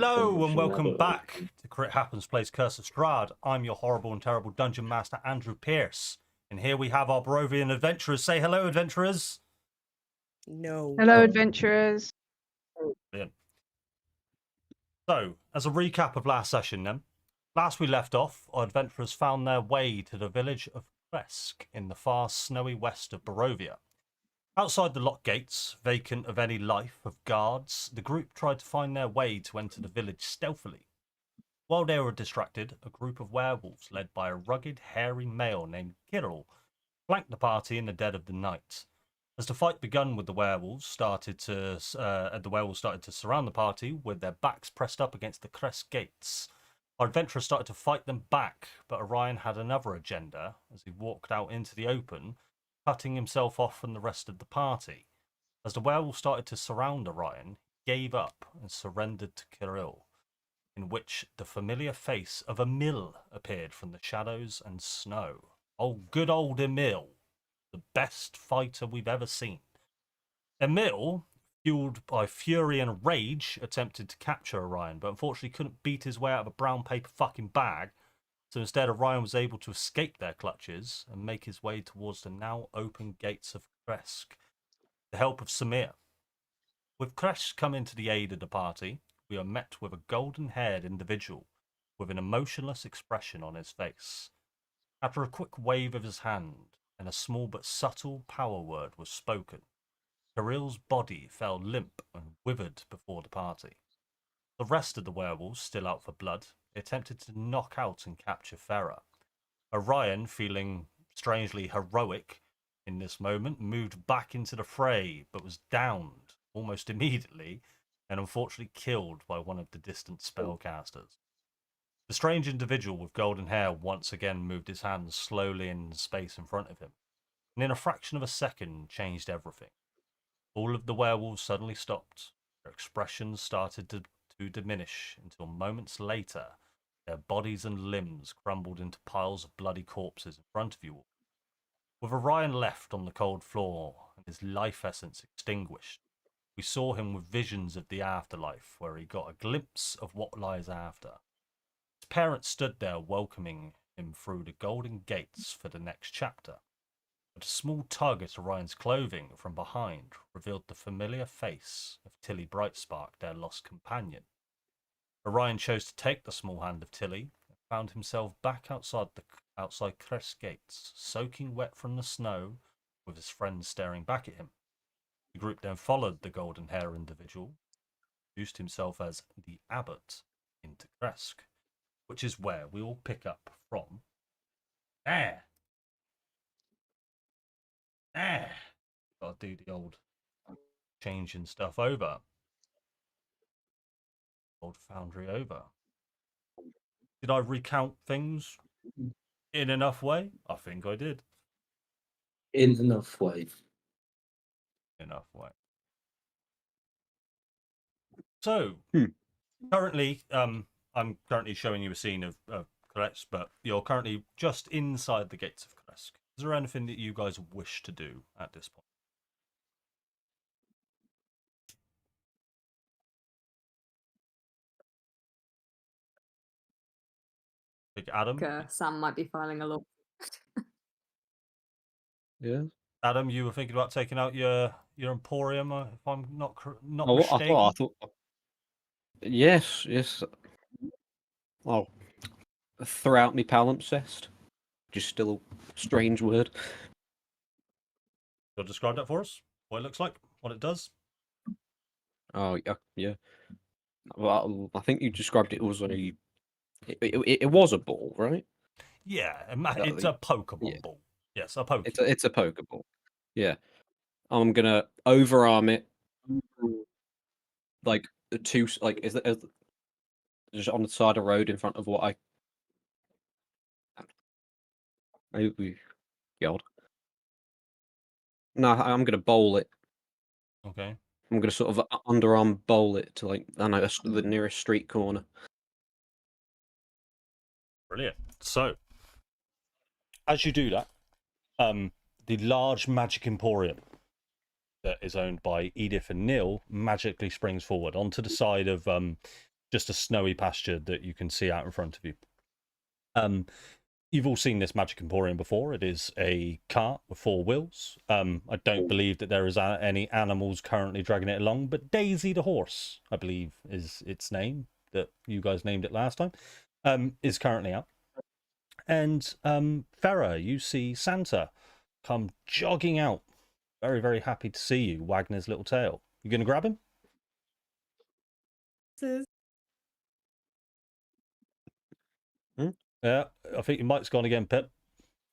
Hello and welcome back to Crit Happens Plays Curse of Strahd. I'm your horrible and terrible Dungeon Master, Andrew Pierce. And here we have our Barovian adventurers. Say hello, adventurers. No. Hello, adventurers. Brilliant. So, as a recap of last session then, last we left off, our adventurers found their way to the village of Kresk in the far snowy west of Barovia. Outside the locked gates, vacant of any life of guards, the group tried to find their way to enter the village stealthily. While they were distracted, a group of werewolves led by a rugged, hairy male named Kirill flanked the party in the dead of the night. As the fight begun with the werewolves started to surround the party with their backs pressed up against the Kresk gates. Our adventurers started to fight them back, but Orion had another agenda as he walked out into the open, cutting himself off from the rest of the party. As the werewolves started to surround Orion, he gave up and surrendered to Kirill, in which the familiar face of Emil appeared from the shadows and snow. Oh, good old Emil, the best fighter we've ever seen. Emil, fueled by fury and rage, attempted to capture Orion, but unfortunately couldn't beat his way out of a brown paper fucking bag. So instead, Orion was able to escape their clutches and make his way towards the now open gates of Kresk, with the help of Samir. With Kresk coming to the aid of the party, we are met with a golden-haired individual with an emotionless expression on his face. After a quick wave of his hand and a small but subtle power word was spoken, Kirill's body fell limp and withered before the party. The rest of the werewolves, still out for blood, attempted to knock out and capture Farah. Orion, feeling strangely heroic in this moment, moved back into the fray, but was downed almost immediately and unfortunately killed by one of the distant spellcasters. The strange individual with golden hair once again moved his hands slowly in the space in front of him, and in a fraction of a second changed everything. All of the werewolves suddenly stopped. Their expressions started to diminish until moments later their bodies and limbs crumbled into piles of bloody corpses in front of you all. With Orion left on the cold floor and his life essence extinguished, we saw him with visions of the afterlife, where he got a glimpse of what lies after. His parents stood there welcoming him through the golden gates for the next chapter. But a small tug at Orion's clothing from behind revealed the familiar face of Tilly Brightspark, their lost companion. Orion chose to take the small hand of Tilly and found himself back outside Kresk gates, soaking wet from the snow, with his friends staring back at him. The group then followed the golden hair individual, introduced himself as the Abbot, into Kresk, which is where we will pick up from there. Gotta do the old changing stuff over. Old foundry over. Did I recount things in enough way? I think I did. In enough way. Enough way. So, currently, I'm currently showing you a scene of Kresk, but you're currently just inside the gates of Kresk. Is there anything that you guys wish to do at this point? Big Adam? Sam might be filing a law. Yeah. Adam, you were thinking about taking out your Emporium, if I'm not Oh, mistaken? I thought. Yes. Oh, throughout me palimpsest. Just still a strange word. You'll describe that for us? What it looks like? What it does? Oh, yeah. Well, I think you described it as it was a ball, right? Yeah, it's a Pokemon ball. Yes, a Pokemon. It's a Pokeball. Yeah. I'm gonna overarm it. Like is that just on the side of the road in front of what I. Oh, God. No, I'm gonna bowl it. Okay. I'm gonna sort of underarm bowl it to the nearest street corner. Brilliant. So, as you do that, the large magic emporium that is owned by Edith and Neil magically springs forward onto the side of just a snowy pasture that you can see out in front of you. You've all seen this Magic Emporium before. It is a cart with 4 wheels. I don't believe that there is any animals currently dragging it along, but Daisy the horse, I believe is its name, that you guys named it last time, is currently out. And Farah, you see Santa come jogging out, very, very happy to see you, wagging his little tail. You going to grab him? Yeah, I think your mic's gone again, Pip.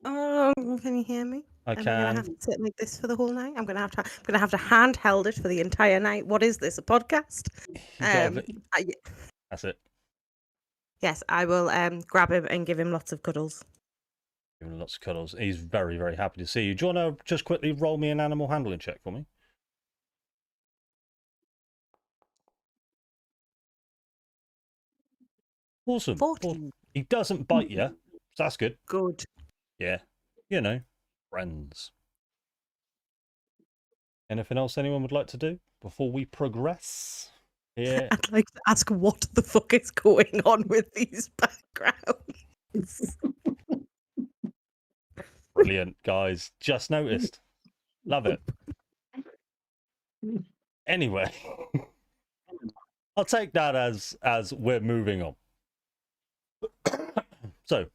Oh, can you hear me? I Am I gonna have can. to sit like this for the whole night? I'm gonna have to handheld it for the entire night. What is this? A podcast? You gotta I- That's it. yes, I will grab him and give him lots of cuddles. Give him lots of cuddles. He's very, very happy to see you. Do you want to just quickly roll me an animal handling check for me? Awesome. 14. He doesn't bite you, so that's good. Good. Yeah. You know, friends. Anything else anyone would like to do before we progress? Yeah. I'd like to ask what the fuck is going on with these backgrounds. Brilliant, guys. Just noticed. Love it. Anyway, I'll take that as we're moving on. So,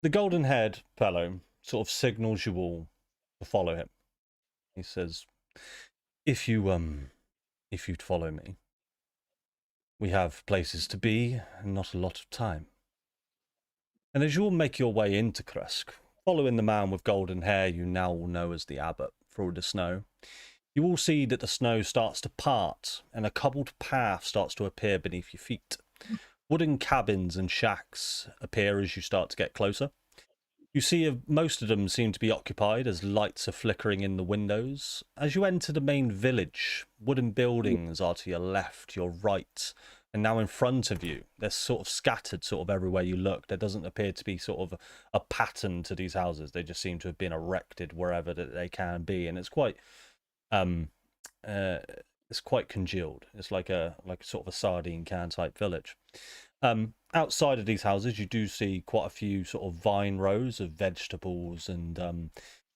the golden-haired fellow sort of signals you all to follow him. He says, if you'd follow me, we have places to be and not a lot of time. And as you all make your way into Kresk, following the man with golden hair you now all know as the Abbot through the snow, you all see that the snow starts to part and a cobbled path starts to appear beneath your feet. Wooden cabins and shacks appear as you start to get closer. You see most of them seem to be occupied as lights are flickering in the windows. As you enter the main village, wooden buildings are to your left, your right, and now in front of you. They're sort of scattered sort of everywhere you look. There doesn't appear to be sort of a pattern to these houses. They just seem to have been erected wherever that they can be, and it's quite congealed. It's like a sort of a sardine can type village. Outside of these houses, you do see quite a few sort of vine rows of vegetables, and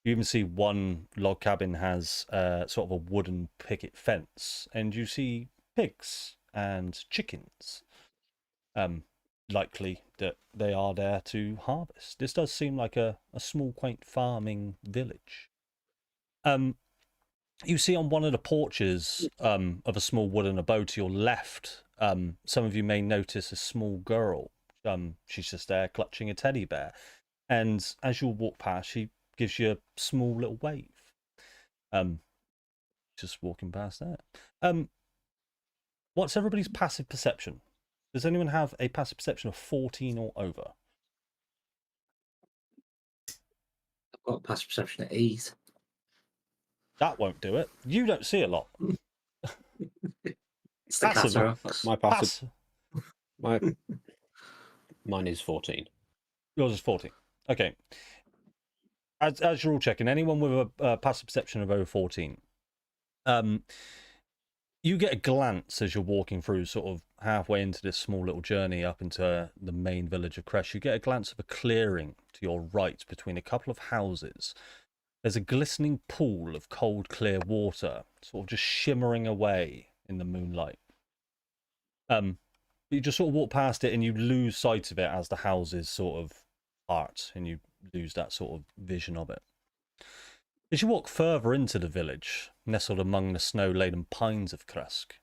you even see one log cabin has sort of a wooden picket fence, and you see pigs and chickens. Likely that they are there to harvest. This does seem like a small, quaint farming village. You see on one of the porches of a small wooden abode to your left, some of you may notice a small girl. She's just there clutching a teddy bear. And as you walk past, she gives you a small little wave. Just walking past there. What's everybody's passive perception? Does anyone have a passive perception of 14 or over? I've got a passive perception at 8. That won't do it. You don't see a lot. It's the Passive. cataracts. My passive. Mine is 14. Yours is 14. Okay. As you're all checking, anyone with a passive perception of over 14, you get a glance as you're walking through, sort of halfway into this small little journey up into the main village of Kresh. You get a glance of a clearing to your right between a couple of houses. There's a glistening pool of cold, clear water, sort of just shimmering away in the moonlight. You just sort of walk past it and you lose sight of it as the houses sort of part, and you lose that sort of vision of it. As you walk further into the village, nestled among the snow-laden pines of Kresk,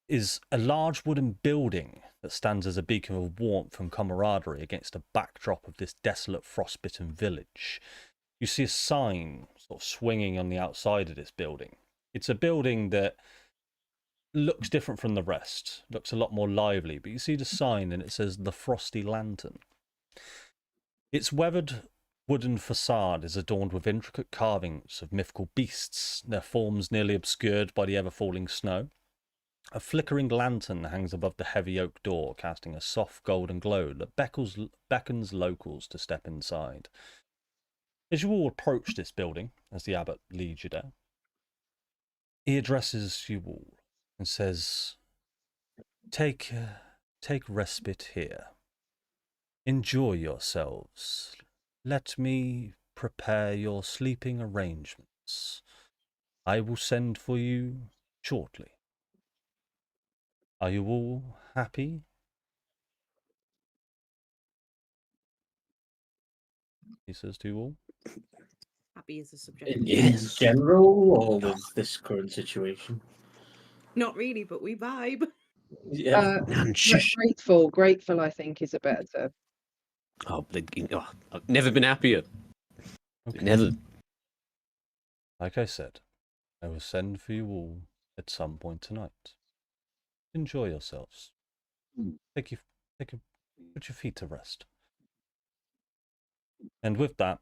is a large wooden building that stands as a beacon of warmth and camaraderie against a backdrop of this desolate, frost-bitten village. You see a sign sort of swinging on the outside of this building. It's a building that looks different from the rest, looks a lot more lively, but you see the sign and it says The Frosty Lantern. Its weathered wooden facade is adorned with intricate carvings of mythical beasts, their forms nearly obscured by the ever-falling snow. A flickering lantern hangs above the heavy oak door, casting a soft golden glow that beckons locals to step inside. As you all approach this building, as the abbot leads you there, he addresses you all and says, Take respite here. Enjoy yourselves. Let me prepare your sleeping arrangements. I will send for you shortly. Are you all happy? He says to you all. Happy is a subjective. In Yes. general, or with this current situation? Not really, but we vibe. Yeah. Shush. Grateful, I think, is a better term. I've never been happier. Okay. Never. Like I said, I will send for you all at some point tonight. Enjoy yourselves. Put your feet to rest. And with that,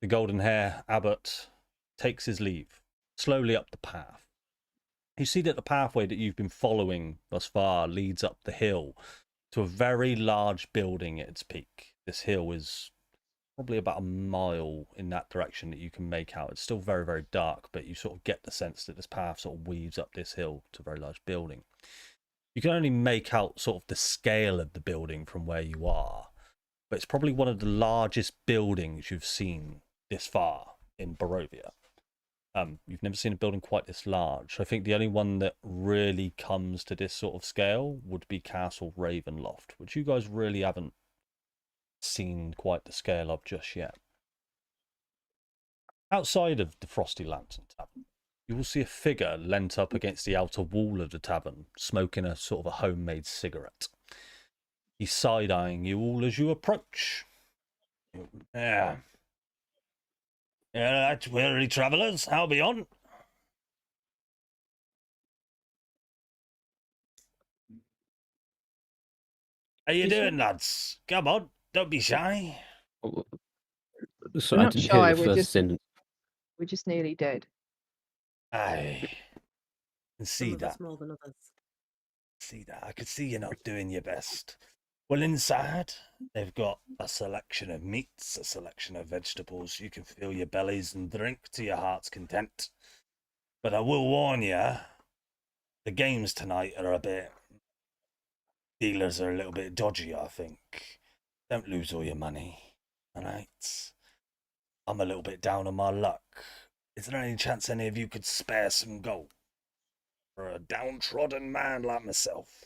the golden hair abbot takes his leave, slowly up the path. You see that the pathway that you've been following thus far leads up the hill to a very large building at its peak. This hill is probably about a mile in that direction that you can make out. It's still very, very dark, but you sort of get the sense that this path sort of weaves up this hill to a very large building. You can only make out sort of the scale of the building from where you are, but it's probably one of the largest buildings you've seen this far in Barovia. You've never seen a building quite this large. I think the only one that really comes to this sort of scale would be Castle Ravenloft, which you guys really haven't seen quite the scale of just yet. Outside of the Frosty Lantern Tavern, you will see a figure leant up against the outer wall of the tavern, smoking a sort of a homemade cigarette. He's side-eyeing you all as you approach. Yeah. Yeah, right, weary travellers, how be on? How you doing, lads? Come on, don't be shy. So We're I not didn't shy, hear the we're first just- sentence. We're just nearly dead. Aye. Can Some see of that. us more than others. See that. I could see you're not doing your best. Well, inside, they've got a selection of meats, a selection of vegetables. You can fill your bellies and drink to your heart's content. But I will warn you, the games tonight are a bit... Dealers are a little bit dodgy, I think. Don't lose all your money, alright? I'm a little bit down on my luck. Is there any chance any of you could spare some gold for a downtrodden man like myself?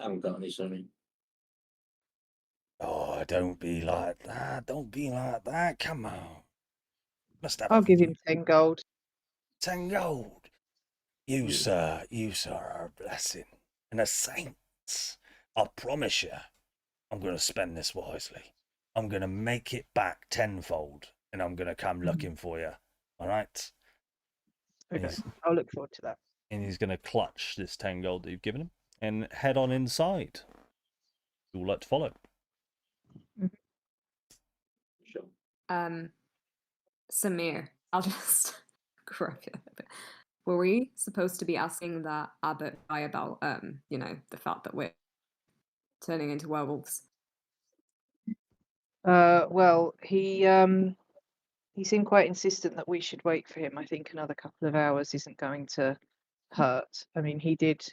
I haven't got any, sorry. Oh, don't be like that. Don't be like that. Come on. Must have I'll a give few. him 10 gold. 10 gold. You, sir, are a blessing and a saint. I promise you, I'm going to spend this wisely. I'm going to make it back tenfold, and I'm going to come looking for you. All right? Okay, He's- I'll look forward to that. And he's going to clutch this 10 gold that you've given him and head on inside. You'll like to follow. Sure. Samir, I'll just correct you a bit. Were we supposed to be asking that abbot guy about, the fact that we're turning into werewolves? Well, he seemed quite insistent that we should wait for him. I think another couple of hours isn't going to hurt. I mean, he did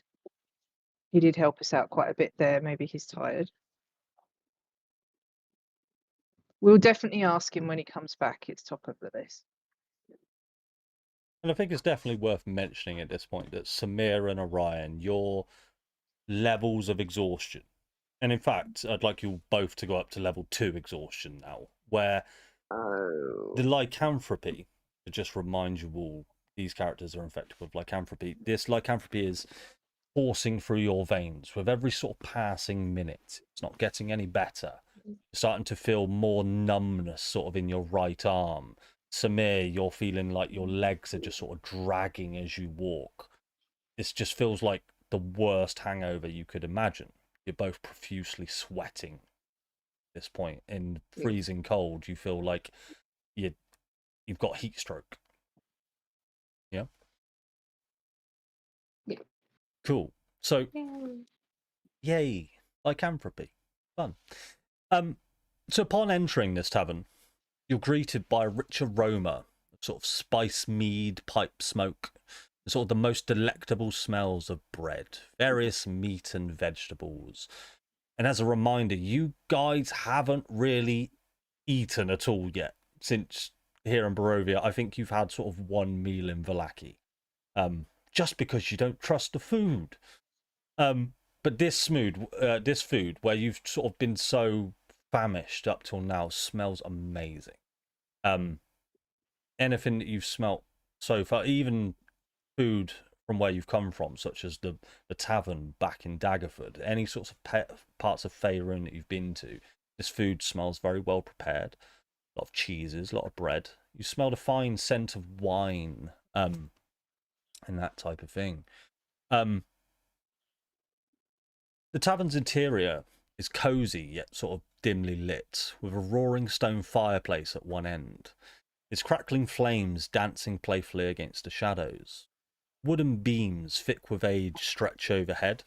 help us out quite a bit there. Maybe he's tired. We'll definitely ask him when he comes back. It's top of the list. And I think it's definitely worth mentioning at this point that Samir and Orion, your levels of exhaustion, and in fact, I'd like you both to go up to level 2 exhaustion now, where the lycanthropy, to just remind you all, these characters are infected with lycanthropy. This lycanthropy is coursing through your veins with every sort of passing minute. It's not getting any better. You're starting to feel more numbness sort of in your right arm. Samir, you're feeling like your legs are just sort of dragging as you walk. This just feels like the worst hangover you could imagine. You're both profusely sweating at this point. In freezing cold, you feel like you've got heat stroke. Yeah? Yeah. Cool. So, yay, lycanthropy. Fun. So upon entering this tavern, you're greeted by a rich aroma of sort of spice mead pipe smoke sort of the most delectable smells of bread, various meat and vegetables. And as a reminder, you guys haven't really eaten at all yet since here in Barovia. I think you've had sort of one meal in Vallaki, just because you don't trust the food. But this food, where you've sort of been so famished up till now, smells amazing. Anything that you've smelt so far, even food from where you've come from, such as the tavern back in Daggerford, any sorts of parts of Faerun that you've been to, this food smells very well prepared. A lot of cheeses, a lot of bread. You smelled a fine scent of wine, and that type of thing. The tavern's interior is cozy yet sort of dimly lit, with a roaring stone fireplace at one end, its crackling flames dancing playfully against the shadows. Wooden beams thick with age stretch overhead.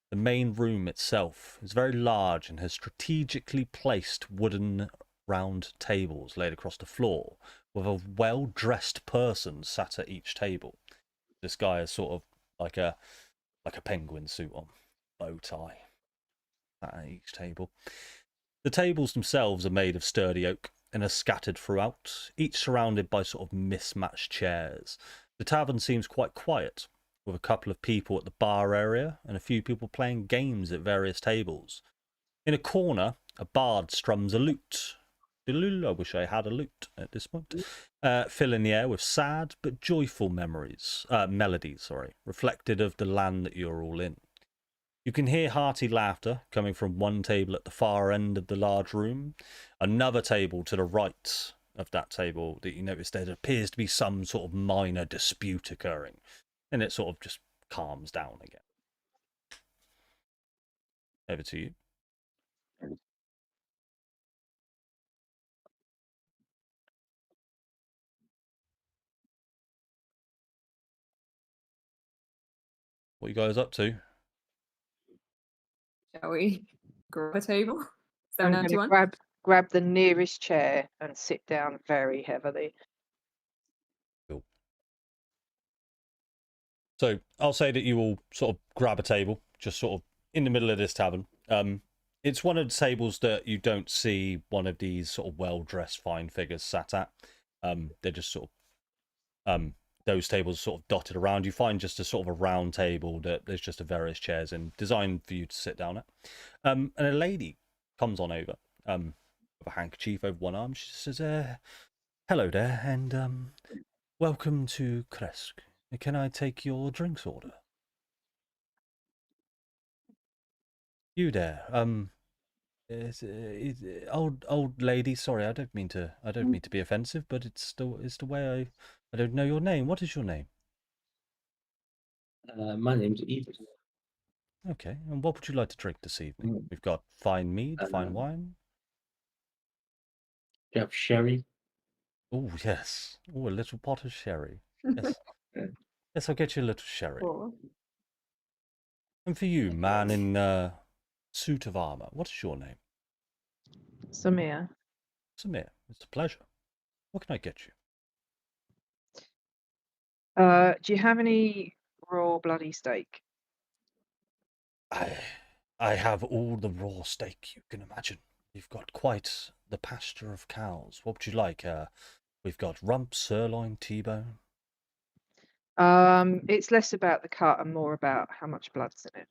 The main room itself is very large and has strategically placed wooden round tables laid across the floor, with a well-dressed person sat at each table. This guy is sort of like a penguin suit on, bow tie, at each table. The tables themselves are made of sturdy oak and are scattered throughout, each surrounded by sort of mismatched chairs. The tavern seems quite quiet, with a couple of people at the bar area and a few people playing games at various tables. In a corner, a bard strums a lute. I wish I had a lute at this point. Filling the air with sad but joyful melodies, reflected of the land that you're all in. You can hear hearty laughter coming from one table at the far end of the large room. Another table to the right of that table that you notice there appears to be some sort of minor dispute occurring. And it sort of just calms down again. Over to you. What are you guys up to? Shall we grab a table? Is there I'm an going empty to one? grab the nearest chair and sit down very heavily. Cool. So I'll say that you all sort of grab a table, just sort of in the middle of this tavern. It's one of the tables that you don't see one of these sort of well-dressed fine figures sat at. They're just sort of those tables sort of dotted around. You find just a sort of a round table that there's just a various chairs and designed for you to sit down at. And a lady comes on over with a handkerchief over one arm. She says, hello there, and welcome to Kresk. Can I take your drinks order? You there, old lady. Sorry, I don't mean to be offensive, but it's the way I don't know your name. What is your name? My name's Edith. Okay, and what would you like to drink this evening? Mm. We've got fine mead, fine Um, wine. Do you have sherry? Oh yes, oh a little pot of sherry. Yes, Yeah. yes, I'll get you a little sherry. Or And for you, man in suit of armor, what is your name? Samir, Samir. It's a pleasure. What can I get you? do you have any raw bloody steak? I have all the raw steak you can imagine. We've got quite the pasture of cows. What would you like? We've got rump, sirloin, T-bone. It's less about the cut and more about how much blood's in it.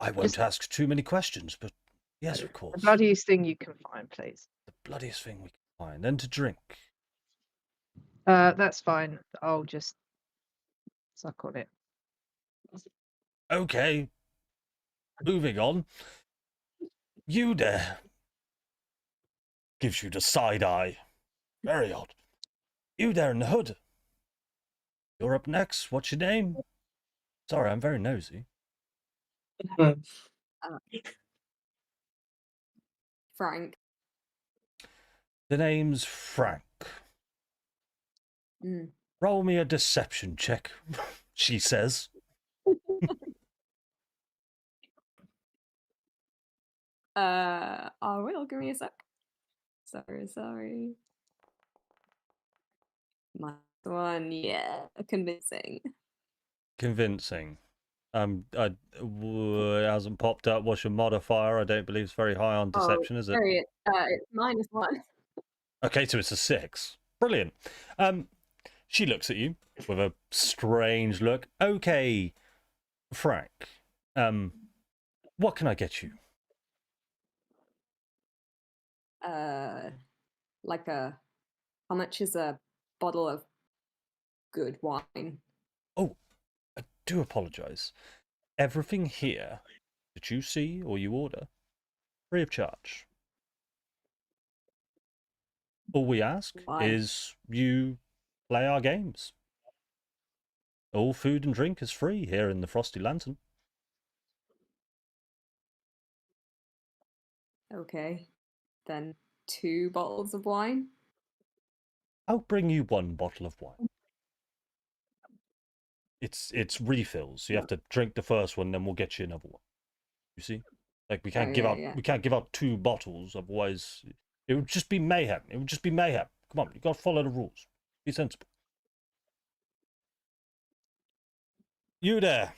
I won't Just ask too many questions, but yes, of the course. bloodiest thing you can find, please. The bloodiest thing we can find. And to drink. That's fine. I'll just suck on it. Okay. Moving on. You there. Gives you the side eye. Very odd. You there in the hood. You're up next. What's your name? Sorry, I'm very nosy. Frank. The name's Frank. Mm. Roll me a deception check, she says. I will. Give me a sec. Sorry. My The one, yeah, convincing. Convincing. It hasn't popped up. What's your modifier? I don't believe it's very high on deception, is it? Sorry, it's -1. Okay, so it's a 6. Brilliant. She looks at you with a strange look. Okay, Frank. What can I get you? Like how much is a bottle of good wine? Oh, I do apologize. Everything here that you see or you order, free of charge. All we ask Why? is you play our games. All food and drink is free here in the Frosty Lantern. Okay, then 2 bottles of wine. I'll bring you 1 bottle of wine. It's refills. You have to drink the first one, then we'll get you another one. You see, like we can't give out 2 bottles, otherwise it would just be mayhem. It would just be mayhem. Come on, you got to follow the rules. Be sensible. You there,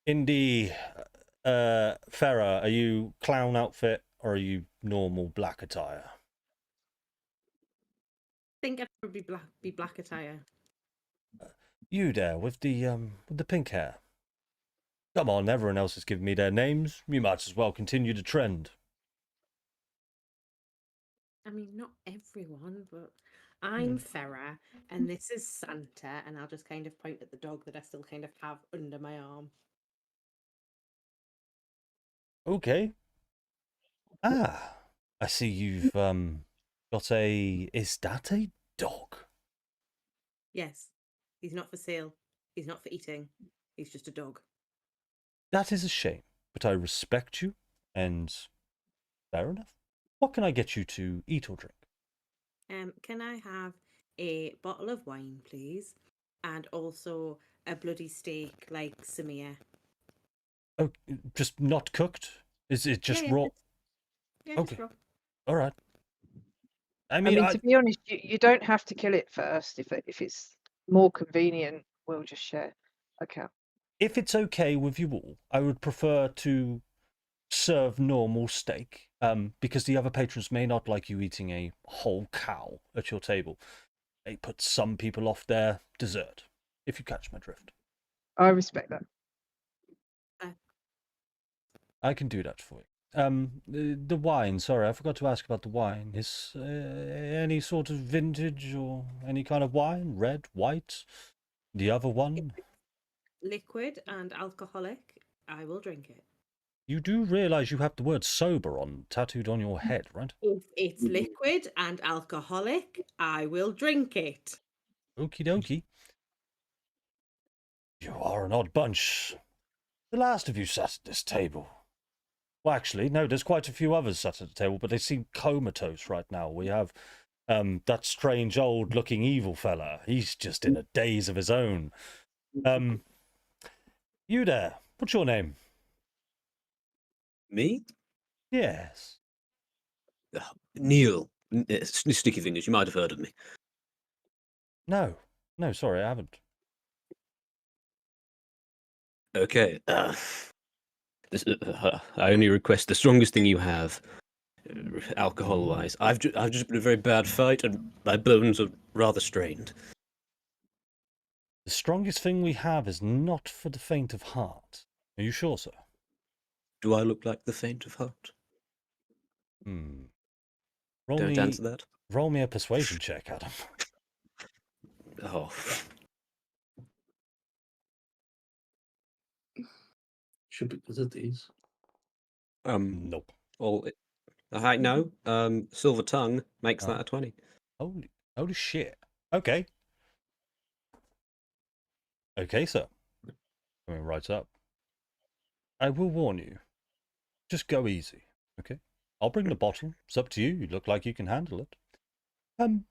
in the Farah? Are you clown outfit or are you normal black attire? I think I'd probably be black attire. You there with the pink hair? Come on, everyone else is giving me their names. You might as well continue the trend. I mean, not everyone, but I'm Farah, and this is Santa, and I'll just kind of point at the dog that I still kind of have under my arm. Okay. Ah, I see you've got a. Is that a dog? Yes, he's not for sale. He's not for eating. He's just a dog. That is a shame, but I respect you, and fair enough. What can I get you to eat or drink? Can I have a bottle of wine, please, and also a bloody steak like Samir? Oh, just not cooked? Is it just raw? Yeah, Okay. just raw. All right. I I mean, mean, to be honest, you don't have to kill it first. If it's more convenient, we'll just share. Okay. if it's okay with you all, I would prefer to serve normal steak, because the other patrons may not like you eating a whole cow at your table. It puts some people off their dessert, if you catch my drift. I respect that. I can do that for you. The wine, sorry, I forgot to ask about the wine. Is any sort of vintage or any kind of wine? Red, white? The other one? Liquid and alcoholic. I will drink it. You do realize you have the word sober tattooed on your head, right? If it's liquid and alcoholic, I will drink it. Okie dokie. You are an odd bunch. The last of you sat at this table. Well, actually, no, there's quite a few others sat at the table, but they seem comatose right now. We have that strange old-looking evil fella. He's just in a daze of his own. You there, what's your name? Me? Yes. Neil. Sticky Fingers, you might have heard of me. No, sorry, I haven't. Okay. I only request the strongest thing you have, alcohol-wise. I've just been in a very bad fight, and my bones are rather strained. The strongest thing we have is not for the faint of heart. Are you sure, sir? Do I look like the faint of heart? Don't answer that. Roll me a persuasion check, Adam. Oh. Should be good at these. Nope. Well, I know. Silver tongue makes that a 20. Holy shit. Okay. Okay, sir. Coming right up. I will warn you. Just go easy, okay? I'll bring the bottle. It's up to you. You look like you can handle it. And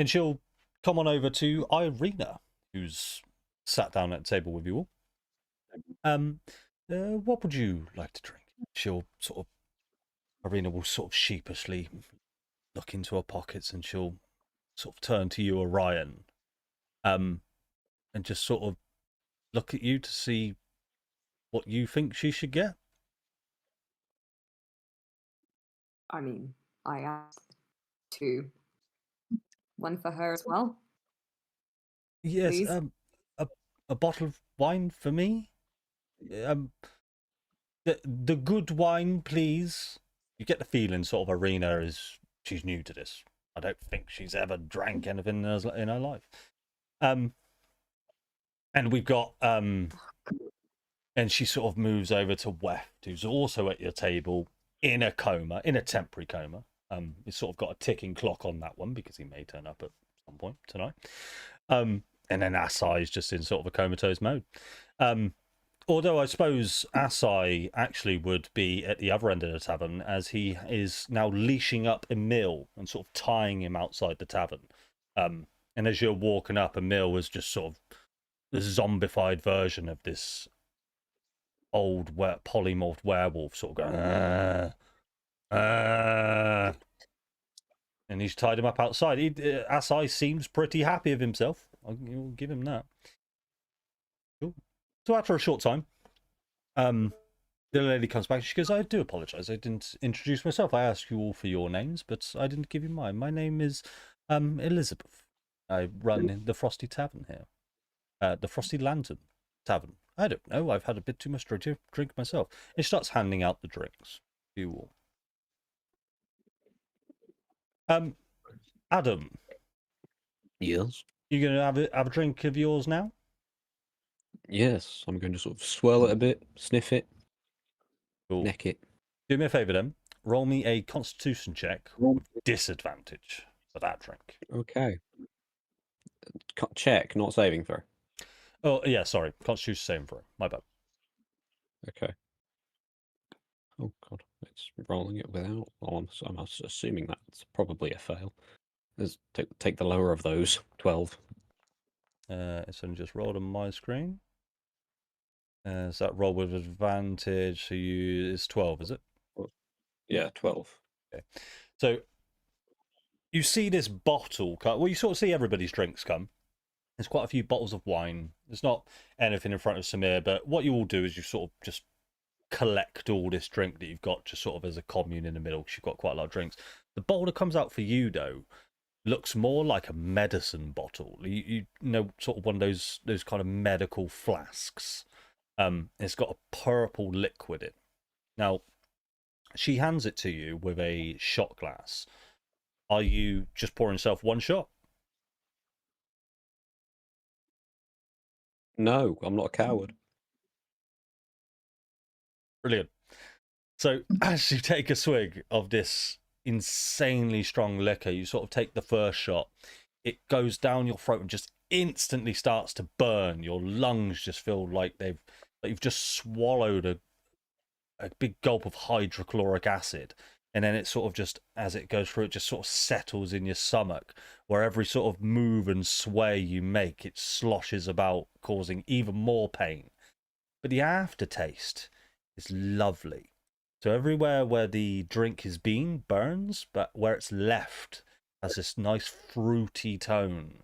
she'll come on over to Irina, who's sat down at the table with you all. What would you like to drink? Irina will sort of sheepishly look into her pockets and she'll sort of turn to you, Orion, and just sort of look at you to see what you think she should get. I mean, I asked to one for her as well. Yes, Please? a bottle of wine for me. The good wine, please. You get the feeling sort of Arena she's new to this. I don't think she's ever drank anything in her life. And we've got and she sort of moves over to Weft, who's also at your table in a coma, in a temporary coma. He's sort of got a ticking clock on that one because he may turn up at some point tonight. And then Asai is just in sort of a comatose mode. Although I suppose Asai actually would be at the other end of the tavern, as he is now leashing up Emil and sort of tying him outside the tavern. And as you're walking up, Emil is just sort of the zombified version of this old polymorphed werewolf, sort of going, and he's tied him up outside. Asai seems pretty happy with himself. I'll give him that. Cool. So after a short time, the lady comes back. She goes, I do apologize. I didn't introduce myself. I asked you all for your names, but I didn't give you mine. My name is Elizabeth. I run the Frosty Tavern here. The Frosty Lantern Tavern. I don't know. I've had a bit too much to drink myself. And she starts handing out the drinks to you all. Adam, Yes. you going to have a drink of yours now? Yes. I'm going to sort of swirl it a bit, sniff it, Cool. neck it. Do me a favour then. Roll me a Constitution check with disadvantage for that drink. Okay. Check, not saving throw. Oh, yeah, sorry. Constitution saving throw. My bad. Okay. Oh god, it's rolling it without. Oh, I'm assuming that's probably a fail. Let's take the lower of those. 12. It's only just rolled on my screen. So that roll with advantage. So it's 12, is it? Yeah, 12. Okay. So you see this bottle come. Well, you sort of see everybody's drinks come. There's quite a few bottles of wine. There's not anything in front of Samir, but what you all do is you sort of just collect all this drink that you've got just sort of as a commune in the middle because you've got quite a lot of drinks. The bottle that comes out for you, though, looks more like a medicine bottle. You know, sort of one of those kind of medical flasks. It's got a purple liquid in. Now, she hands it to you with a shot glass. Are you just pouring yourself one shot? No, I'm not a coward. Brilliant. So as you take a swig of this insanely strong liquor, you sort of take the first shot. It goes down your throat and just instantly starts to burn. Your lungs just feel like you've just swallowed a big gulp of hydrochloric acid. And then it sort of just, as it goes through, it just sort of settles in your stomach, where every sort of move and sway you make, it sloshes about, causing even more pain. But the aftertaste is lovely. So everywhere where the drink has been burns, but where it's left has this nice fruity tone.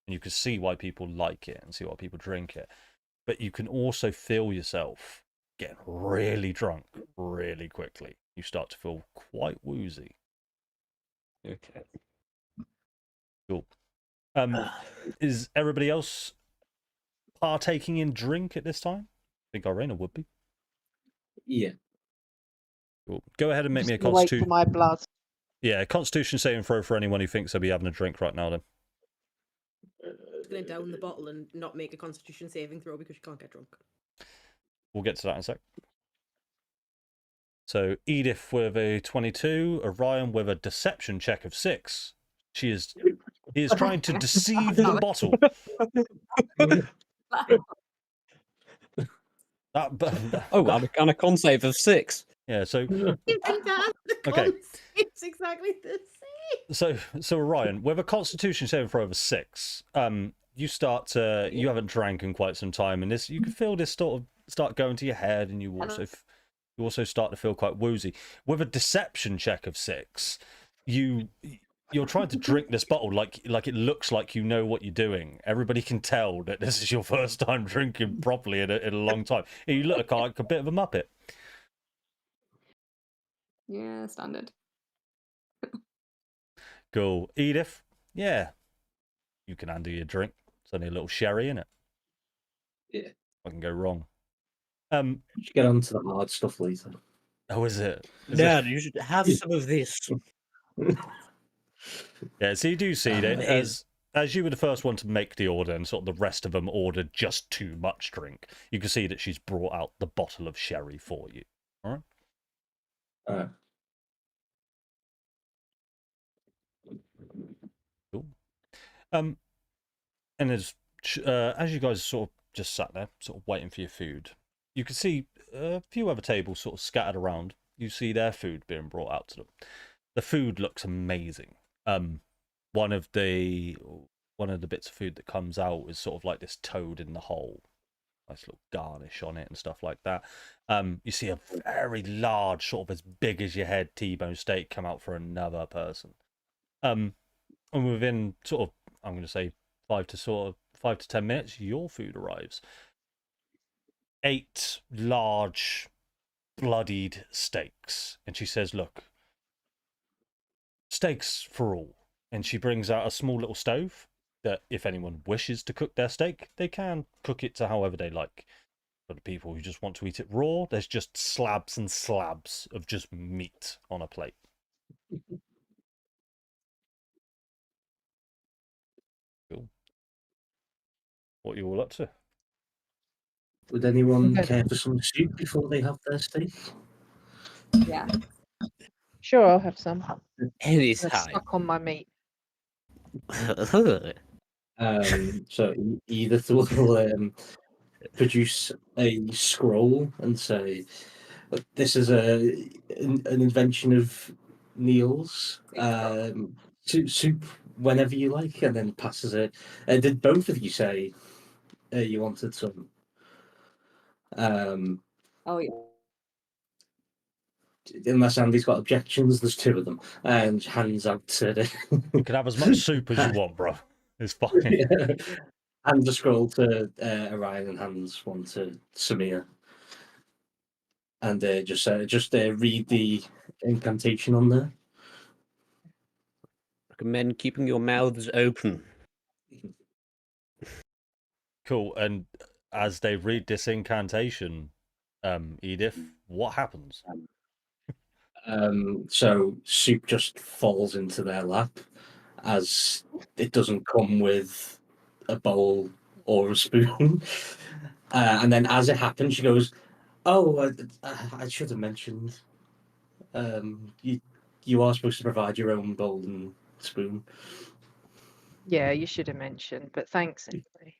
And you can see why people like it and see why people drink it. But you can also feel yourself getting really drunk really quickly. You start to feel quite woozy. Okay. Cool. Is everybody else partaking in drink at this time? I think Irena would be. Yeah. Cool. Go ahead and make me a Just wait for constitution. my blood. Yeah, constitution saving throw for anyone who thinks they'll be having a drink right now then. Going to down the bottle and not make a Constitution saving throw because you can't get drunk. We'll get to that in a sec. So Edith with a 22, Orion with a deception check of 6. He is trying to deceive the bottle. And a con save of 6. Yeah, so You think that the Okay. It's exactly the same. so Orion, with a constitution saving throw of a 6, you start to, you haven't drank in quite some time, and this, you can feel this sort of start going to your head, and you also start to feel quite woozy. With a deception check of 6, you you're trying to drink this bottle like it looks like you know what you're doing. Everybody can tell that this is your first time drinking properly in a long time. You look like a bit of a muppet. Yeah, standard. Cool. Edith, yeah, you can handle your drink. It's only a little sherry in it. Yeah. I can go wrong. We should get on to the hard stuff later. Oh, is it? Is Dad, it? you should have some of this. Yeah, so you do see that as you were the first one to make the order and sort of the rest of them ordered just too much drink, you can see that she's brought out the bottle of sherry for you. All right? Cool. And as you guys sort of just sat there, sort of waiting for your food, you can see a few other tables sort of scattered around. You see their food being brought out to them. The food looks amazing. One of the bits of food that comes out is sort of like this toad in the hole. Nice little garnish on it and stuff like that. You see a very large, sort of as big as your head T-bone steak come out for another person. And within sort of, I'm going to say 5 to 10 minutes, your food arrives. 8 large, bloodied steaks. And she says, look, steaks for all. And she brings out a small little stove that if anyone wishes to cook their steak, they can cook it to however they like. For the people who just want to eat it raw, there's just slabs and slabs of just meat on a plate. Cool. What are you all up to? Would anyone Okay. care for some soup before they have their steak? Yeah. Sure, I'll have some. That's Anytime. stuck on my meat. So Edith will produce a scroll and say, "This is an invention of Neil's. Soup whenever you like," and then passes it. Did both of you say you wanted some? Oh yeah. Unless Andy's got objections, there's 2 of them, and hands out to the You can have as much soup as you want, bro. It's fine. hands a scroll to Orion and hands one to Samir. And just read the incantation on there. Recommend keeping your mouths open. Cool. And as they read this incantation, Edith, what happens? So soup just falls into their lap, as it doesn't come with a bowl or a spoon. And then as it happens, she goes, "Oh, I should have mentioned. You are supposed to provide your own bowl and spoon." Yeah, you should have mentioned, but thanks anyway.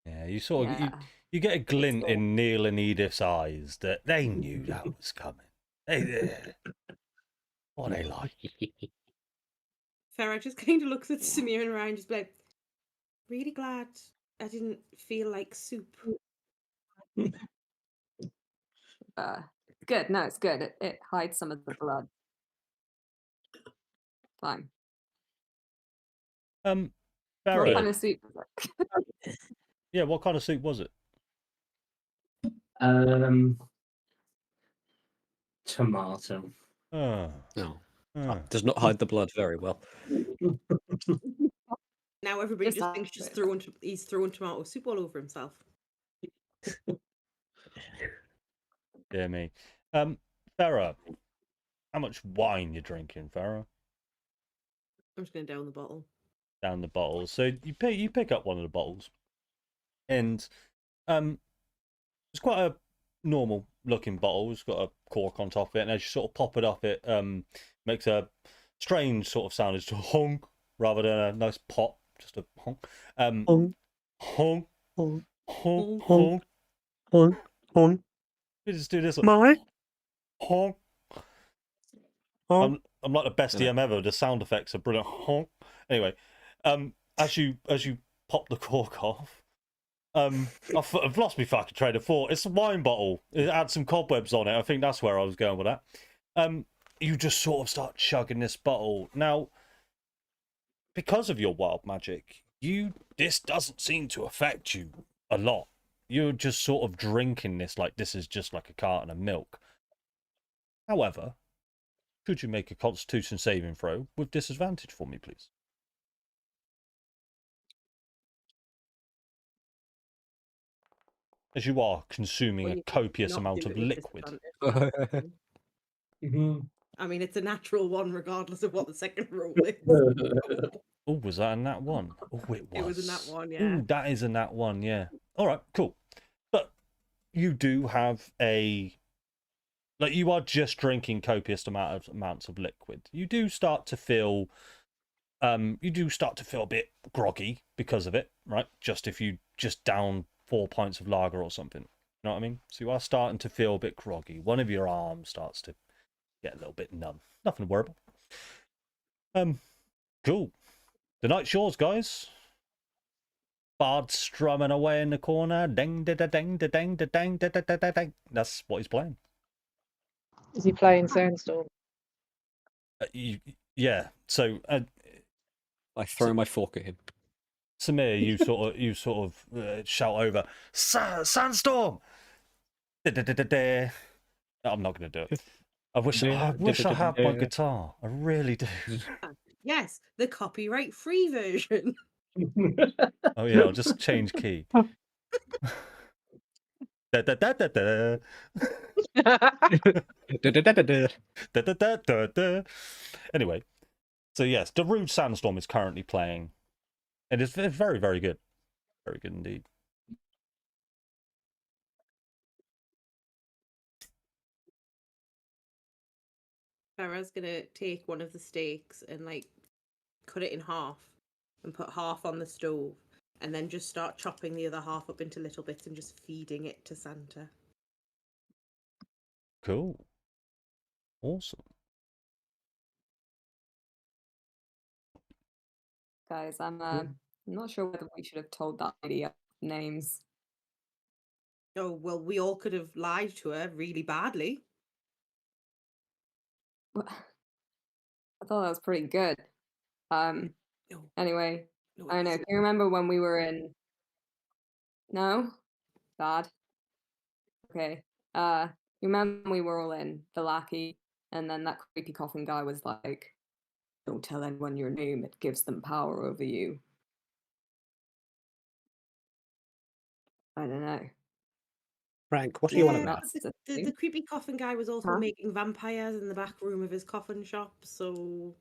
Yeah, you sort of Yeah. you get a glint cool. in Neil and Edith's eyes that they knew that was coming. What are they like? Farah just kind of looks at Samir and Ryan, just like, really glad I didn't feel like soup. Good. No, it's good. It hides some of the blood. Fine. What Farah, kind of soup is it? yeah, what kind of soup was it? Tomato. Oh, No, oh. does not hide the blood very well. Now everybody Just just thinks he's throwing tomato soup all over himself. Dear me. Farah, how much wine you drinking, Farah? I'm just going to down the bottle. Down the bottles. So you pick up one of the bottles, and it's quite a normal looking bottle. It's got a cork on top of it, and as you sort of pop it up, it makes a strange sort of sound. It's a honk rather than a nice pop, just a honk. Honk, Honk, honk, honk, honk, honk. honk, honk. We just do this. Like, My honk. honk. I'm like the best DM ever. The sound effects are brilliant. Honk. Anyway, as you pop the cork off, I've lost my fucking train of thought. It's a wine bottle. It had some cobwebs on it. I think that's where I was going with that. you just sort of start chugging this bottle. Now, because of your wild magic, this doesn't seem to affect you a lot. You're just sort of drinking this like this is just like a carton of milk. However, could you make a Constitution saving throw with disadvantage for me, please? As you are consuming Well, a you can copious not amount do of it with liquid. disadvantage, that's fine. Mhm. I mean, it's a natural one regardless of what the second roll is. Oh, was that a nat one? Oh, it was. It was a nat one, yeah. Ooh, that is a nat one, yeah. All right, cool. But you do have like you are just drinking copious amounts of liquid. You do start to feel a bit groggy because of it, right? Just if you just down 4 pints of lager or something. You know what I mean? So you are starting to feel a bit groggy. One of your arms starts to get a little bit numb. Nothing to worry about. Cool. The night's yours, guys. Bard strumming away in the corner. Ding da da ding da ding da ding da da da da ding. That's what he's playing. Is he playing Sandstorm? Yeah. So I throw my fork at him. Samir, you sort of shout over, Sandstorm. Da-da-da-da-da. I'm not going to do it. I wish I had my guitar. I really do. Yes, the copyright-free version. Oh yeah, I'll just change key. Da-da-da-da-da. Da-da-da-da-da. Da-da-da-da-da. Anyway, so yes, Darude Sandstorm is currently playing. And it's very, very good. Very good indeed. Farah's gonna take one of the steaks and like cut it in half and put half on the stove and then just start chopping the other half up into little bits and just feeding it to Santa. Cool. Awesome. Guys, I'm not sure whether we should have told that lady names. Oh, well, we all could have lied to her really badly. I thought that was pretty good. No, Anyway, no, I don't know. Do you remember when we were in? No, bad. Okay. You remember when we were all in the lackey, and then that creepy coffin guy was like, "Don't tell anyone your name. It gives them power over you." I don't know. Frank, what do you want Yeah, about? That's but the the thing. creepy coffin guy was also Huh? making vampires in the back room of his coffin shop, so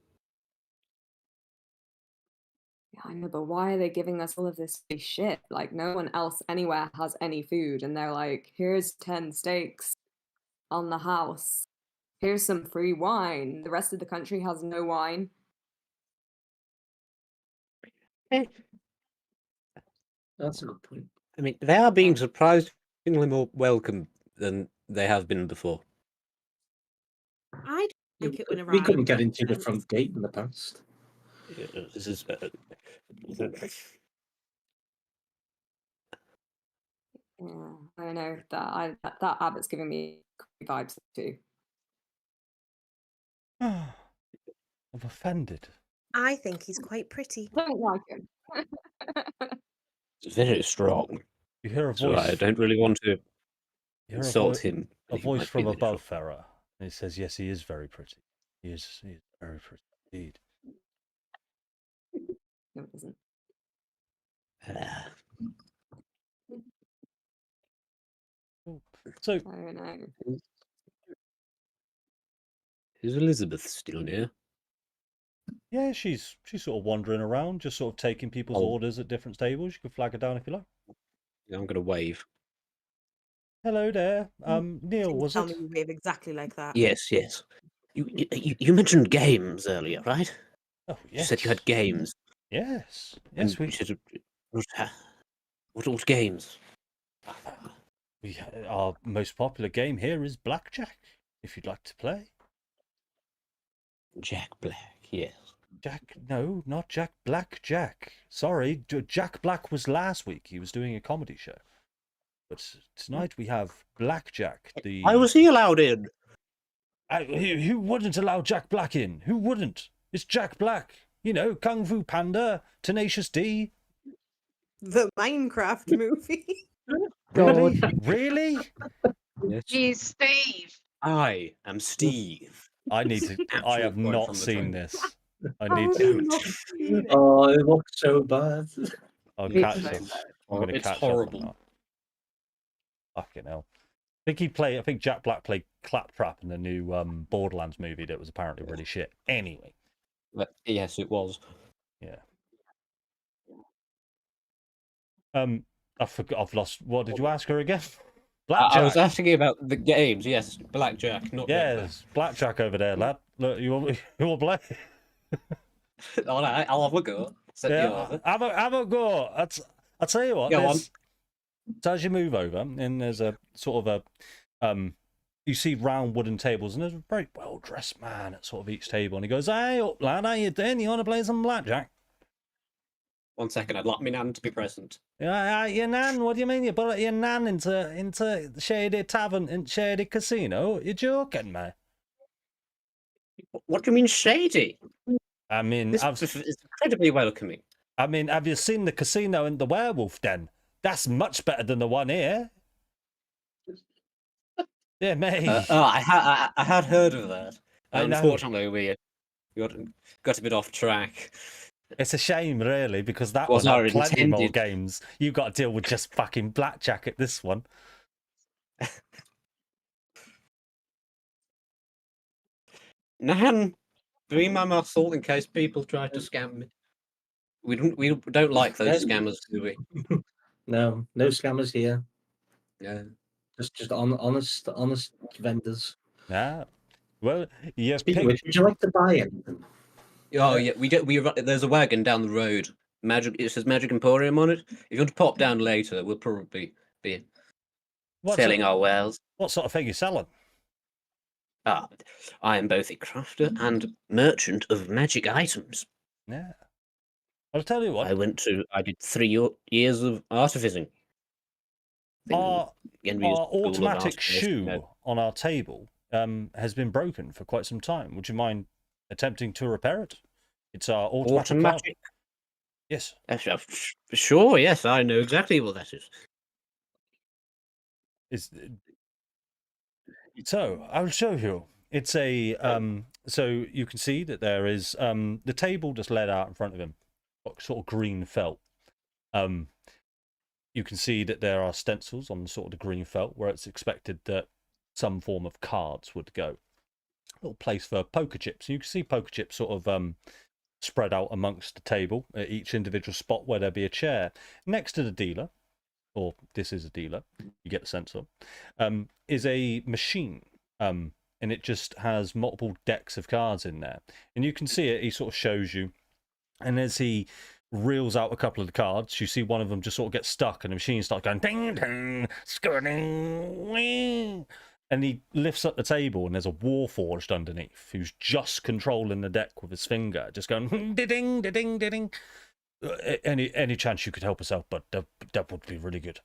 Yeah, I know, but why are they giving us all of this free shit? Like, no one else anywhere has any food, and they're like, "Here's 10 steaks on the house. Here's some free wine." The rest of the country has no wine. That's a good point. I mean, they are being surprisingly more welcome than they have been before. I don't like it when a We ride couldn't get makes into the sense. front gate in the past. This is Yeah, I don't know. That Abbott's giving me creepy vibes too. I'm offended. I think he's quite pretty. I don't like him. it's very strong. You hear a So I voice. don't really want to You hear insult him. A He voice might from be very above, Farah. And it says, "Yes, he is very pretty. He is very pretty indeed." No, it doesn't. strong. So I don't know. Is Elizabeth still near? yeah, she's sort of wandering around, just sort of taking people's Oh. orders at different tables. You can flag her down if you like. Yeah, I'm going to wave. Hello there. Neil, was Tell it? me you wave exactly like that. Yes, yes. You mentioned games earlier, right? Oh, You yes. said you had games. Yes. And Yes, you said, what games? our most popular game here is blackjack. If you'd like to play. Jack Black, yes. Jack, no, not Jack Black. Jack. Sorry, Jack Black was last week. He was doing a comedy show. But tonight we have Blackjack. Why was he allowed in? Who wouldn't allow Jack Black in? Who wouldn't? It's Jack Black. You know, Kung Fu Panda, Tenacious D. The Minecraft movie. Really? God. Really? Yes. He's Steve. I am Steve. I need to. I Actual have quote not from the seen trailer. this. I How need have to. you not seen it? Oh, it looks so bad. I'll It's catch so up. bad. I'm going to It's catch horrible. up on that. Fucking hell. I think Jack Black played Claptrap in the new Borderlands movie that was apparently really shit. Anyway, But yes, it was. yeah. I forgot. I've lost. What did you ask her again? Blackjack. I was asking you about the games. Yes, blackjack, not red Yes, blackjack over there, lad. Look, you want to play? black. All right, I'll have a go. Send you Yeah, over. have a go. I'll tell you what. Go on. So as you move over, and there's a sort of a you see round wooden tables, and there's a very well dressed man at sort of each table, and he goes, "Hey up, lad, how you doing? You want to play some blackjack?" 1 second, I'd like my nan to be present. Yeah, your nan. What do you mean? You brought your nan into Shady Tavern and Shady Casino? You're joking, mate. What do you mean shady? I mean, This is incredibly welcoming. have you seen the casino in the Werewolf Den? That's much better than the one here. Yeah, mate. I had heard of that. I know. Unfortunately, we got a bit off track. It's a shame, really, because that Was one our had plenty more intended. games. You got to deal with just fucking blackjack at this one. Nan, be my muscle in case people try to scam me. We don't like those scammers, do we? No scammers here. Yeah. Just honest vendors. Yeah. Well, you Speaking of which, would you like to buy anything? Oh yeah, there's a wagon down the road. It says Magic Emporium on it. If you want to pop down later, we'll probably be selling our wares. What sort of thing are you selling? I am both a crafter and merchant of magic items. Yeah. I'll tell you what. I did 3 years of artificing. Our automatic shoe No. on our table has been broken for quite some time. Would you mind attempting to repair it? It's our automatic. Yes. Sure, yes, I know exactly what that is. So I'll show you. It's a so you can see that there is the table just laid out in front of him, sort of green felt. You can see that there are stencils on sort of the green felt where it's expected that some form of cards would go. A little place for poker chips. You can see poker chips sort of spread out amongst the table at each individual spot where there'd be a chair. Next to the dealer, or this is a dealer, you get the sense of, is a machine. And it just has multiple decks of cards in there. And you can see it, he sort of shows you. And as he reels out a couple of the cards, you see one of them just sort of get stuck, and the machine starts going ding ding, skirting, wing. And he lifts up the table, and there's a Warforged underneath who's just controlling the deck with his finger, just going ding ding ding. Any chance you could help us out, but that would be really good.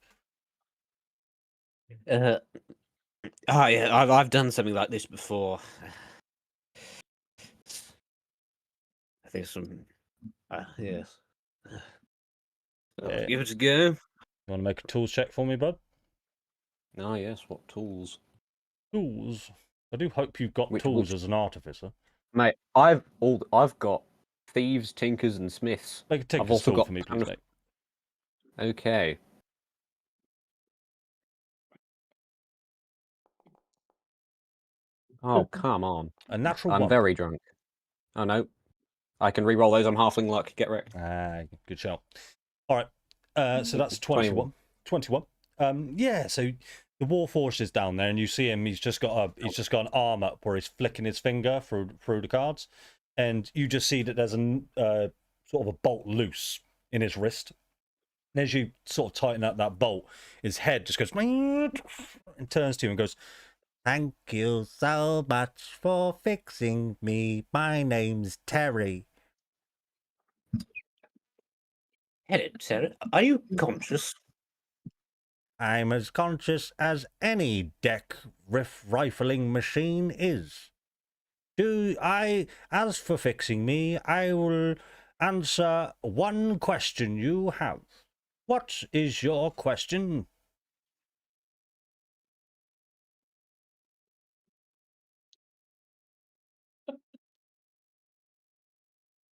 Yeah, I've done something like this before. I think yes. Give it a go. You want to make a tools check for me, bud? Ah, yes. What tools? Tools. I do hope you've got Which- tools which- as an artificer. Mate, I've got thieves, tinkers, and smiths. Make a I've tinker's also tool got for me, kind please, of- mate. Okay. Oh, come on. A natural I'm one. very drunk. Oh, no. I can re-roll those. I'm halfling luck. Get wrecked. Good shout. All right. So that's 21. 21. Yeah, so the Warforged is down there, and you see him. He's just got an arm up where he's flicking his finger through the cards, and you just see that there's a sort of a bolt loose in his wrist. And as you sort of tighten up that bolt, his head just goes and turns to you and goes, "Thank you so much for fixing me. My name's Terry." Hello, Sarah. Are you conscious? I'm as conscious as any deck rifling machine is. As for fixing me, I will answer one question you have. What is your question?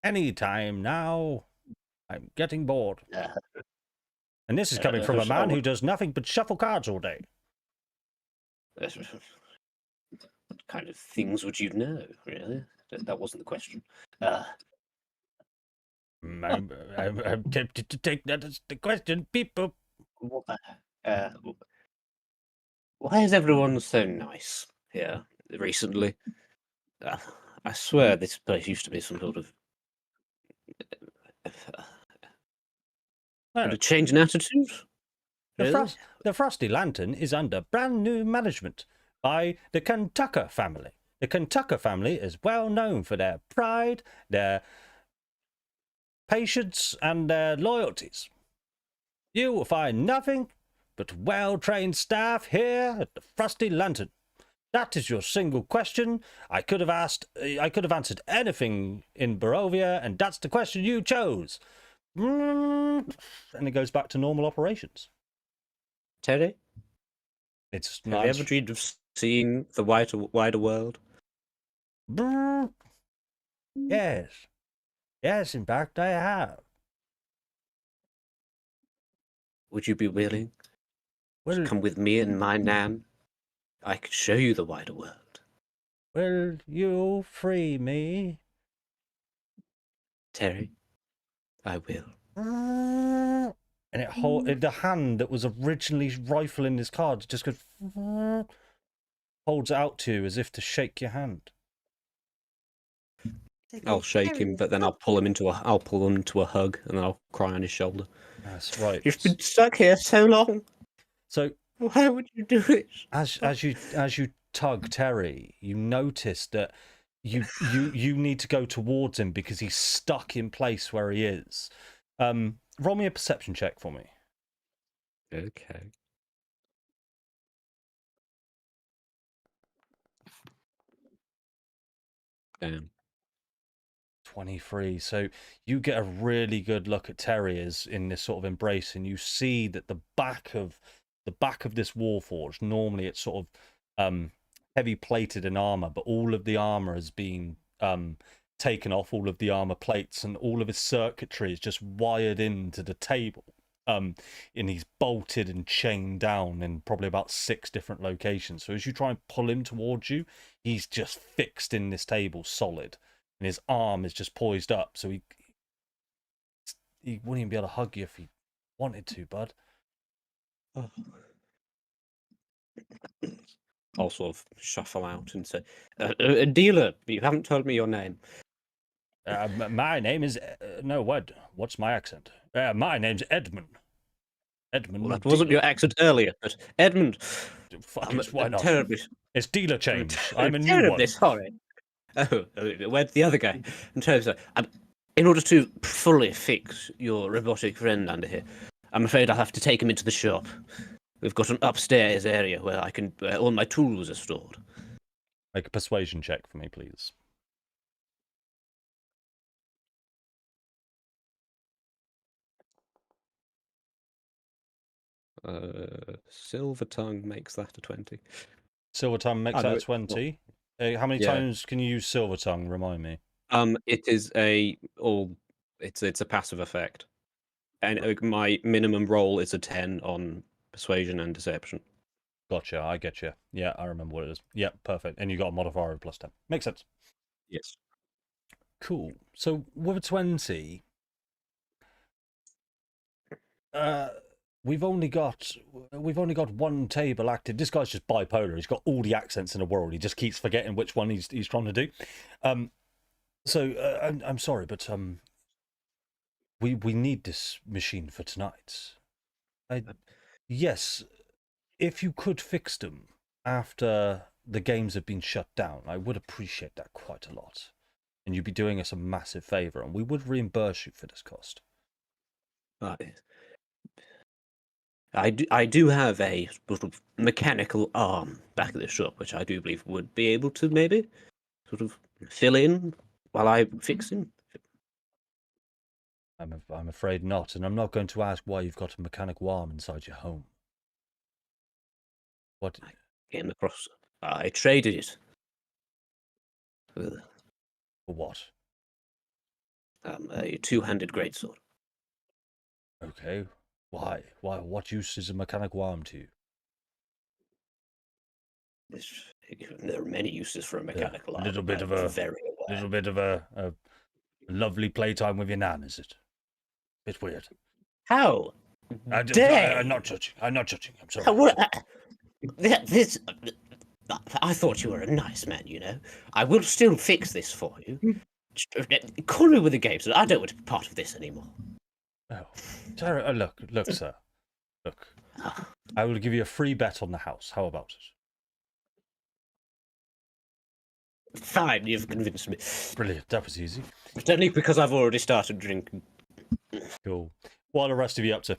Any time now. I'm getting bored. And this is coming from a man who does nothing but shuffle cards all day. What kind of things would you know, really? That wasn't the question. I'm tempted to take that as the question, people. Why is everyone so nice here recently? I swear this place used to be some sort of a change in attitude. Really? The Frosty Lantern is under brand new management by the Kentucker family. The Kentucker family is well known for their pride, their patience, and their loyalties. You will find nothing but well-trained staff here at the Frosty Lantern. That is your single question. I could have answered anything in Barovia, and that's the question you chose. And it goes back to normal operations. Terry, It's have not. you ever dreamed of seeing the wider world? Yes. Yes, in fact, I have. Would you be willing to Well, come with me and my Nan? I could show you the wider world. will you free me? Terry, I will. And the hand that was originally rifling his cards just goes, holds it out to you as if to shake your hand. I'll shake him, but then I'll pull him into a hug, and then I'll cry on his shoulder. That's right. You've been stuck here so long. So why would you do it? As you tug Terry, you notice that you need to go towards him because he's stuck in place where he is. Roll me a perception check for me. Okay. Damn. 23. So you get a really good look at Terry as in this sort of embrace, and you see that the back of this warforged, normally it's sort of heavy plated in armor, but all of the armor has been taken off, all of the armor plates, and all of his circuitry is just wired into the table. And he's bolted and chained down in probably about 6 different locations. So as you try and pull him towards you, he's just fixed in this table solid, and his arm is just poised up, so he wouldn't even be able to hug you if he wanted to, bud. Oh. I'll sort of shuffle out and say, dealer, you haven't told me your name. My name is what's my accent? My name's Edmund. Edmund. Well, that wasn't your accent earlier, but Edmund. Fuck it, why not? Terribly, it's dealer change. I'm a new terribly one. sorry. Oh, where's the other guy? I'm terribly sorry. In order to fully fix your robotic friend under here, I'm afraid I'll have to take him into the shop. We've got an upstairs area where all my tools are stored. Make a persuasion check for me, please. Silver Tongue makes that a 20. Silver Tongue makes that a 20. How many times can you use Silver Tongue? Remind me. It is it's a passive effect, and my minimum roll is a 10 on persuasion and deception. Gotcha, I get you. Yeah, I remember what it is. Yeah, perfect. And you got a modifier of +10. Makes sense. Yes. Cool. So with a 20, we've only got one table active. This guy's just bipolar. He's got all the accents in the world. He just keeps forgetting which one he's trying to do. So I'm sorry, but we need this machine for tonight. Yes, if you could fix them after the games have been shut down, I would appreciate that quite a lot. And you'd be doing us a massive favor, and we would reimburse you for this cost. I do have a sort of mechanical arm back at the shop, which I do believe would be able to maybe sort of fill in while I fix him? I'm afraid not, and I'm not going to ask why you've got a mechanic worm inside your home. What? Came across. I traded it. With For what? a two-handed greatsword. Okay. Why? Why? What use is a mechanic worm to you? There are many uses for a mechanical arm. Little bit I'm of a very aware. little bit of a lovely playtime with your nan, is it? Bit weird. How I'm dare not judging. I'm not judging. I'm sorry. How would this? I thought you were a nice man, you know. I will still fix this for you. Call me with the games. I don't want to be part of this anymore. Oh, Sarah, look, sir. Look, I will give you a free bet on the house. How about it? Fine, you've convinced me. Brilliant. That was easy. But only because I've already started drinking. Cool. What are the rest of you up to?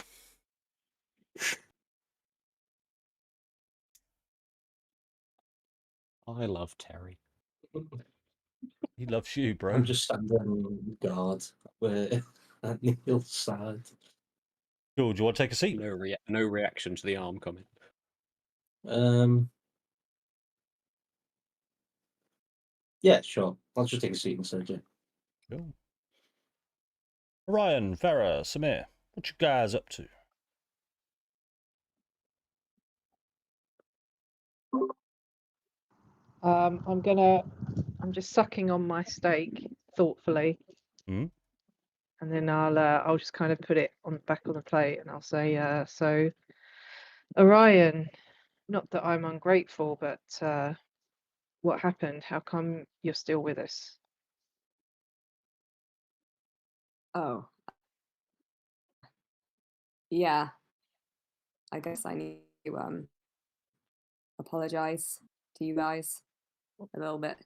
I love Terry. He loves you, bro. I'm just standing on guard at Neil's side. Cool. Do you want to take a seat? No reaction to the arm comment. Yeah, sure. I'll just take a seat instead, yeah. Cool. Ryan, Farah, Samir, what you guys up to? I'm just sucking on my steak thoughtfully, Hmm? and then I'll just kind of put it back on the plate, and I'll say, so Orion, not that I'm ungrateful, but what happened? How come you're still with us? Oh. Yeah. I guess I need to apologize to you guys a little bit.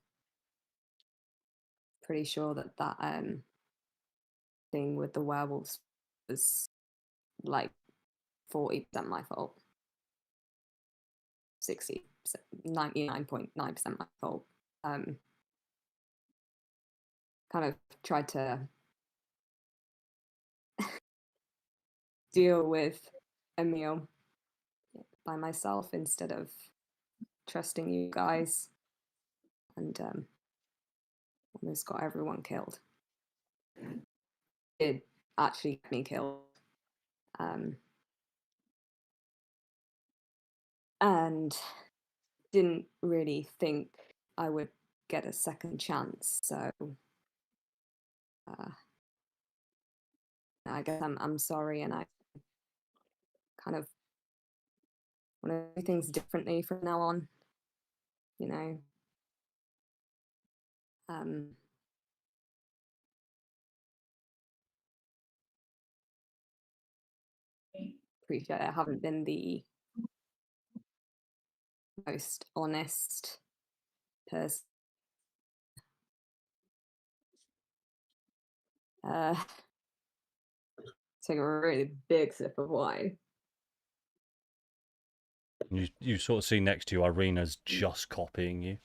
Pretty sure that thing with the werewolves was like 40% my fault. 99.9% my fault. Kind of tried to deal with Emil by myself instead of trusting you guys, and almost got everyone killed. It actually got me killed. And didn't really think I would get a second chance, so I guess I'm sorry, and I kind of want to do things differently from now on, you know. Appreciate I haven't been the most honest person. Take a really big sip of wine. You sort of see next to you, Irina's just copying you.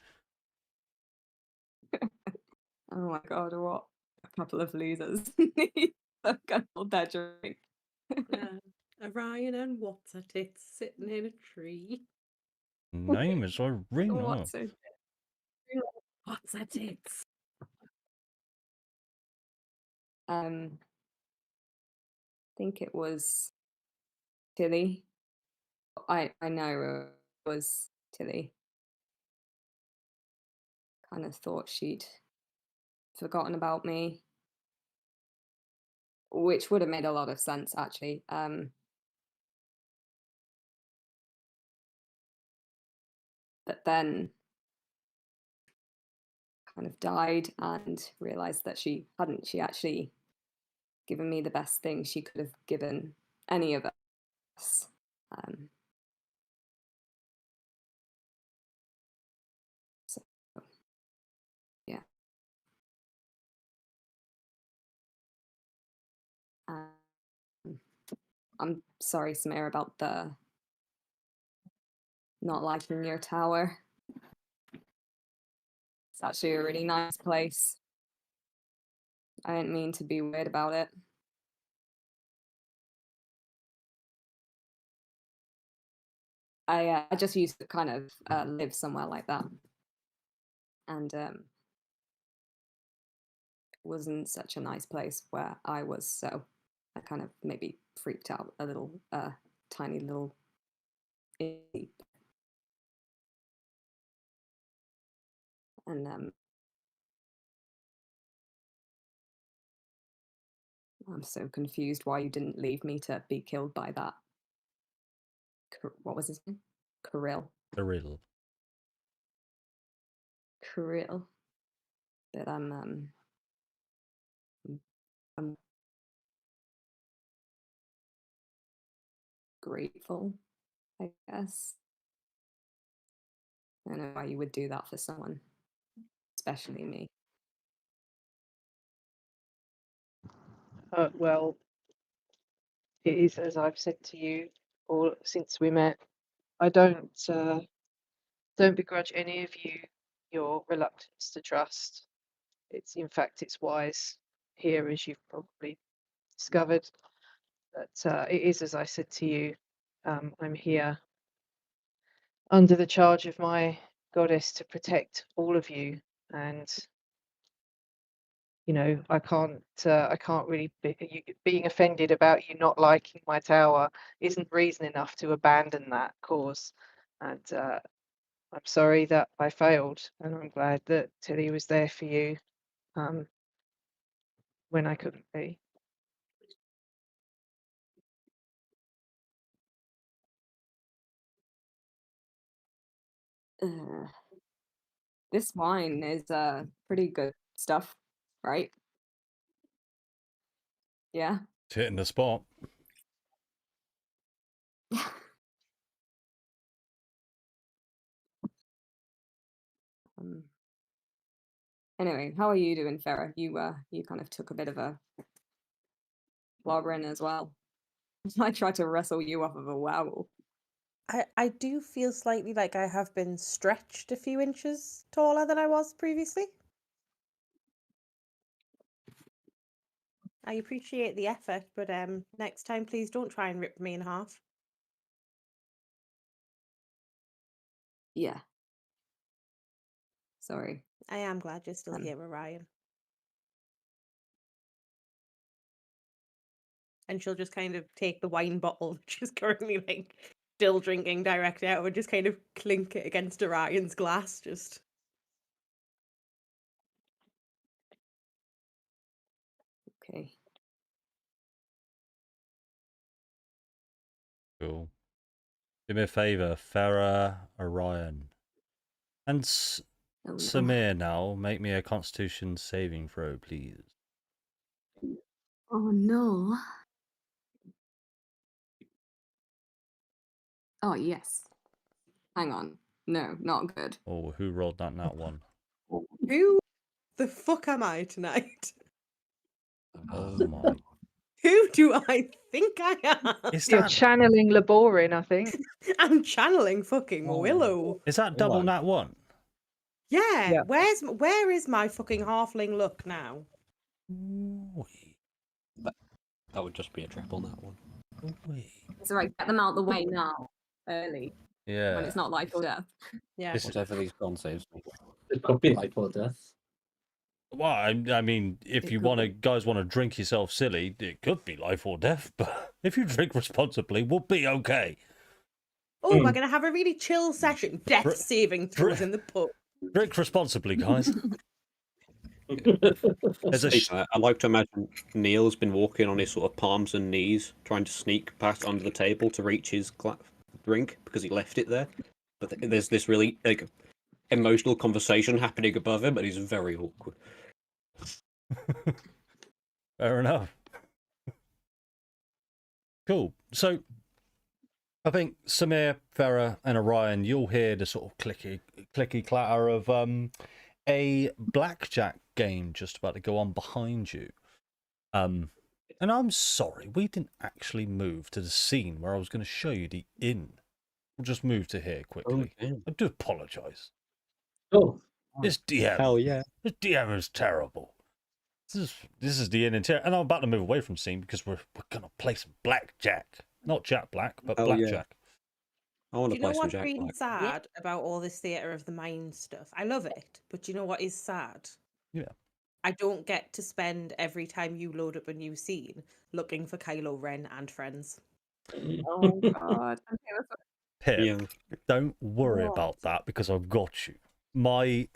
Oh my god, what a couple of losers. They've got all their drink. Orion and what's a tit sitting in a tree. Name is Irina. What's it? What's a tits? Think it was Tilly. I know it was Tilly. Kind of thought she'd forgotten about me, which would have made a lot of sense actually. But then kind of died and realized that she hadn't. She actually given me the best thing she could have given any of us. So, yeah. I'm sorry, Samir, about the not liking your tower. actually a really nice place. I didn't mean to be weird about it. I just used to kind of live somewhere like that, and it wasn't such a nice place where I was, so I kind of maybe freaked out a little, tiny little. And I'm so confused why you didn't leave me to be killed by that. What was his name? Kirill. Kirill. But I'm grateful, I guess. I don't know why you would do that for someone, especially me. Well, it is as I've said to you all since we met. I don't begrudge any of you your reluctance to trust. It's in fact it's wise here, as you've probably discovered. But it is as I said to you. I'm here under the charge of my goddess to protect all of you, and I can't really being offended about you not liking my tower isn't reason enough to abandon that cause. And I'm sorry that I failed, and I'm glad that Tilly was there for you when I couldn't be. This wine is pretty good stuff, right? Yeah. It's hitting the spot. Anyway, how are you doing, Farah? You kind of took a bit of a Lauren as well. I tried to wrestle you off of a wow. I do feel slightly like I have been stretched a few inches taller than I was previously. I appreciate the effort, but next time please don't try and rip me in half. Yeah. Sorry. I am glad you're still here, Orion. And she'll just kind of take the wine bottle that she's currently like still drinking directly out and just kind of clink it against Orion's glass. Just Okay. Cool. Do me a favour, Farah, Orion, and Oh, no. Samir now. Make me a Constitution saving throw, please. Oh no. Oh yes. Hang on. No, not good. Oh, who rolled that nat one? who the fuck am I tonight? Oh my! Who do I think I am? Is You're that channeling Laborin, I think. I'm channeling fucking Willow. is that double nat one? Yeah, Yeah. where is my fucking halfling look now? That would just be a triple nat one. It's alright, get them out of the way now. Early. Yeah. When it's not life or death. Yeah. This- Whatever these con saves me. It could be life or death. Well, I mean, if It you could guys want to drink yourself silly, it could be life or death. But if you drink responsibly, we'll be okay. Oh, we're gonna have a really chill session. Death Br- saving throws in the pub. Drink responsibly, guys. There's a Speaking of that, I like to imagine Neil's been walking on his sort of palms and knees, trying to sneak past under the table to reach his drink because he left it there. But there's this really emotional conversation happening above him, and he's very awkward. Fair enough. Cool. So, I think Samir, Farah, and Orion, you'll hear the sort of clicky clatter of a blackjack game just about to go on behind you. And I'm sorry, we didn't actually move to the scene where I was going to show you the inn. We'll just move to here quickly. Okay. I do apologise. Oh, This DM, Hell yeah. this DM is terrible. This is the interior, and I'm about to move away from scene because we're gonna play some blackjack, not Jack Black, but Hell yeah. blackjack. I want Do to you know play some what's Jack really Black. sad about all this theatre of the mind stuff? I love it, but do you know what is sad? Yeah. I don't get to spend every time you load up a new scene looking for Kylo Ren and friends. Oh god. Okay, that's Pip, Yeah. don't worry What? about that because I've got you. My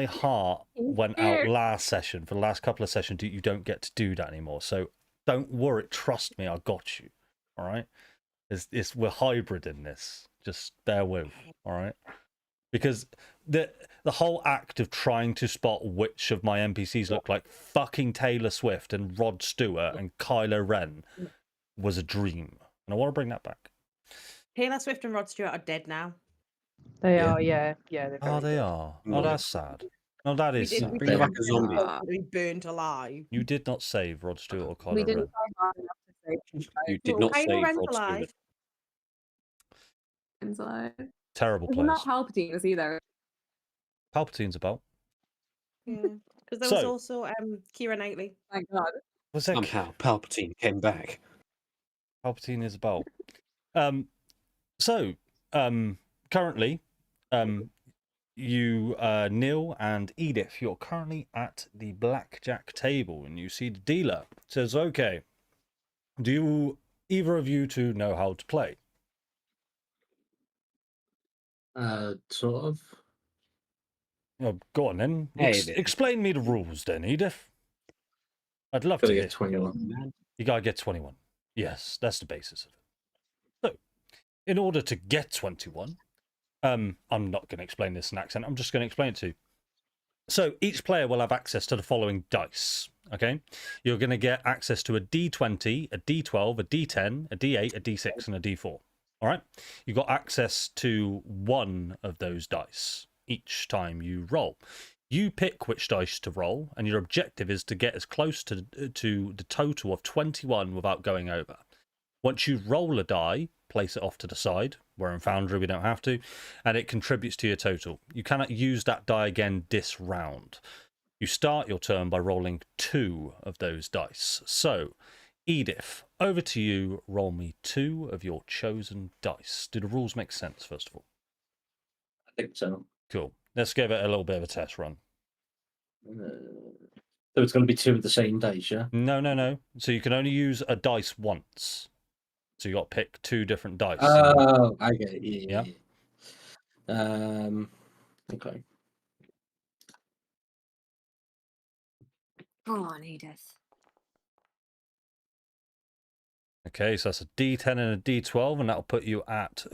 heart I'm went out scared. last session. For the last couple of sessions, you don't get to do that anymore. So don't worry. Trust me, I got you. All right. We're hybrid in this. Just bear with. All right. Because the whole act of trying to spot which of my NPCs look like fucking Taylor Swift and Rod Stewart and Kylo Ren was a dream, and I want to bring that back. Taylor Swift and Rod Stewart are dead now. They Yeah. are, yeah, they're Oh, very they good. are. Oh, No. that's sad. No, that We is did. sad. We Bring did back a zombie. be burnt alive. You did not save Rod Stewart or We Kylo didn't Ren. try hard enough to say You did No, not Kylo save Ren's Rod alive. Stewart. inside. Terrible Well, not players. Palpatine was either. Palpatine's about. Yeah, because there was So- also Keira Knightley. Thank God. Was that Somehow Palpatine came back. Palpatine is about? Currently, you, Neil and Edith, you're currently at the blackjack table, and you see the dealer. It says, "Okay, do you either of you two know how to play?" Sort of. Oh, go on then. Hey then. Explain me the rules then, Edith. I'd love Gotta to get hear. 21. You gotta get 21. Yes, that's the basis of it. So, in order to get 21, I'm not going to explain this in accent. I'm just going to explain it to you. So, each player will have access to the following dice. Okay, you're going to get access to a D20, a D12, a D10, a D8, a D6, and a D4. All right, you got access to one of those dice each time you roll. You pick which dice to roll, and your objective is to get as close to the total of 21 without going over. Once you roll a die, place it off to the side. We're in Foundry, we don't have to, and it contributes to your total. You cannot use that die again this round. You start your turn by rolling 2 of those dice. So, Edith, over to you. Roll me 2 of your chosen dice. Do the rules make sense, first of all? I think so. Cool. Let's give it a little bit of a test run. So it's going to be 2 of the same dice, yeah? No. So you can only use a dice once. So you got to pick 2 different dice. Oh, I get it. Yeah. Okay. Go on, Edith. Okay, so that's a D10 and a D12, and that'll put you at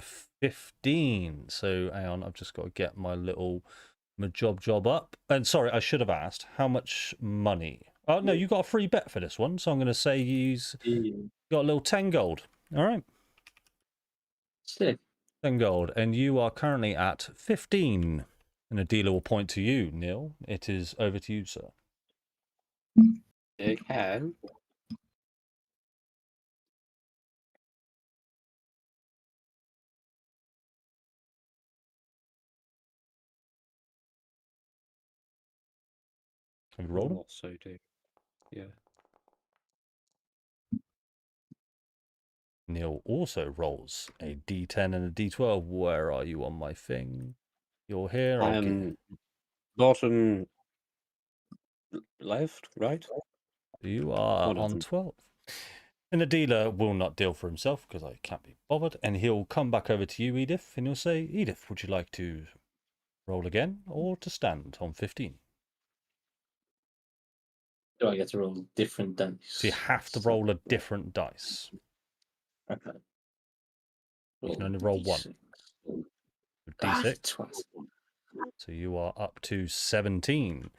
15. So hang on, I've just got to get my job up. And sorry, I should have asked, how much money? Oh, no, you got a free bet for this one, so I'm going to say he's got a little 10 gold. All right, Sick. 10 gold, and you are currently at 15. And the dealer will point to you, Neil. It is over to you, sir. Okay. Have you rolled? Also do. Yeah. Neil also rolls a D10 and a D12. Where are you on my thing? You're here. I I'll give- am bottom left, right? You are One of on them. 12. And the dealer will not deal for himself because I can't be bothered. And he'll come back over to you, Edith, and he'll say, Edith, would you like to roll again or to stand on 15? Do I get to roll different dice? So you have to roll a different dice. Okay. You can only roll one. D6. D6. 12. So you are up to 17.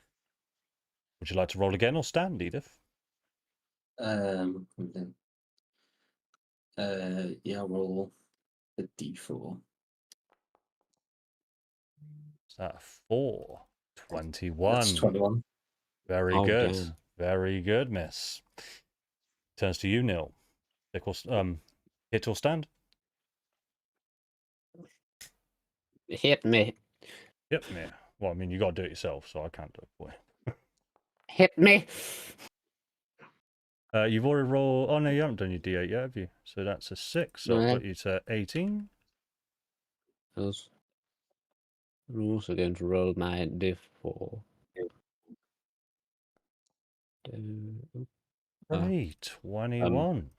Would you like to roll again or stand, Edith? Yeah, roll a D4. Is that a 4? 21. That's 21. Very Oh, good. damn. Very good, miss. Turns to you, Neil. Hit or stand? Hit me. Yep, me. Well, I mean, you got to do it yourself, so I can't do it for you. Hit me. You've already rolled. Oh no, you haven't done your D8 yet, have you? So that's a 6. So I'll No. put you to 18. I'm also going to roll my d4. Hey, 21.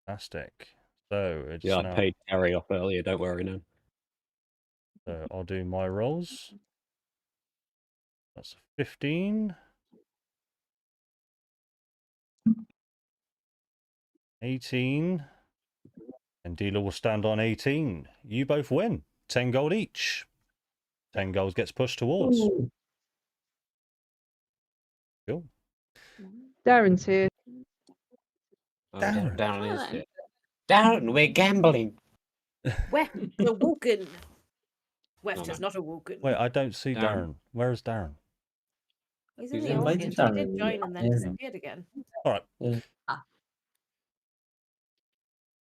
Fantastic. So it's Yeah, I now. paid Terry off earlier. Don't worry now. So I'll do my rolls. That's a 15. 18. And dealer will stand on 18. You both win. 10 gold each. 10 gold gets pushed towards. Cool. Darren's here. Oh, Darren. Darren is Darren. here. Darren, we're gambling. Weft has awoken. Weft No, has no. not awoken. Wait, I don't see Darren. Darren. Where is Darren? He's in He's the invited audience. He did Darren. join and then Yeah. disappeared again. All right. Yeah.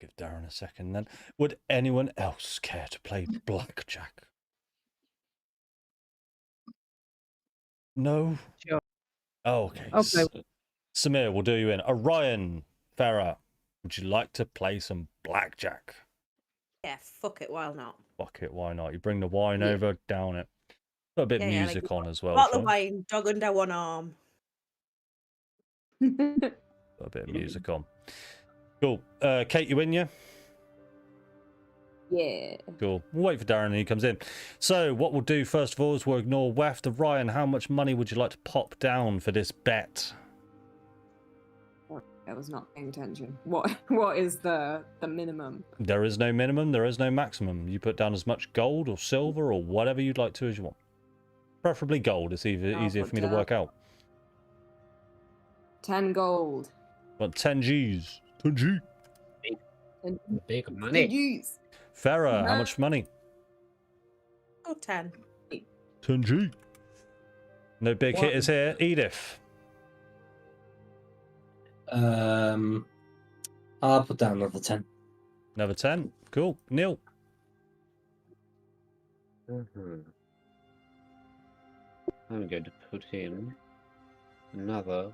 Give Darren a second then. Would anyone else care to play blackjack? No? Sure. Oh, okay. Okay. Samir, we'll do you in. Orion, Farah, would you like to play some blackjack? Yeah, fuck it, why not? Fuck it, why not? You bring the wine Yeah. over, down it. Put a bit of Yeah, like music on as well, Bottle of Sean. wine, dog under one arm. Put a bit of music on. Cool. Kate, you in, yeah? Yeah. Cool. We'll wait for Darren and he comes in. So what we'll do first of all is we'll ignore Weft. Orion, how much money would you like to pop down for this bet? I was not paying attention. What is the minimum? There is no minimum, there is no maximum. You put down as much gold or silver or whatever you'd like to as you want. Preferably gold, it's I'll easier put for me to down work out. 10 gold. But 10 G's. 10 G. Big money. Use. Farah, how much money? Oh, 10. 10 G. No big hitters here. Edith. I'll put down another 10. Another 10. Cool. Neil. I'm going to put in another.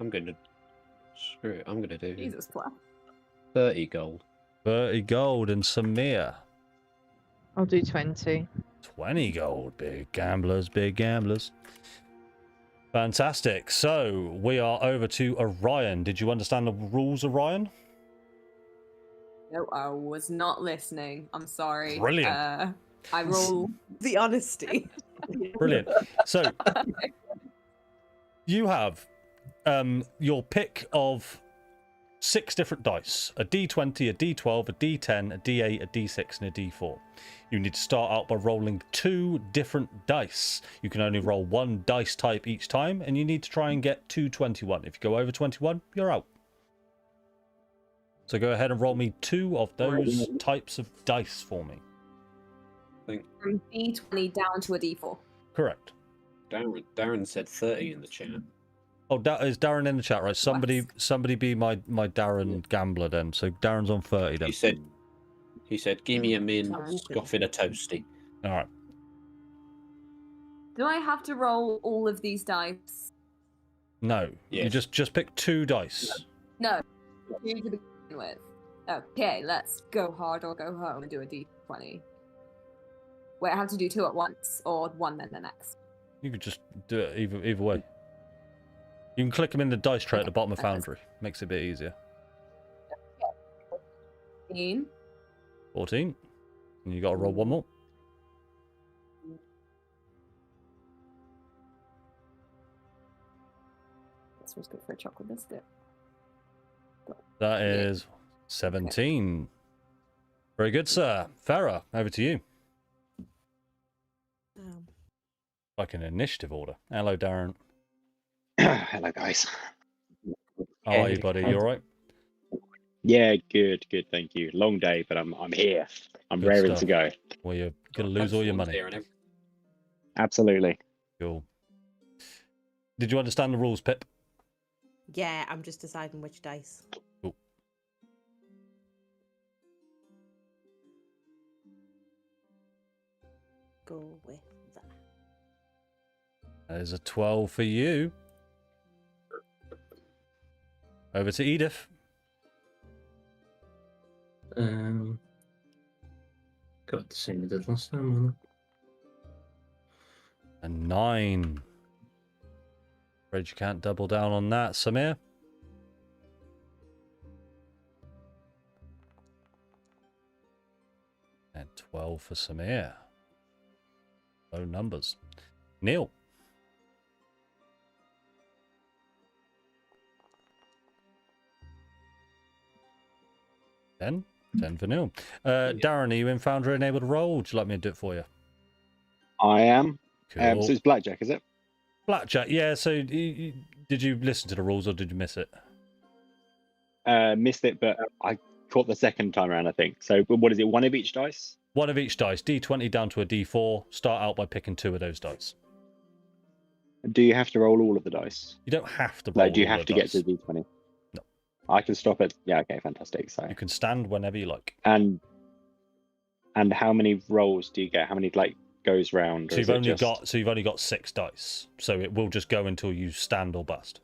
I'm going to screw it. I'm going to do Jesus Christ. 30 gold. 30 gold. And Samir. I'll do 20. 20 gold. Big gamblers, big gamblers. Fantastic. So we are over to Orion. Did you understand the rules, Orion? No, I was not listening. I'm sorry. Brilliant. I roll. The honesty. Brilliant. So you have your pick of 6 different dice: a d20, a d12, a d10, a d8, a d6, and a d4. You need to start out by rolling 2 different dice. You can only roll 1 dice type each time, and you need to try and get to 21. If you go over 21, you're out. So go ahead and roll me 2 of those types of dice for me. From D20 down to a D4. Correct. Darren said 30 in the chat. Oh, is Darren in the chat, right? Somebody be my Darren gambler then. So Darren's on 30 then. He said, give me a min, scoffing a toasty. All right. Do I have to roll all of these dice? No, you Yes. just pick 2 dice. No. 2 to begin with. Okay, let's go hard or go home and do a D20. Wait, I have to do 2 at once, or 1 then the next. You could just do it either way. You can click them in the dice tray at the bottom of Okay. Foundry. Makes it a bit easier. 15. 14. And you got to roll 1 more. This was good for a chocolate biscuit. That Yeah. is 17. Very good, sir. Farah, over to you. Like an initiative order. Hello, Darren. Hello, guys. How are you, buddy? You all right? Yeah, good, thank you. Long day, but I'm here. I'm Good raring stuff. to go. Well, you're going to lose all your money. Absolutely. Cool. Did you understand the rules, Pip? Yeah, I'm just deciding which dice. Cool. go with that. There's a 12 for you. Over to Edith. Got the same we did last time, wasn't A 9. Afraid you can't double down on that, Samir. And 12 for Samir. Low numbers. Neil. 10. 10 for Neil. Darren, are you in Foundry and able to roll? Would you like me to do it for you? I am. Cool. So it's blackjack, is it? Blackjack, yeah. So did you listen to the rules or did you miss it? Missed it, but I caught the second time around, I think. So what is it? One of each dice? One of each dice. D20 down to a D4. Start out by picking 2 of those dice. Do you have to roll all of the dice? You don't have to roll No, do you all have the to dice. get to D20? No. I can stop it. Yeah, okay, fantastic. So You can stand whenever you like. and how many rolls do you get? How many goes round? So you've only got 6 dice. So it will just go until you stand or bust.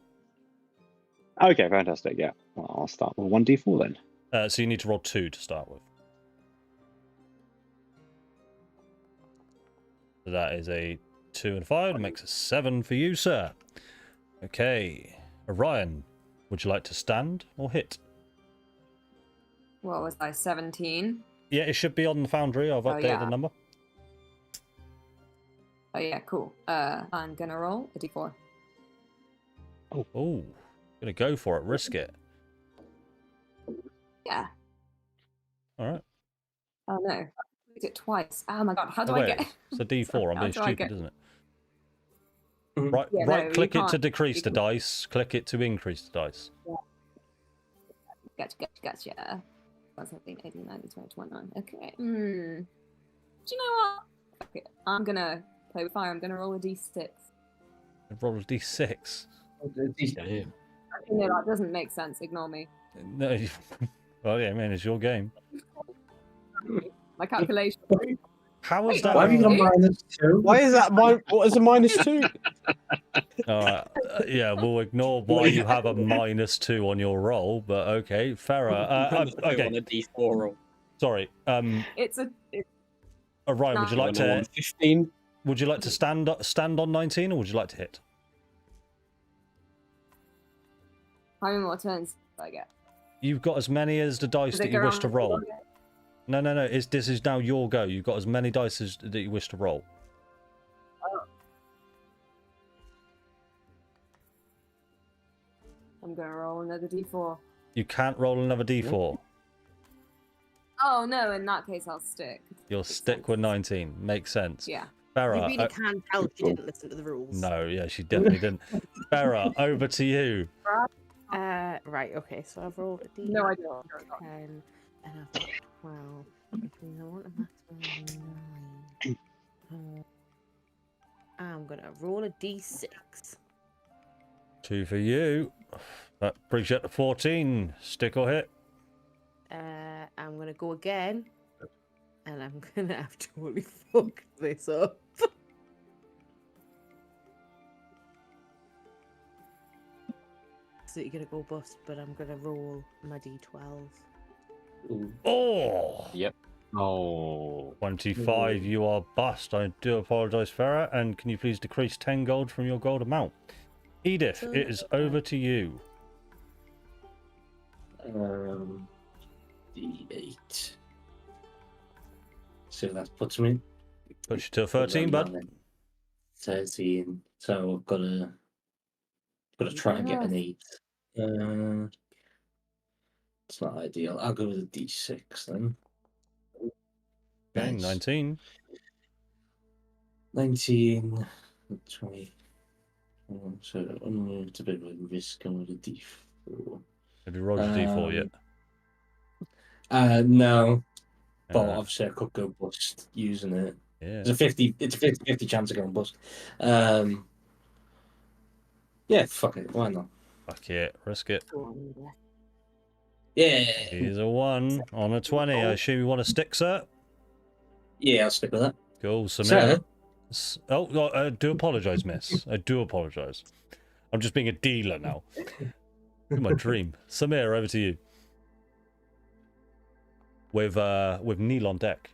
Okay, fantastic. Yeah. Well, I'll start with 1d4 then. So you need to roll 2 to start with. So that is a 2 and 5. That makes a 7 for you, sir. Okay. Orion, would you like to stand or hit? What was I, 17? Yeah, it should be on the Foundry. I've updated yeah. the number. Oh yeah, cool. I'm gonna roll a d4. Oh, gonna go for it. Risk it. Yeah. All right. Oh no. I did it twice. Oh my god, how do Oh, I wait, get it's a D4. I'm How being do I stupid, get- isn't it? Mhm. Right, Yeah, right. no, Click you it to can't- decrease you the can- dice. Click it to increase the dice. Gotcha. 17, 18, 19, 20, 21. Okay. Do you know what? Fuck it. I'm gonna play with fire. I'm gonna roll a d6. Roll a D6. Damn. No, that doesn't make sense. Ignore me. No. Well, yeah, man, it's your game. My calculation. How is Wait, that? Why have you got -2? Why is that? What is a -2? All right. Yeah, we'll ignore why you have a -2 on your roll, but okay, Farah. Okay, On a D4 roll. sorry. It's a. Orion, would you like On to 15. stand on 19, or would you like to hit? How many more turns do I get? You've got as many as the dice Does that it you go wish to around roll. the table? No. This is now your go. You've got as many dice as that you wish to roll. I'm gonna roll another d4. You can't roll another D4. Oh no! In that case, I'll stick. You'll Makes stick with sense. 19. Makes sense. Yeah. You Farah. really can tell she didn't listen to the rules. No, yeah, she definitely didn't. Farah, over to you. Right, okay, so I've rolled a D10 No, I don't. and I've got 12. Which means I want a maximum of 9. I'm gonna roll a D6. 2 for you. Appreciate the 14. Stick or hit. I'm gonna go again, and I'm gonna have to totally fuck this up. So you're gonna go bust, but I'm gonna roll my D12. Oh! Yep. Oh. 25, you are bust. I do apologise, Farah. And can you please decrease 10 gold from your gold amount? Edith, it is over to you. D8. So that puts me Push you to a 13, bud. 13. So I've got to try and get an 8. It's not ideal. I'll go with a D6 then. Okay, Nice. 19. 19, 20. So it's a bit of a risk going with a D4. Have you rolled your D4 yet? No, but Uh, obviously I could go bust using it. yeah. It's a 50 chance of going bust. Yeah, fuck it, why not? Fuck it. Risk it. Yeah, Here's a 1 on a 20. I assume you want to stick, sir? yeah, I'll stick with that. Cool, Sir? Samir. Oh, I do apologise, miss. I do apologise. I'm just being a dealer now. In my dream. Samir, over to you. With Neil on deck.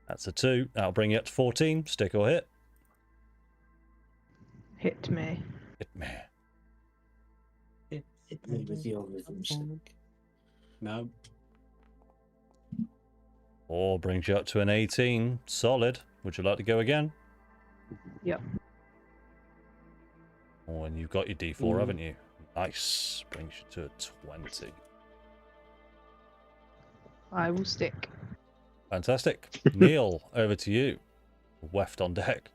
That's a 2. That'll bring you up to 14. Stick or hit? Hit me. Hit me. Hit me with your rhythm stick. No. 4 brings you up to an 18. Solid. Would you like to go again? Yep. Oh, and you've got your D4, haven't you? Nice. Brings you to a 20. I will stick. Fantastic. Neil, over to you. Weft on deck.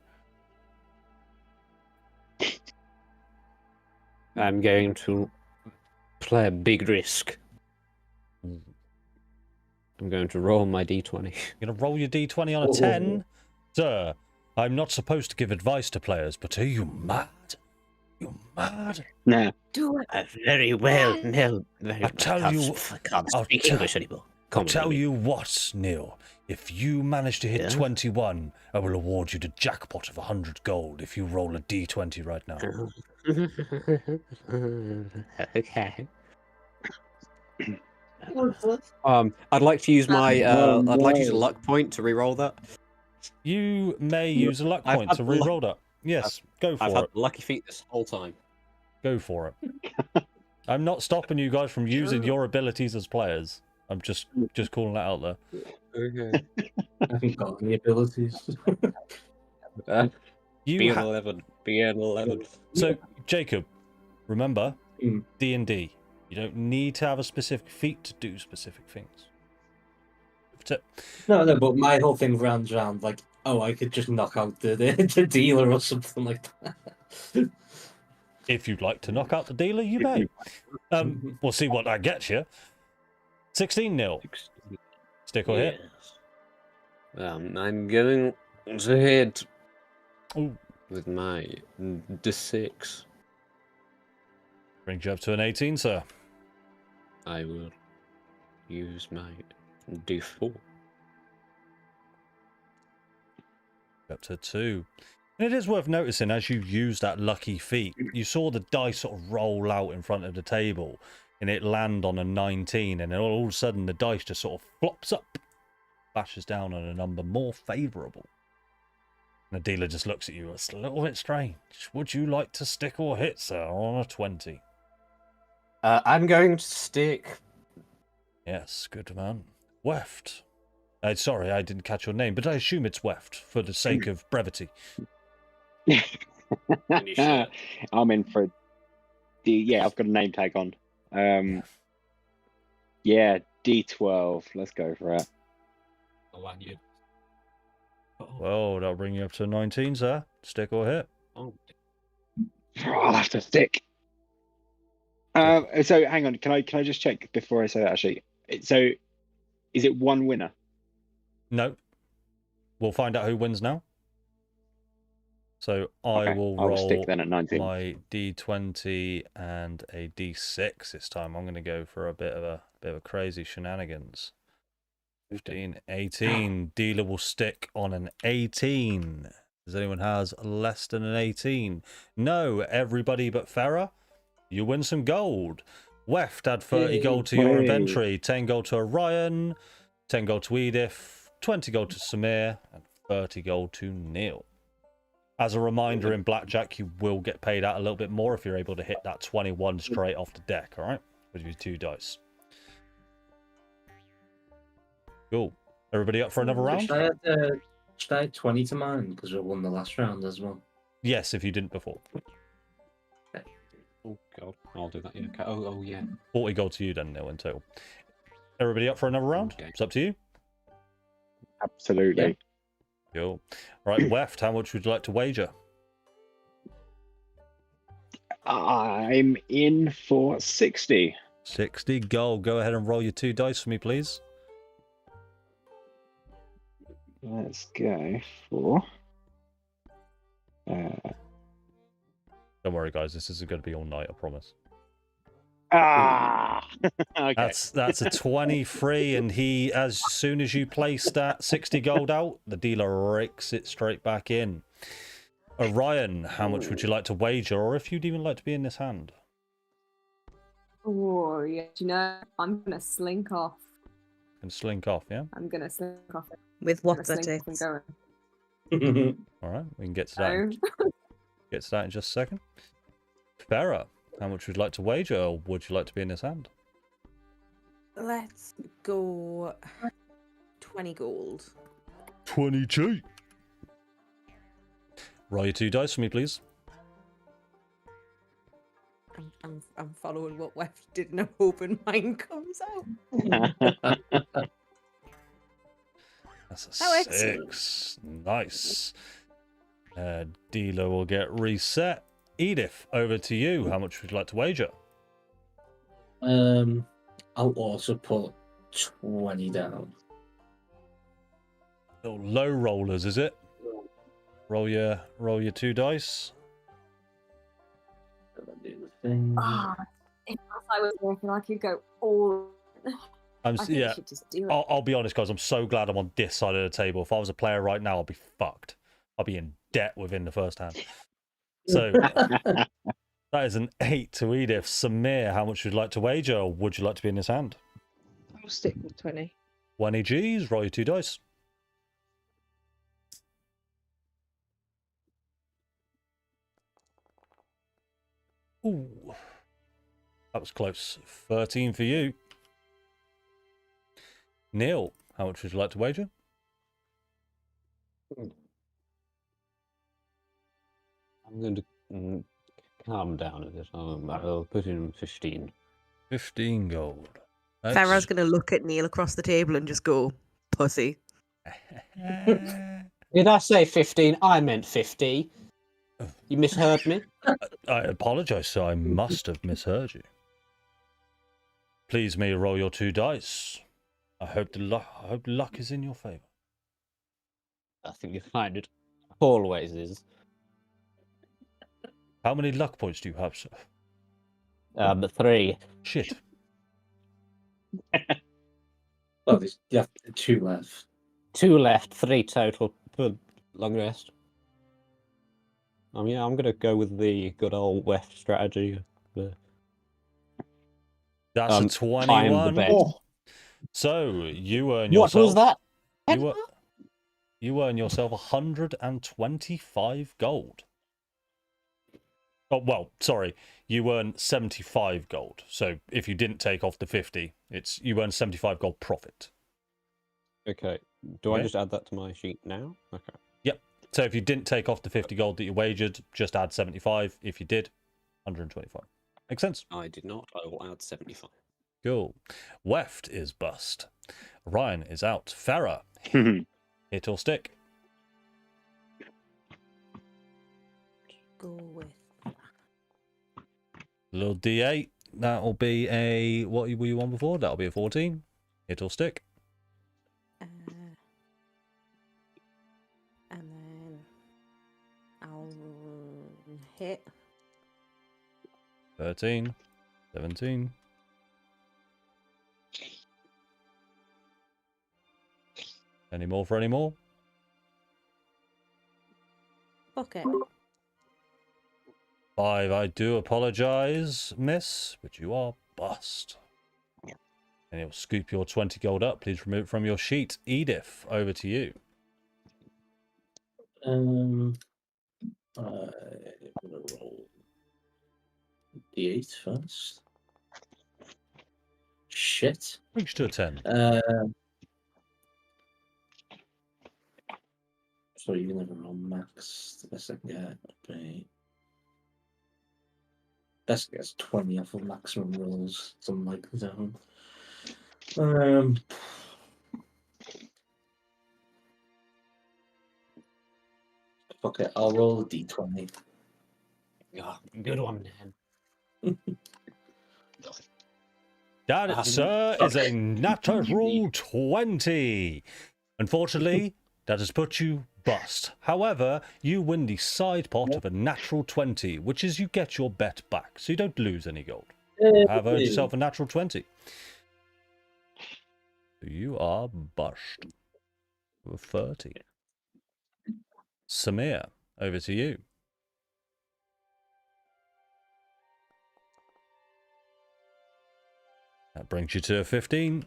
I'm going to play a big risk. I'm going to roll my d20. You're going to roll your D20 on a 10? Sir, I'm not supposed to give advice to players, but are you mad? You mad? Nah. Do it. Very well, Neil. I'll tell you- I can't I'll speak tell- English anymore. I'll Come on, tell Amy. you what, Neil. If you manage to hit Yeah? 21, I will award you the jackpot of 100 gold if you roll a D20 right now. Okay. I'd like to use my Oh, I'd like to use a no. luck point to re-roll that. You may use a luck I've point had to the luck- re-roll that. Yes, go I've for had it. lucky feet this whole time. Go for it. I'm not stopping you guys from using your abilities as players. I'm just calling that out there. Okay. I haven't got any abilities. You Be an ha- 11. Be an 11. So, Jacob, remember, Mm. D&D. You don't need to have a specific feat to do specific things. Tip. No, but my whole thing rounds around like, oh, I could just knock out the dealer or something like that. If you'd like to knock out the dealer, you may. We'll see what that gets you. 16-0. Stick or hit? Yes. I'm going to hit Ooh. with my d6. Brings you up to an 18, sir. I will use my d4. Up to 2. And it is worth noticing, as you use that lucky feat, you saw the dice sort of roll out in front of the table, and it land on a 19, and then all of a sudden the dice just sort of flops up, bashes down on a number more favourable. And the dealer just looks at you. It's a little bit strange. Would you like to stick or hit, sir, on a 20? I'm going to stick. Yes, good man. Weft. Sorry, I didn't catch your name, but I assume it's Weft, for the sake of brevity. I'm in for yeah, I've got a name tag on. Yeah, D12. Let's go for it. Well, that'll bring you up to 19, sir. Stick or hit? Oh, I'll have to stick. So hang on, can I just check before I say that actually? So is it one winner? No. We'll find out who wins now. So I Okay, will I will roll stick then at 19. my D20 and a D6 this time. I'm going to go for a bit of a crazy shenanigans. 15, 18. Dealer will stick on an 18. Does anyone has less than an 18? No, everybody but Farah. You win some gold. Weft add 30 gold to your Hey. inventory, 10 gold to Orion, 10 gold to Edith, 20 gold to Samir, and 30 gold to Neil. As a reminder, in Blackjack, you will get paid out a little bit more if you're able to hit that 21 straight off the deck, all right? With your 2 dice. Cool. Everybody up for another round? Should I add 20 to mine because we won the last round as well? Yes, if you didn't before. Oh god, I'll do that. Yeah. Okay. Oh yeah. 40 gold to you then, Neil, in total. Everybody up for another round? Okay. It's up to you. Absolutely. Cool. Right, Weft, how much would you like to wager? I'm in for 60. 60 gold. Go ahead and roll your 2 dice for me, please. Let's go for. Don't worry, guys. This isn't going to be all night, I promise. Ah. Okay. That's a 23, and he, as soon as you place that 60 gold out, the dealer rakes it straight back in. Orion, how much would you like to wager, or if you'd even like to be in this hand? Oh, yeah. Do you know, I'm gonna slink off. And slink off, yeah? I'm gonna slink off. With I'm gonna what's at slink it? off and go. All right, we can get to that. So, Get to that in just a second. Farah, how much would you like to wager, or would you like to be in this hand? Let's go 20 gold. 22. Roll your 2 dice for me, please. I'm following what Weft did and I'm hoping mine comes out. That's a Oh, 6. excellent. Nice. Dealer will get reset. Edith, over to you. How much would you like to wager? I'll also put 20 down. Oh, low rollers, is it? Roll your 2 dice. Gonna do the thing. ah, if I was working, I could go all. I'm I think yeah. we should just do it. I'll be honest, guys. I'm so glad I'm on this side of the table. If I was a player right now, I'll be fucked. I'll be in debt within the first hand. So that is an 8 to Edith. Samir, how much would you like to wager, or would you like to be in this hand? I'll stick with 20. 20 Gs. Roll your 2 dice. Ooh, that was close. 13 for you. Neil, how much would you like to wager? I'm going to calm down a bit. I'll put in 15. 15 gold. Farah's going to look at Neil across the table and just go, pussy. Did I say 15? I meant 50. You misheard me. I apologize, sir. I must have misheard you. Please may you roll your 2 dice. I hope luck is in your favor. I think you find it always is. How many luck points do you have, sir? 3. Shit. Well, you have 2 left. 2 left, 3 total for long rest. I mean, I'm going to go with the good old West strategy. That's a Time the 21. bet. So you earn What yourself. was that? You earn yourself 125 gold. Oh well, sorry. You earn 75 gold. So if you didn't take off the 50, you earn 75 gold profit. Okay. Do I Yeah. just add that to my sheet now? Okay. Yep. So if you didn't take off the 50 gold that you wagered, just add 75. If you did, 125. Makes sense? I did not. I will add 75. Cool. Weft is bust. Ryan is out. Farah, hit or stick. Go with. Little D8. That'll be a... What were you on before? That'll be a 14. Hit or stick. And then I'll hit. 13. 17. Any more for any more? Fuck it. 5. I do apologise, miss, but you are bust. And you'll scoop your 20 gold up. Please remove it from your sheet. Edith, over to you. I'm gonna roll D8 first. Shit. Reach to a 10. So you can never roll max. The best I can get would be. Best I guess 20 off of maximum rolls. Something like that. Fuck it, I'll roll a D20. Oh, good one, man. That, sir, is a natural 20. Unfortunately, that has put you bust. However, you win the side pot of a natural 20, which is you get your bet back, so you don't lose any gold. have earned yourself a natural 20. You are bushed. With 30. Samir, over to you. That brings you to a 15.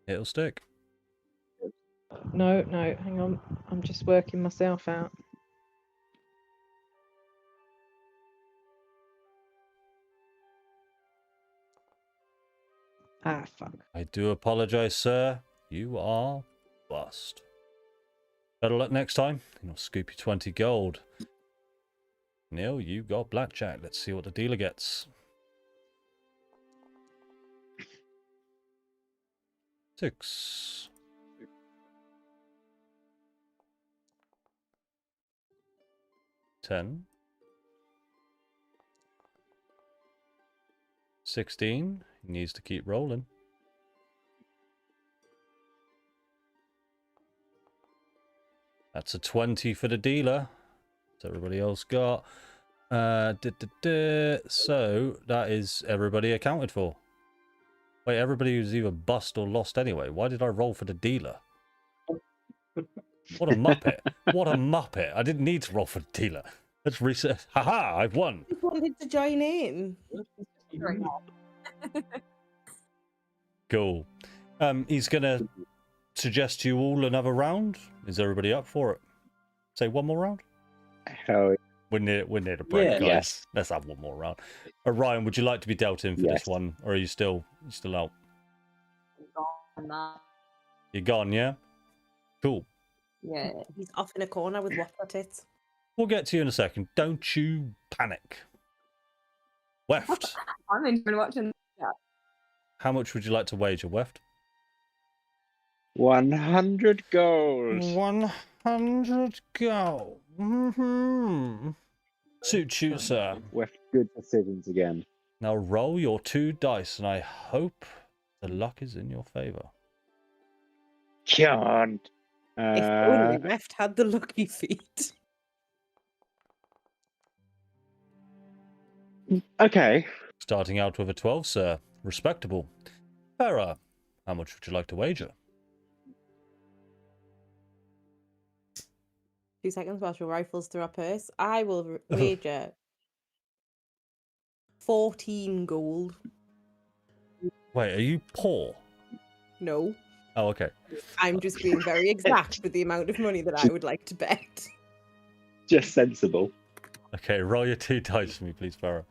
It'll stick. No, hang on. I'm just working myself out. Ah, fuck. I do apologize, sir. You are bust. Better luck next time, and I'll scoop you 20 gold. Neil, you got blackjack. Let's see what the dealer gets. 6. 10. 16. He needs to keep rolling. That's a 20 for the dealer. What's everybody else got? So that is everybody accounted for. Wait, everybody was either bust or lost anyway. Why did I roll for the dealer? What a muppet. What a muppet. I didn't need to roll for the dealer. Let's reset. Haha, I've won. I wanted to join in. Cool. He's going to suggest to you all another round. Is everybody up for it? Say one more round? Hell We're near the break, Yeah. guys. Yes. Let's have one more round. Ryan, would you like to be dealt in for this Yes. one? Or are you still out? On that. You're gone, yeah? Cool. Yeah. He's off in a corner with water tits. We'll get to you in a second. Don't you panic. Weft, I'm enjoying watching. how much would you like to wager, Weft? 100 gold. 100 gold. Suit you, sir. With good decisions again. Now roll your 2 dice, and I hope the luck is in your favor. Can't. If only Reft had the lucky feet. Okay. Starting out with a 12, sir. Respectable. Farah, how much would you like to wager? 2 seconds whilst your rifles through our purse. I will wager 14 gold. Wait, are you poor? No, Oh, okay. I'm just being very exact with the amount of money that I would like to bet. Just sensible. Okay, roll your 2 dice for me, please, Farah.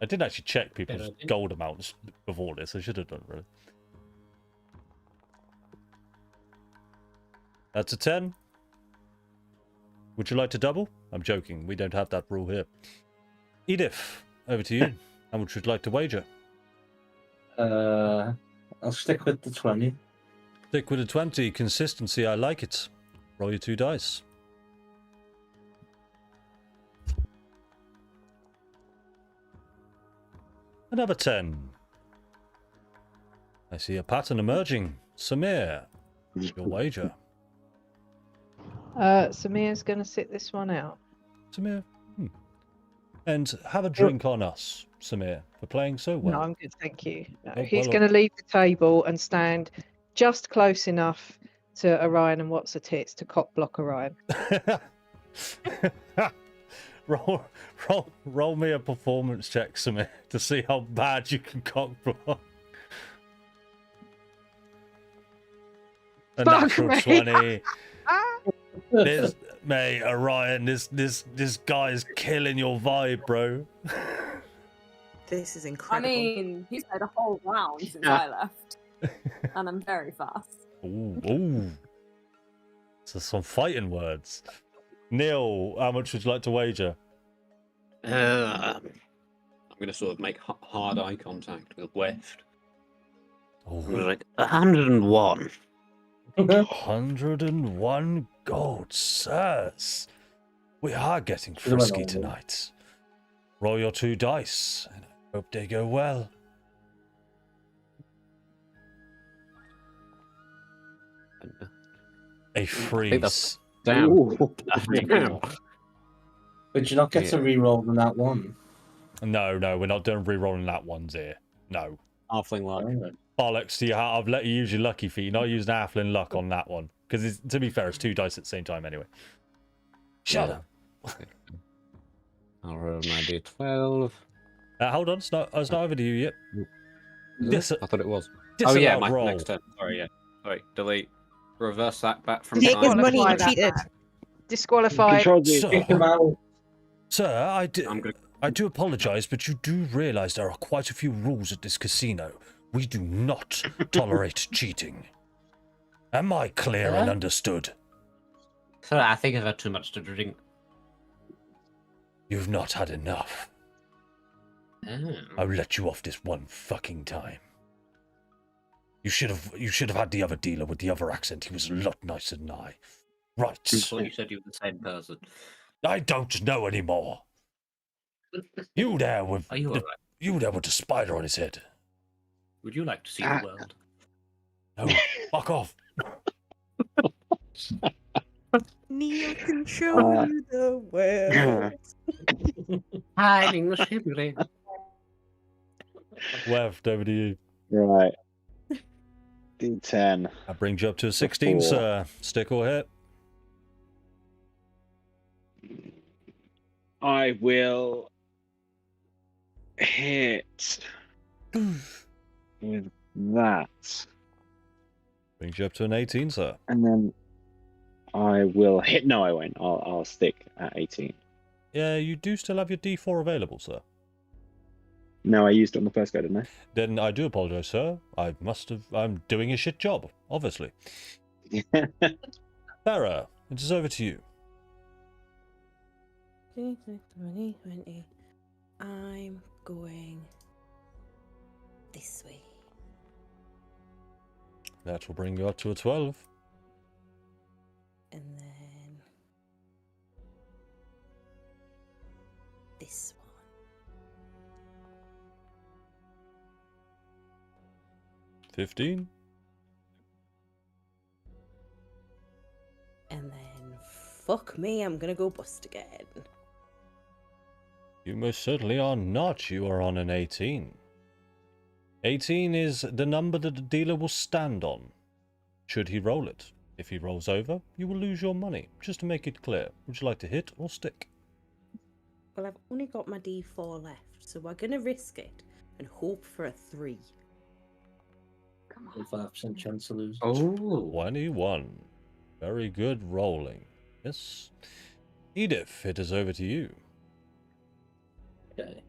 I didn't actually check people's idea. gold amounts before this. I should have done, really. That's a 10. Would you like to double? I'm joking. We don't have that rule here. Edith, over to you. How much would you like to wager? I'll stick with the 20. Stick with a 20. Consistency, I like it. Roll your 2 dice. Another 10. I see a pattern emerging. Samir, your wager. Samir's going to sit this one out. Samir. And have a drink on us, Samir, for playing so well. No, I'm good, thank you. No, Oh, he's well, going to leave the table and stand just close enough to Orion and What's a Tits to cock block Orion. roll me a performance check, Samir, to see how bad you can cock block. A Fuck natural me. 20. This, mate, Orion, this guy is killing your vibe, bro. This is I incredible. mean, he's played a whole round since I left, and I'm very fast. Ooh. So some fighting words. Neil, how much would you like to wager? I'm going to sort of make hard eye contact with Weft. Oh, Like 101. 101 gold, sirs. We are getting Should've went frisky all in. tonight. Roll your 2 dice, and I hope they go well. A freeze. Damn. Ooh. Damn. But you not get to Yeah. re-roll on that one. No, we're not doing re-rolling that ones here. No. Halfling luck. Bollocks to you. I've let you use your lucky feet. You're not using halfling luck on that one. Because, to be fair, it's 2 dice at the same time anyway. Shut up. I'll roll my d12. Hold on. It's not over to you yet. Is it? I thought it was. Disallowed Oh yeah, my roll. next turn. Sorry, yeah. Sorry, delete. Reverse that back from Take his time. money, Disqualify you that cheated. man. Disqualified. Control Z. So- Kick him out. Sir, I'm gonna. I do apologize, but you do realize there are quite a few rules at this casino. We do not tolerate cheating. Am I clear and understood? Sir, I think I've had too much to drink. You've not had enough. Oh. I'll let you off this one fucking time. You should have had the other dealer with the other accent. He was a lot nicer than I. Right. I thought you said you were the same person. I don't know anymore. You there with Are you alright? you there with the spider on his head. Would you like to see the world? No, fuck off. Neil can show you the world. Hiding the shimmery. Weft, over to you. Right. D10. That brings you up to a 16, Four. sir. Stick or hit? I will hit with that. Brings you up to an 18, sir. And then I will hit. No, I won't. I'll stick at 18. Yeah, you do still have your D4 available, sir. No, I used it on the first go, didn't I? Then I do apologize, sir. I'm doing a shit job, obviously. Farah, it is over to you. 20, 20. I'm going this way. That will bring you up to a 12. And then this one. 15. And then fuck me, I'm gonna go bust again. You most certainly are not. You are on an 18. 18 is the number that the dealer will stand on, should he roll it. If he rolls over, you will lose your money. Just to make it clear, would you like to hit or stick? Well, I've only got my D4 left, so we're gonna risk it and hope for a 3. Come on. 5% chance to lose. Oh. 21. Very good rolling. Yes. Edith, it is over to you. Okay.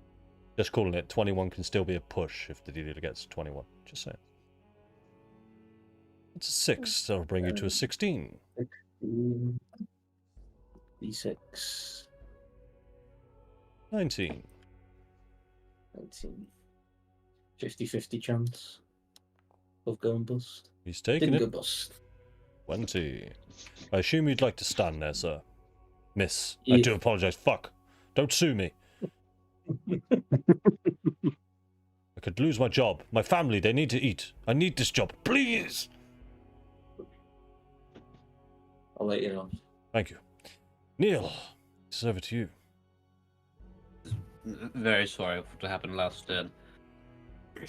Just calling it 21 can still be a push if the dealer gets 21. Just saying. It's a 6. That'll bring you to a 16. D6. 19. 19. 50-50 chance of going bust. He's taking Didn't it. go bust. 20. I assume you'd like to stand there, sir. Miss, I Yeah. do apologize. Fuck. Don't sue me. I could lose my job. My family, they need to eat. I need this job. Please! I'll let you know. Thank you. Neil, it's over to you. Very sorry for what happened last turn.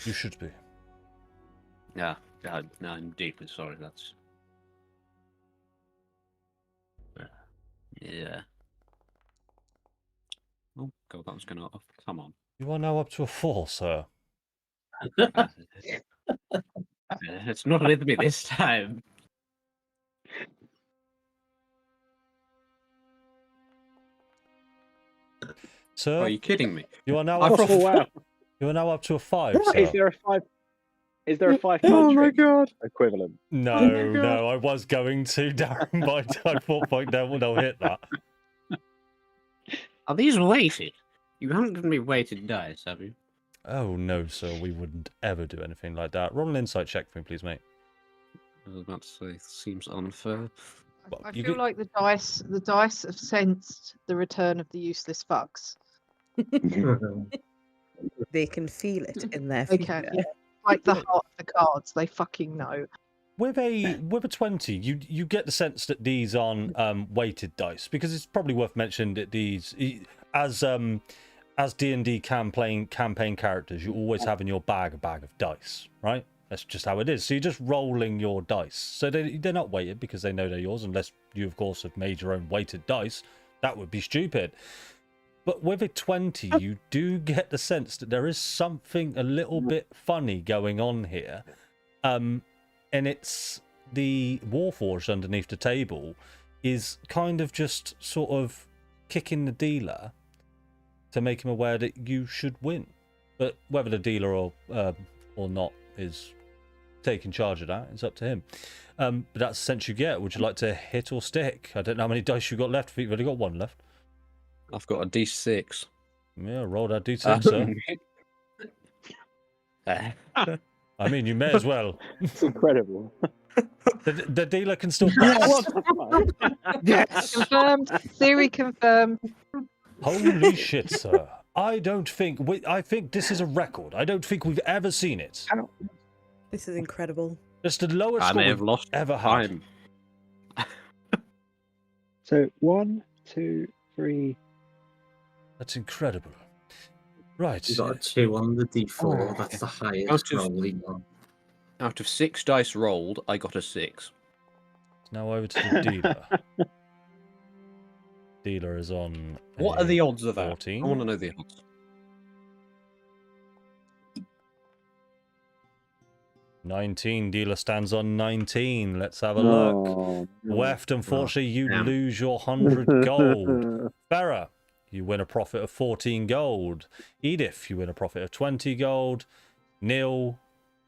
You should be. Yeah, no, I'm deeply sorry. That's. Yeah. Oh god, that was gonna. Oh, come on. You are now up to a 4, sir. It's not with me this time. Sir, Are you kidding me? you are now I up Oh to wow! you are now up to a 5, Is sir. there a 5? Is there a 5 Oh my country god! equivalent? No, Oh my God. no, I was going to, Darren, but I thought they'll hit that. Are these weighted? You haven't given me weighted dice, have you? Oh no, sir, we wouldn't ever do anything like that. Roll an insight check for me, please, mate. I was about to say, seems unfair. Well, I you feel could- like the dice have sensed the return of the useless fucks. They can feel it in their They future. can, yeah. Like the heart of the cards, they fucking know. with a 20, you get the sense that these aren't weighted dice, because it's probably worth mentioning that these, as D&D campaign characters, you always have in your bag a bag of dice, right? That's just how it is. So you're just rolling your dice. So they're not weighted because they know they're yours, unless you, of course, have made your own weighted dice. That would be stupid. But with a 20, you do get the sense that there is something a little bit funny going on here. And it's the Warforged underneath the table is kind of just sort of kicking the dealer to make him aware that you should win. But whether the dealer or not is taking charge of that, it's up to him. But that's the sense you get. Would you like to hit or stick? I don't know how many dice you've got left. I think you've only got one left. I've got a D6. Yeah, roll that D6, sir. I mean, you may as well. It's incredible. The dealer can still Yes! pass. Yes! Confirmed. Theory confirmed. Holy shit, sir. I think this is a record. I don't think we've ever seen it. This is incredible. It's the lowest I score may have we've lost ever had. time. So 1, 2, 3. That's incredible. Right. You got a 2 on the D4. Oh. That's the highest Out of- rolling one. Out of 6 dice rolled, I got a 6. Now over to the dealer. Dealer is on. What are the odds of that? 14. I want to know the odds. $19. Dealer stands on 19. Let's have a look. Oh, no. Weft, unfortunately, you damn. lose your 100 gold. Farah, you win a profit of 14 gold. Edith, you win a profit of 20 gold. Neil,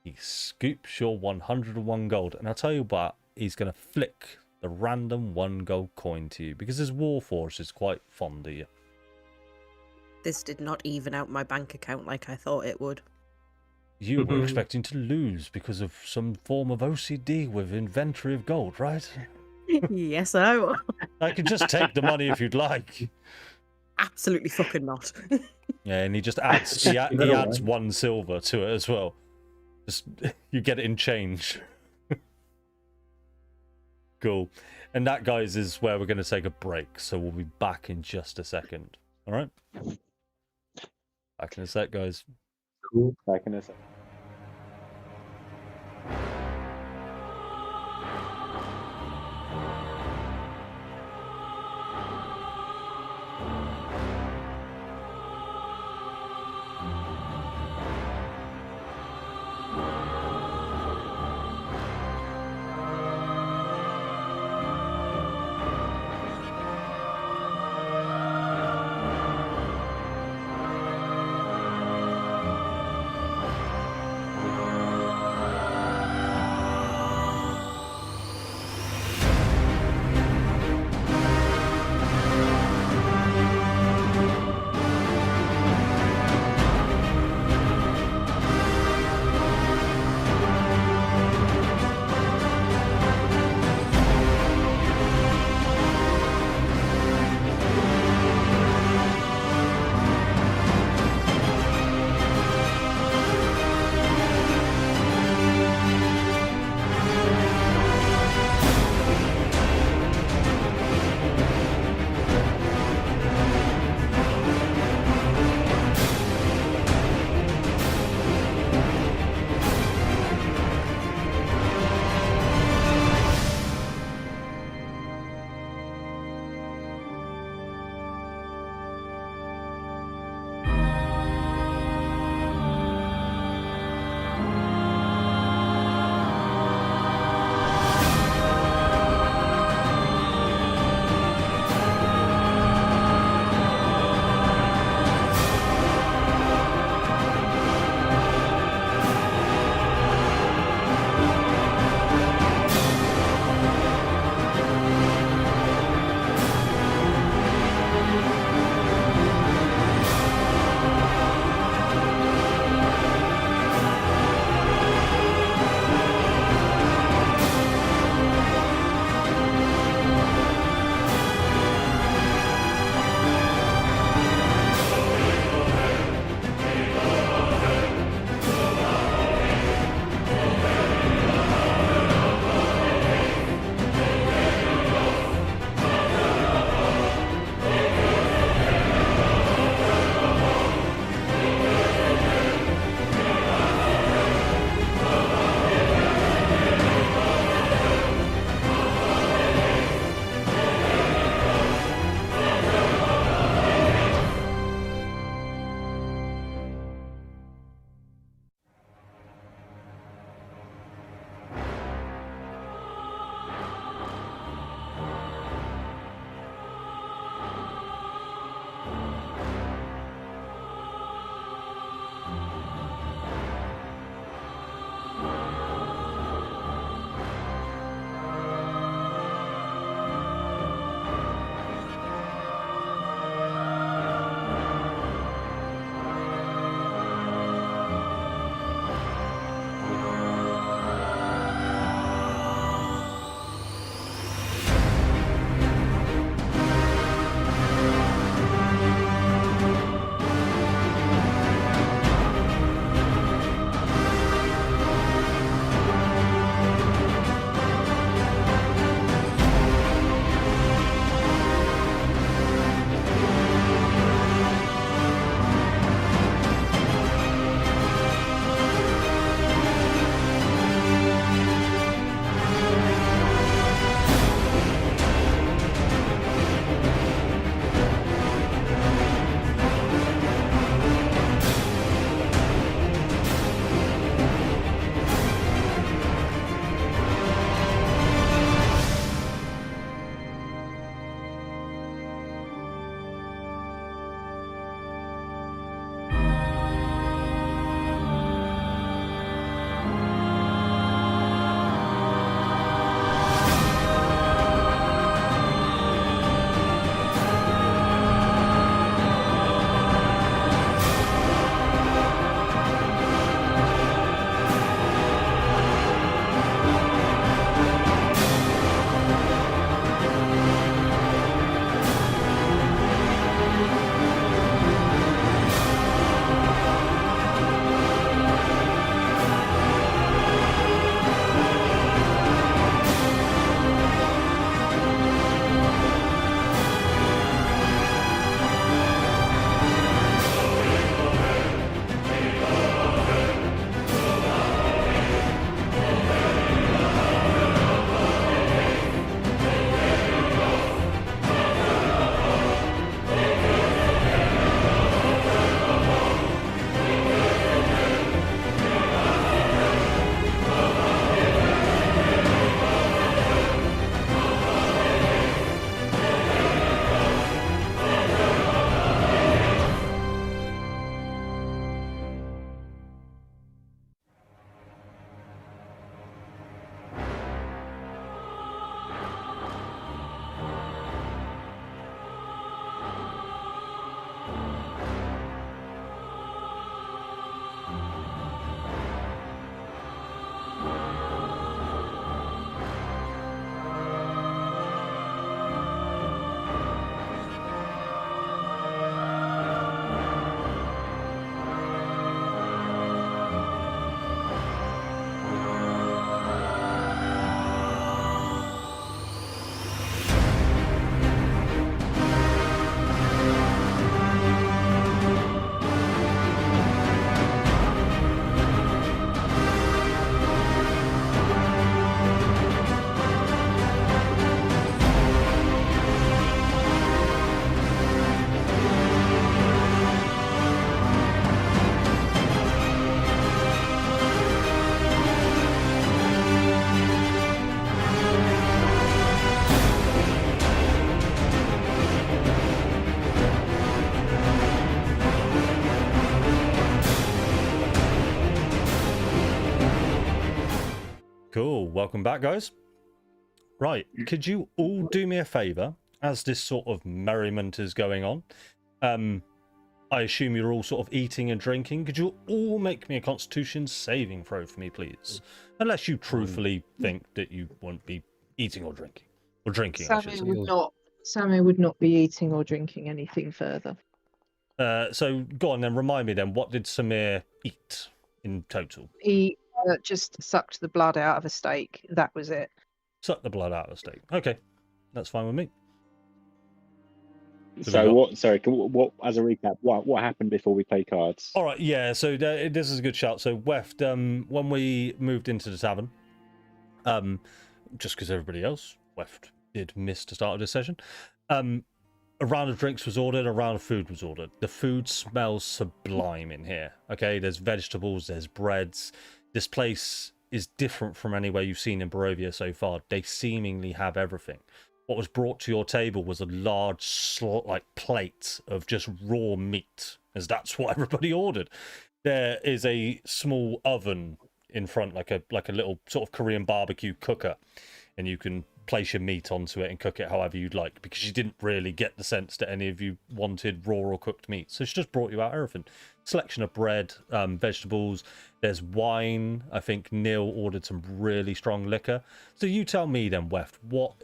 he scoops your 101 gold. And I'll tell you what, he's going to flick the random 1 gold coin to you because his Warforged is quite fond of you. This did not even out my bank account like I thought it would. You were expecting to lose because of some form of OCD with inventory of gold, right? Yes, I will. I could just take the money if you'd like. Absolutely fucking not. Yeah, and he just adds he adds 1 silver to it as well. Just you get it in change. Cool. And that, guys, is where we're going to take a break. So we'll be back in just a second. All right. Back in a sec, guys. Cool. Back in a second. Cool. Welcome back, guys. Right. Could you all do me a favor as this sort of merriment is going on? I assume you're all sort of eating and drinking. Could you all make me a Constitution saving throw for me, please? Unless you truthfully think that you won't be eating or drinking. Or drinking, I should say. Sammy would not be eating or drinking anything further. So go on then, remind me then, what did Samir eat in total? He just sucked the blood out of a steak. That was it. Suck the blood out of the steak. Okay, that's fine with me. So what? Sorry, what? As a recap, what happened before we play cards? All right, yeah. So this is a good shout. So Weft, when we moved into the tavern, just because everybody else, Weft did miss the start of this session. A round of drinks was ordered. A round of food was ordered. The food smells sublime in here. Okay, there's vegetables, there's breads. This place is different from anywhere you've seen in Barovia so far. They seemingly have everything. What was brought to your table was a large plate of just raw meat, as that's what everybody ordered. There is a small oven in front, like a little sort of Korean barbecue cooker, and you can place your meat onto it and cook it however you'd like, because she didn't really get the sense that any of you wanted raw or cooked meat. So she just brought you out everything. Selection of bread, vegetables, there's wine. I think Neil ordered some really strong liquor. So you tell me then, Weft, what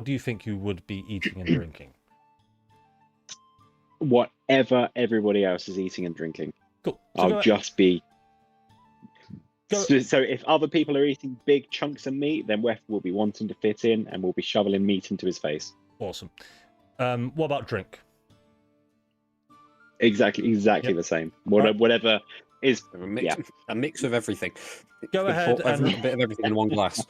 do you think you would be eating and drinking? Whatever everybody else is eating and drinking. Cool. So I'll just be. So if other people are eating big chunks of meat, then Wef will be wanting to fit in and will be shoveling meat into his face. Awesome. What about drink? Exactly the same. Whatever is a mix of everything. Go ahead and a bit of everything in one glass.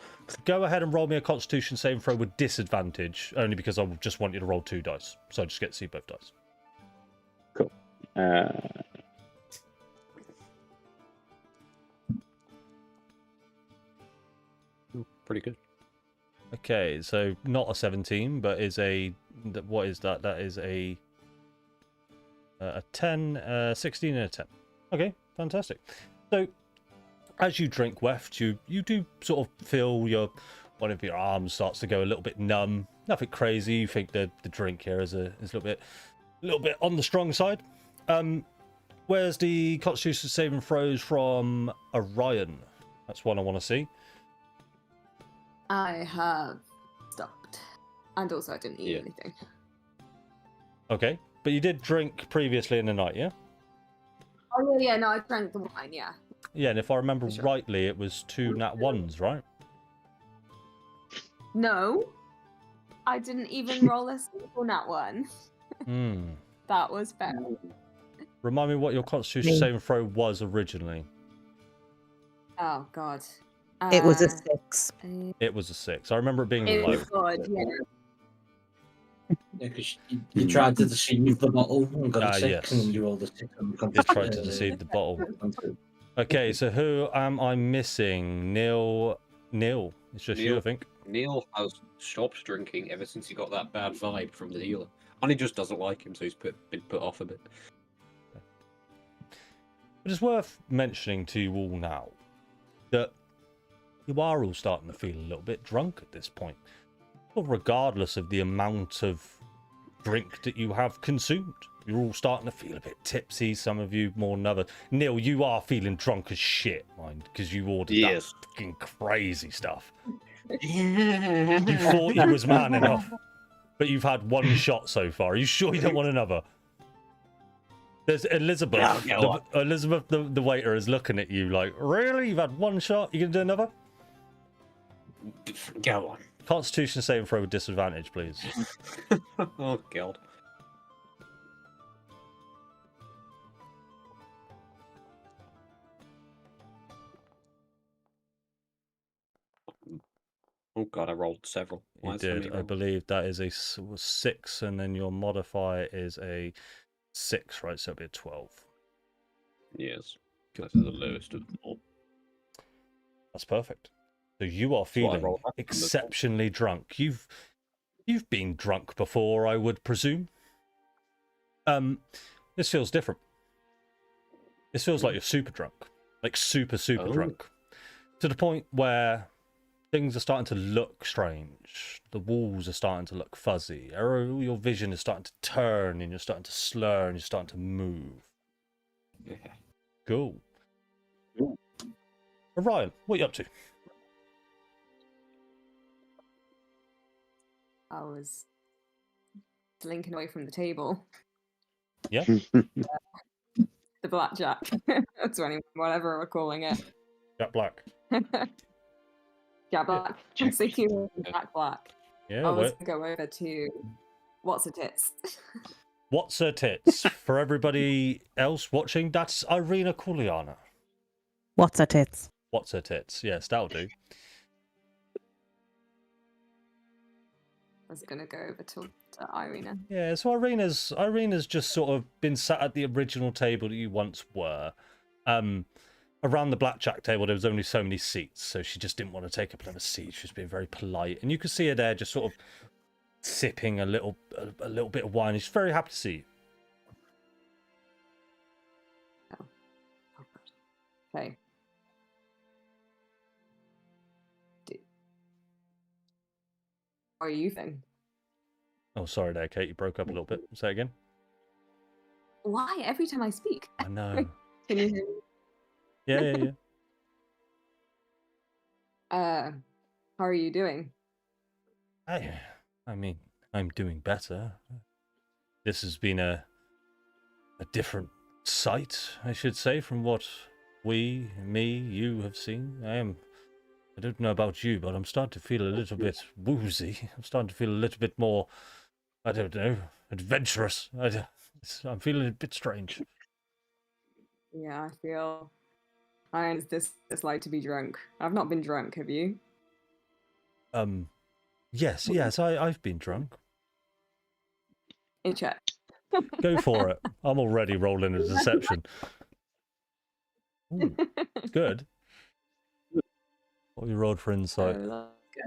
Go ahead and roll me a Constitution saving throw with disadvantage, only because I just want you to roll 2 dice, so I just get to see both dice. Cool. Pretty good. Okay, so not a 17, but is a what is that? That is a 10, 16, and a 10. Okay, fantastic. So as you drink Weft, you do sort of feel one of your arms starts to go a little bit numb. Nothing crazy. You think the drink here is a little bit on the strong side. Where's the Constitution saving throws from Orion? That's one I want to see. I have stopped. And also I didn't eat anything. Okay, but you did drink previously in the night, yeah? Oh yeah, no, I drank the wine, yeah. Yeah, and if I remember rightly, it was 2 nat 1s, right? No, I didn't even roll a single nat 1. That was fair. Remind me what your Constitution saving throw was originally. Oh god. It was a 6. It was a 6. I remember it being It low. was good, yeah. Yeah, because you tried to deceive the bottle and got a 6, yes. and you rolled a 6. You tried to deceive the bottle. Okay, so who am I missing? Neil, it's just you, I think. Neil has stopped drinking ever since he got that bad vibe from the dealer. And he just doesn't like him, so he's been put off a bit. It is worth mentioning to you all now that you are all starting to feel a little bit drunk at this point. Well, regardless of the amount of drink that you have consumed, you're all starting to feel a bit tipsy, some of you more than others. Neil, you are feeling drunk as shit, mind, because you ordered that fucking crazy stuff. You thought you was man enough, but you've had 1 shot so far. Are you sure you don't want another? There's Elizabeth. Elizabeth, the waiter, is looking at you like, really? You've had 1 shot? You gonna do another? Go on. Constitution saving throw with disadvantage, please. Oh god. Oh god, I rolled several. Why You is so many did. I rolls? believe that is a 6, and then your modifier is a 6, right? So it'll be a 12. Yes. That is the lowest of them all. That's perfect. So you are what I feeling rolled up on the top. exceptionally drunk. You've been drunk before, I would presume. This feels different. This feels like you're super drunk, like super Oh. drunk, to the point where things are starting to look strange. The walls are starting to look fuzzy. Your vision is starting to turn, and you're starting to slur, and you're starting to move. Yeah. Cool. Ryan, what are you up to? I was slinking away from the table. Yeah. The blackjack. 20, whatever we're calling it. Jack Black. Jack Black. I'm thinking Jack Black. Yeah. I was going to go over to What's a Tits. What's her tits? For everybody else watching, that's Irina Kuliana. What's her tits? What's her tits? Yes, that'll do. I was going to go over to Irina. Yeah, so Irina's just sort of been sat at the original table that you once were. Around the blackjack table, there was only so many seats, so she just didn't want to take up another seat. She was being very polite, and you could see her there, just sort of sipping a little bit of wine. She's very happy to see you. Okay. How are you then? Oh, sorry there, Kate. You broke up a little bit. Say it again. Why? Every time I speak. I know. Can you hear me? Yeah. How are you doing? I mean, I'm doing better. This has been a different sight, I should say, from what you have seen. I don't know about you, but I'm starting to feel a little bit woozy. I'm starting to feel a little bit more, I don't know, adventurous. I'm feeling a bit strange. Yeah, I feel. I know it's like to be drunk. I've not been drunk, have you? Yes, I've been drunk. In check. Go for it. I'm already rolling a deception. Ooh, it's good. What you rolled for insight? Let's go.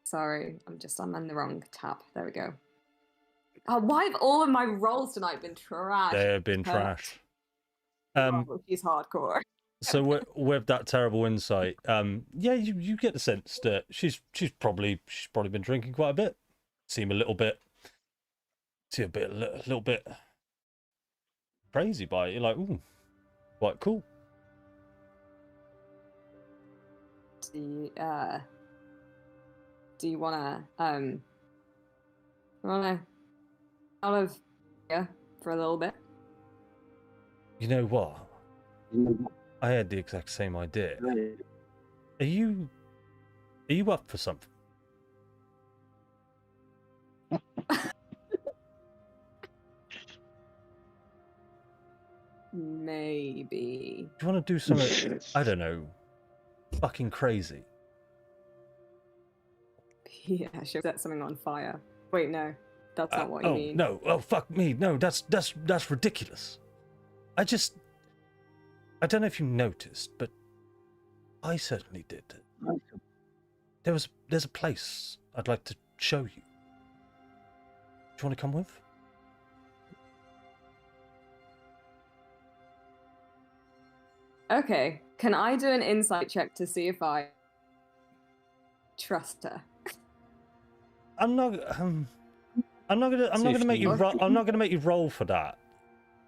Sorry, I'm on the wrong tab. There we go. Oh, why have all of my rolls tonight been trash? They have been trash. She's hardcore. So with that terrible insight, yeah, you get the sense that she's probably been drinking quite a bit. Seem a little bit crazy by it. You're like, ooh, quite cool. Do you wanna out of here for a little bit? You know what? I had the exact same idea. Are you up for something? Maybe. Do you want to do something? I don't know. Fucking crazy. Yeah, she'll set something on fire. Wait, no, that's not what you mean. No, oh fuck me, no, that's ridiculous. I don't know if you noticed, but I certainly did. There's a place I'd like to show you. Do you want to come with? Okay, can I do an insight check to see if I trust her? I'm not gonna make you roll for that,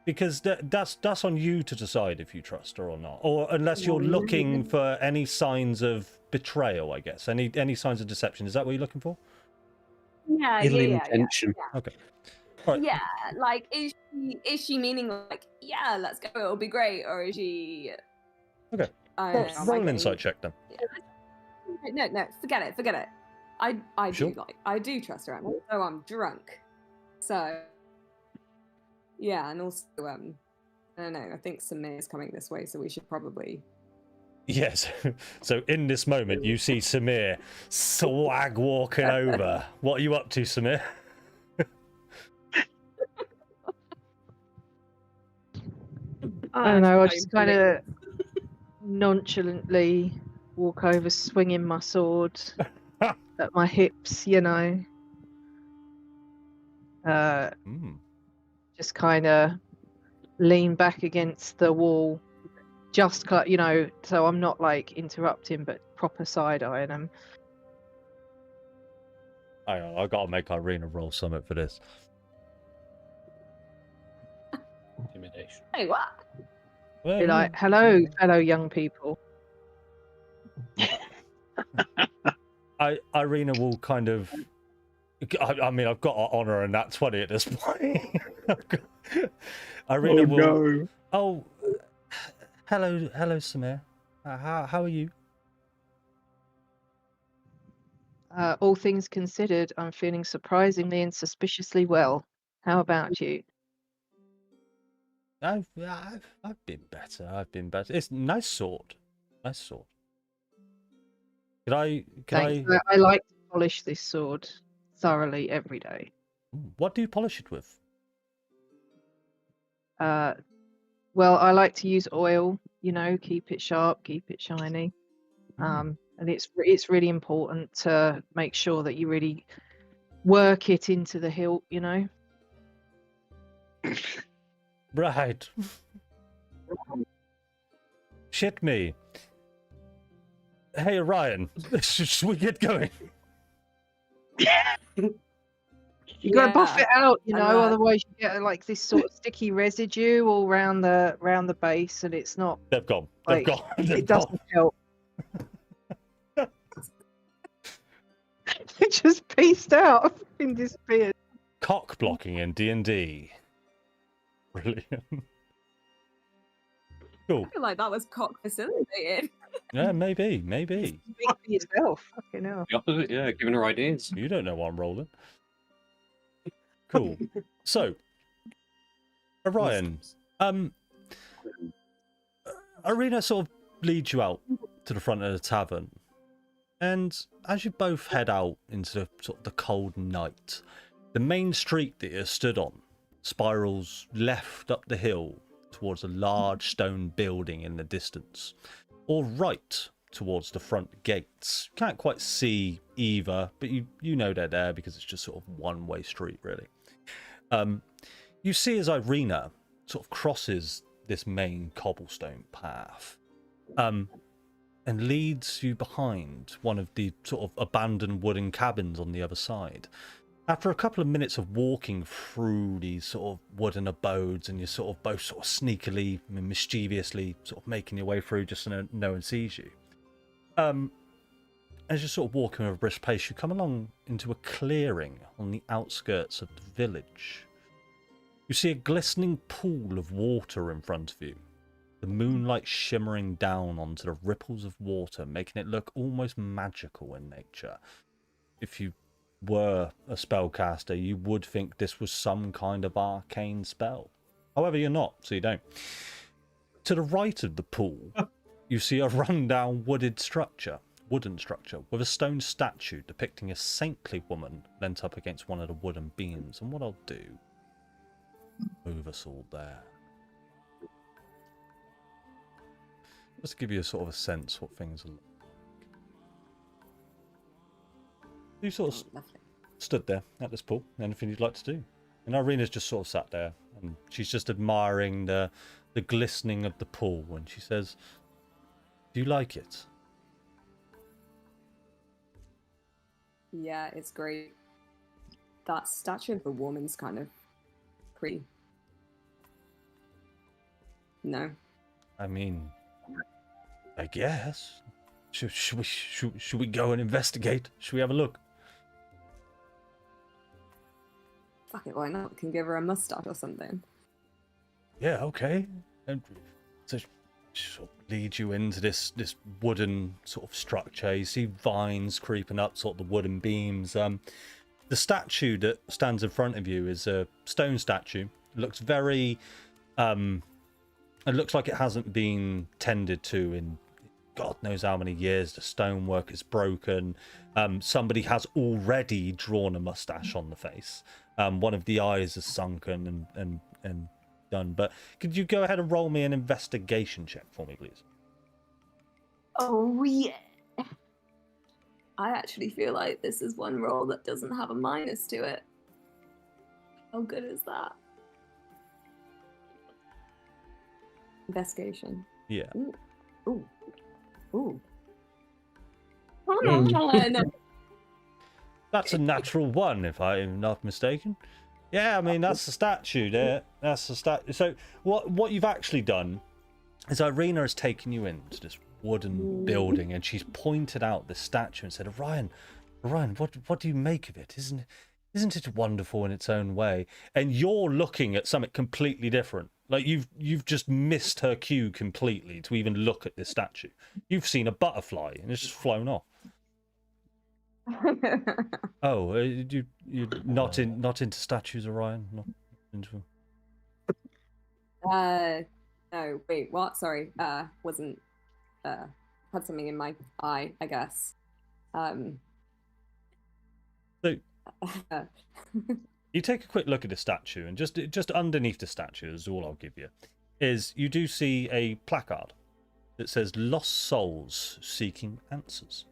because that's on you to decide if you trust her or not, or unless you're looking for any signs of betrayal, I guess. Any signs of deception. Is that what you're looking for? Yeah, Ill intention. Okay. All right. Yeah, like is she meaning like, yeah, let's go, it'll be great, or is she? Okay. Roll an insight check then. No, forget it. I Sure. I do trust her, so I'm drunk. So yeah, and also I don't know, I think Samir's coming this way, so we should probably. Yes. So in this moment, you see Samir swag walking over. What are you up to, Samir? I don't know, I just kind of nonchalantly walk over, swinging my sword at my hips, you know. Just kind of lean back against the wall just so I'm not like interrupting, but proper side eyeing him. Hang on, I gotta make Irina roll something for this. Intimidation. Hey, what? Be like, hello, fellow young people. Irina will kind of. I mean, I've got to honour and that 20 at this point. Irina will. no. Oh, hello, Samir. How are you? All things considered, I'm feeling surprisingly and suspiciously well. How about you? I've been better. I've been better. It's nice sword. Nice sword. Could Thanks. I? I like to polish this sword thoroughly every day. What do you polish it with? Well, I like to use oil, keep it sharp, keep it shiny. And it's really important to make sure that you really work it into the hilt, Right. Shit me. Hey, Ryan, should we get going? You gotta buff it out, I'm, otherwise you get like this sort of sticky residue all round the base, and it's not They've gone. They've like gone. They've it doesn't help. It just pieced out and disappeared. Cock blocking in D&D. Brilliant. Cool. I feel like that was cock facilitated. Yeah, maybe. Speak for yourself. Fucking hell. The opposite, yeah, giving her ideas. You don't know what I'm rolling. Cool. So, Orion, Irina sort of leads you out to the front of the tavern, and as you both head out into the cold night, the main street that you're stood on spirals left up the hill towards a large stone building in the distance, or right towards the front gates. Can't quite see either, but you know they're there because it's just sort of one-way street, really. You see as Irina sort of crosses this main cobblestone path, and leads you behind one of the sort of abandoned wooden cabins on the other side. After a couple of minutes of walking through these sort of wooden abodes, and you're sort of both sort of sneakily and mischievously sort of making your way through just so no one sees you. As you're sort of walking with a brisk pace, you come along into a clearing on the outskirts of the village. You see a glistening pool of water in front of you, the moonlight shimmering down onto the ripples of water, making it look almost magical in nature. If you were a spellcaster, you would think this was some kind of arcane spell. However, you're not, so you don't. To the right of the pool, you see a rundown wooden structure with a stone statue depicting a saintly woman leant up against one of the wooden beams. And what I'll do, move us all there, just to give you a sort of a sense what things are like. You sort of stood there at this pool. Anything you'd like to do? And Irina's just sort of sat there, and she's just admiring the glistening of the pool, and she says, "Do you like it?" Yeah, it's great. That statue of the woman's kind of creepy. No. I mean, I guess. Should we go and investigate? Should we have a look? Fuck it, why not? We can give her a mustache or something. Yeah, okay. And so she sort of leads you into this wooden sort of structure. You see vines creeping up sort of the wooden beams. The statue that stands in front of you is a stone statue. It looks very it looks like it hasn't been tended to in God knows how many years. The stonework is broken. Somebody has already drawn a mustache on the face. One of the eyes is sunken and done. But could you go ahead and roll me an investigation check for me, please? Oh, yeah. I actually feel like this is one roll that doesn't have a minus to it. How good is that? Investigation. Yeah. Ooh. Ooh. That's a natural one, if I'm not mistaken. Yeah, I mean, that's the statue there. That's the statue. So what you've actually done is Irina has taken you into this wooden building, and she's pointed out this statue and said, Orion, what do you make of it? Isn't it wonderful in its own way? And you're looking at something completely different. Like you've just missed her cue completely to even look at this statue. You've seen a butterfly and it's just flown off. Oh, you're not into statues, Orion? Not into. No, wait, what? Sorry, wasn't had something in my eye, I guess. So, you take a quick look at the statue, and just underneath the statue is all I'll give you. Is you do see a placard that says "Lost Souls Seeking Answers."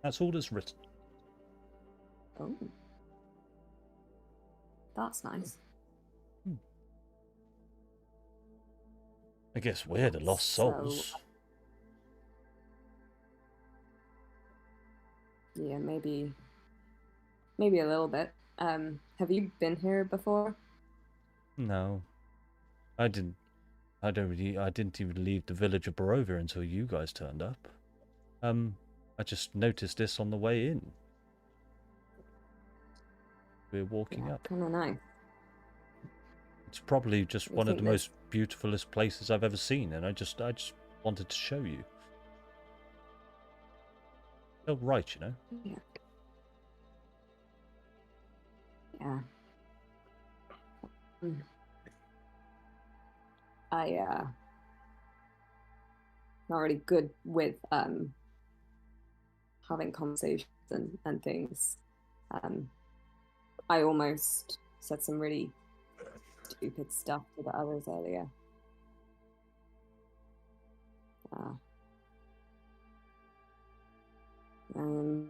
That's all that's written. Oh, that's nice. I guess we're the lost souls. Yeah, maybe a little bit. Have you been here before? No, I didn't. I didn't even leave the village of Barovia until you guys turned up. I just noticed this on the way in. We're walking up. Kind of nice. It's probably just one of the most beautifulest places I've ever seen, and I just wanted to show you. Felt right, you know. Yeah. Yeah. Not really good with having conversations and things. I almost said some really stupid stuff to the others earlier. I don't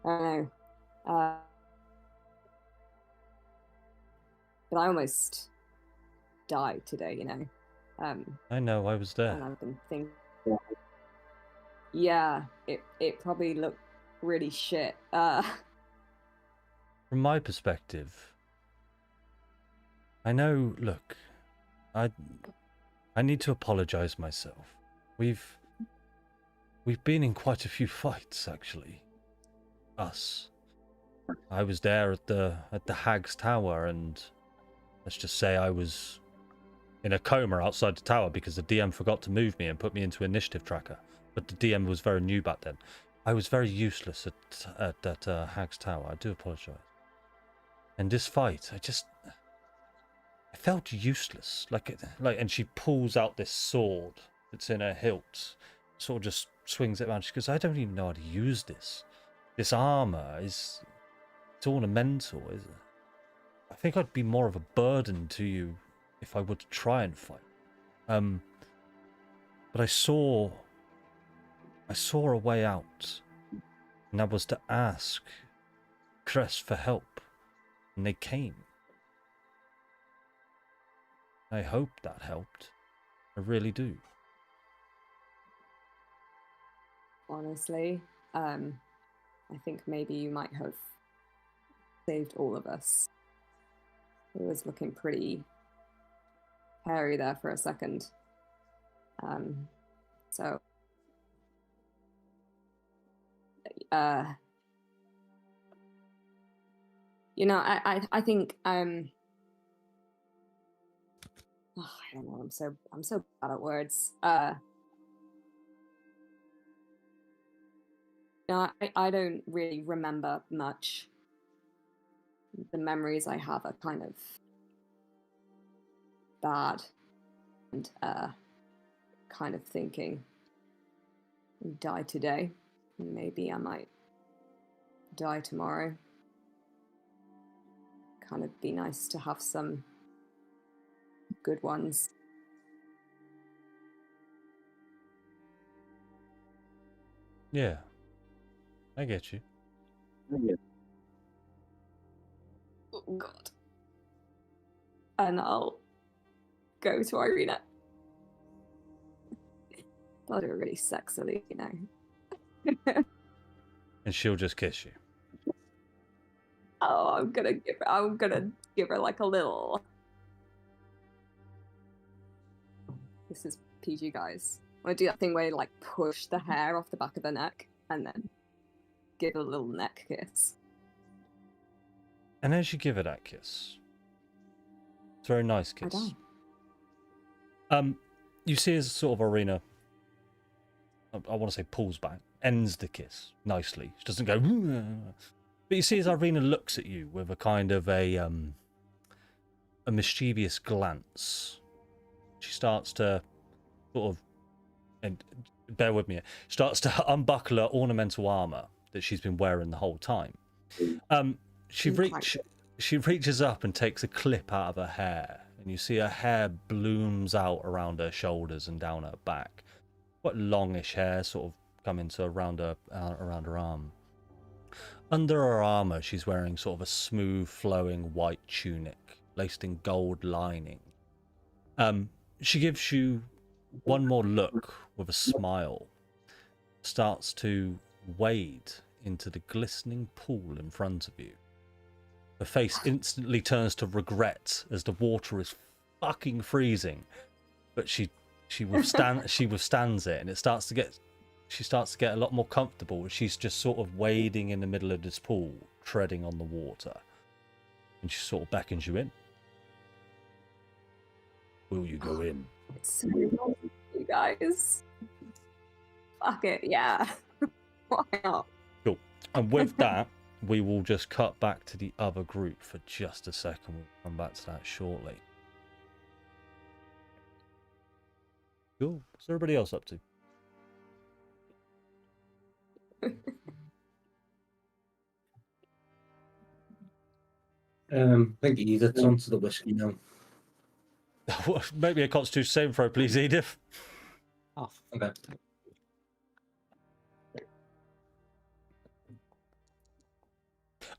know. But I almost died today, you know. I know, I was there. And I've been thinking, yeah, it probably looked really shit. From my perspective, I know. Look, I need to apologize myself. We've been in quite a few fights, actually. Us. I was there at the Hag's Tower, and let's just say I was in a coma outside the tower because the DM forgot to move me and put me into initiative tracker. But the DM was very new back then. I was very useless at that Hag's Tower. I do apologize. And this fight, I felt useless. And she pulls out this sword that's in her hilt, sort of just swings it around. She goes, I don't even know how to use this. This armor it's ornamental. I think I'd be more of a burden to you if I were to try and fight. But I saw a way out, and that was to ask Cress for help, and they came. I hope that helped. I really do. Honestly, I think maybe you might have saved all of us. It was looking pretty hairy there for a second. So, you know, I think I don't know. I'm so bad at words. No, I don't really remember much. The memories I have are kind of bad, and kind of thinking, die today, maybe I might die tomorrow. Kind of be nice to have some good ones. Yeah, I get you. Oh God. And I'll go to Irina. I'll do it really sexily, you know. And she'll just kiss you. Oh, I'm gonna give her like a little. This is PG, guys. I want to do that thing where you like push the hair off the back of her neck and then give her a little neck kiss. And as you give her that kiss, it's a very nice I kiss. don't. You see as sort of Arena, I want to say pulls back, ends the kiss nicely. She doesn't go, but you see as Irina looks at you with a kind of a mischievous glance. She starts to sort of, and bear with me, starts to unbuckle her ornamental armor that she's been wearing the whole time. She reaches up and takes a clip out of her hair, and you see her hair blooms out around her shoulders and down her back. Quite longish hair, sort of coming to around her arm. Under her armor, she's wearing sort of a smooth, flowing white tunic, laced in gold lining. She gives you one more look with a smile, starts to wade into the glistening pool in front of you. Her face instantly turns to regret as the water is fucking freezing, but she withstands it, and she starts to get a lot more comfortable. She's just sort of wading in the middle of this pool, treading on the water, and she sort of beckons you in. Will you go in? So you guys. Fuck it, yeah. Why not? Cool. And with that, we will just cut back to the other group for just a second. We'll come back to that shortly. Cool. What's everybody else up to? I think Edith's onto the whiskey now. Maybe a constitution saving throw, please, Edith. Oh, okay.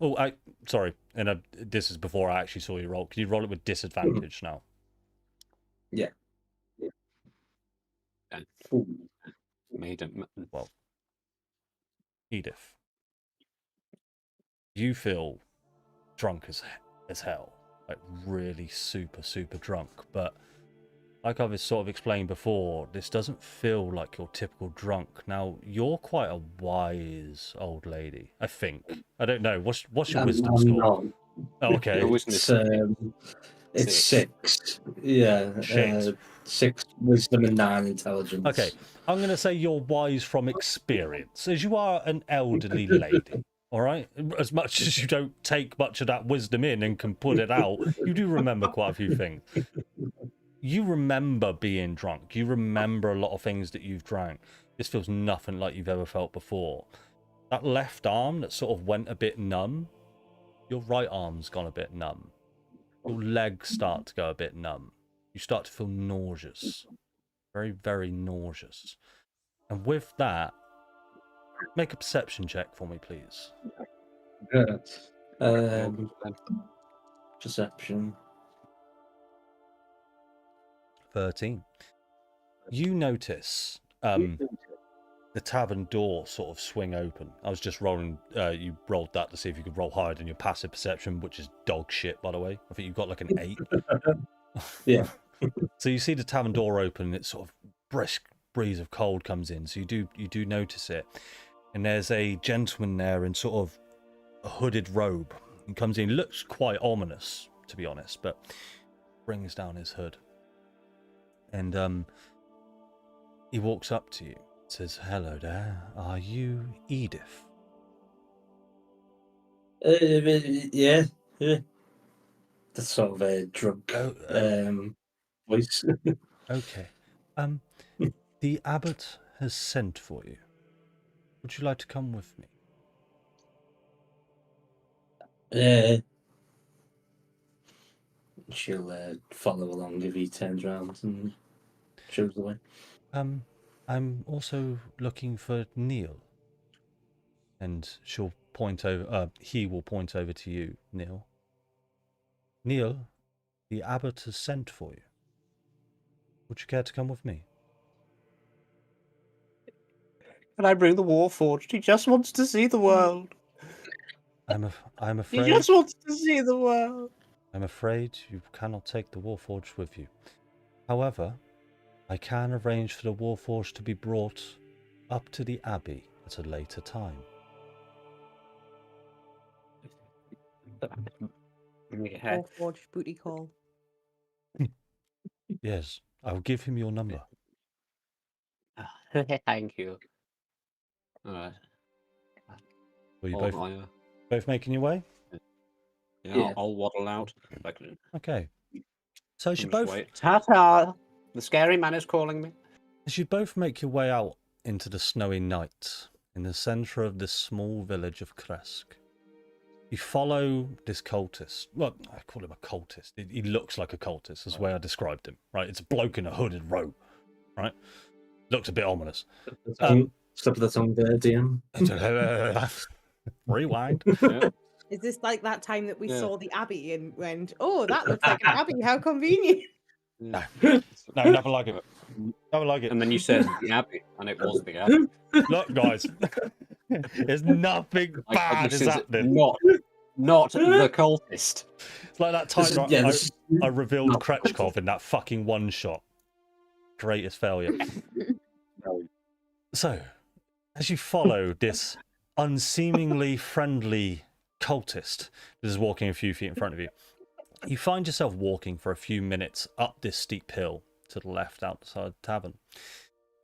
Oh, sorry. And this is before I actually saw you roll. Can you roll it with disadvantage now? Yeah. Ooh. Made it. Well, Edith, you feel drunk as hell, like really super drunk. But like I've sort of explained before, this doesn't feel like your typical drunk. Now, you're quite a wise old lady, I think. I don't know. What's your wisdom score? Not. Oh, okay. Your wisdom is It's 6. Yeah. Shit. 6 wisdom and 9 intelligence. Okay, I'm going to say you're wise from experience, as you are an elderly lady, all right? As much as you don't take much of that wisdom in and can put it out, you do remember quite a few things. You remember being drunk. You remember a lot of things that you've drank. This feels nothing like you've ever felt before. That left arm that sort of went a bit numb, your right arm's gone a bit numb. Your legs start to go a bit numb. You start to feel nauseous. Very nauseous. And with that, make a perception check for me, please. Yeah. Perception. 13. You notice the tavern door sort of swing open. I was just rolling, you rolled that to see if you could roll higher than your passive perception, which is dog shit, by the way. I think you got like an 8. Yeah. So you see the tavern door open, and it's sort of brisk breeze of cold comes in. So you do notice it, and there's a gentleman there in sort of a hooded robe. He comes in, looks quite ominous, to be honest, but brings down his hood, and he walks up to you, says, "Hello there. Are you Edith?" Yeah. That's sort of a drunk voice. Okay. The abbot has sent for you. Would you like to come with me? She'll follow along if he turns around and shows the way. I'm also looking for Neil. And she'll point over, he will point over to you, Neil. Neil, the abbot has sent for you. Would you care to come with me? And I bring the Warforged. He just wants to see the world. I'm He afraid. just wants to see the world. I'm afraid you cannot take the Warforged with you. However, I can arrange for the Warforged to be brought up to the Abbey at a later time. Yeah. Forged booty call. Yes, I'll give him your number. Thank you. Alright. Will you I'll, both making your way? Yeah. I'll waddle out. Like, Okay. So as you both Ta-ta! The scary man is calling me. make your way out into the snowy night in the centre of this small village of Kresk, you follow this cultist. Well, I call him a cultist. He looks like a cultist, is the way I described him. Right? It's a bloke in a hooded robe. Right? Looks a bit ominous. Stop the tongue there, DM. Rewind. Yeah. Is this like that time that we Yeah. saw the Abbey and went, oh, that looks like an Abbey, how convenient? No, nothing like it. Nothing like it. And then you said the Abbey, and it was the Abbey. Look, guys, there's nothing Like, bad this is is happening. not the cultist. It's like that time I revealed no. Kretchkov in that fucking one shot. Greatest failure. So, as you follow this unseemingly friendly cultist that is walking a few feet in front of you, you find yourself walking for a few minutes up this steep hill to the left outside the tavern.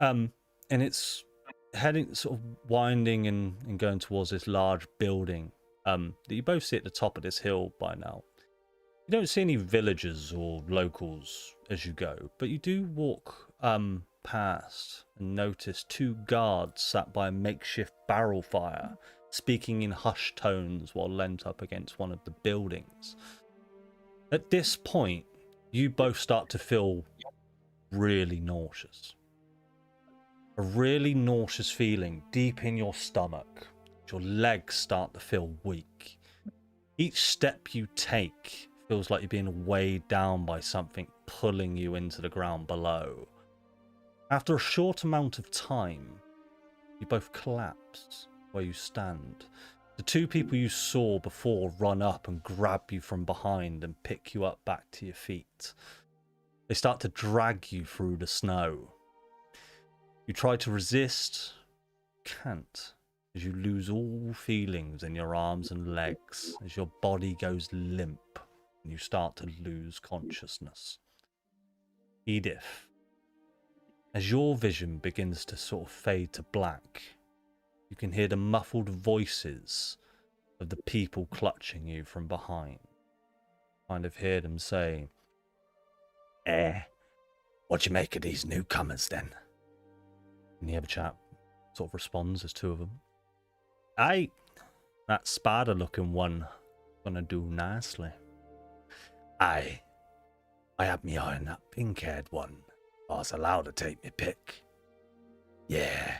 And it's heading, sort of winding and going towards this large building that you both see at the top of this hill by now. You don't see any villagers or locals as you go, but you do walk past and notice two guards sat by a makeshift barrel fire, speaking in hushed tones while leant up against one of the buildings. At this point, you both start to feel really nauseous. A really nauseous feeling deep in your stomach. Your legs start to feel weak. Each step you take feels like you're being weighed down by something pulling you into the ground below. After a short amount of time, you both collapse where you stand. The two people you saw before run up and grab you from behind and pick you up back to your feet. They start to drag you through the snow. You try to resist, can't, as you lose all feelings in your arms and legs, as your body goes limp and you start to lose consciousness. Edith, as your vision begins to sort of fade to black, you can hear the muffled voices of the people clutching you from behind. Kind of hear them say, what do you make of these newcomers then? And the other chap sort of responds, there's two of them. Aye, that spider looking one gonna do nicely. Aye, I had me eye on that pink haired one. I was allowed to take me pick. Yeah.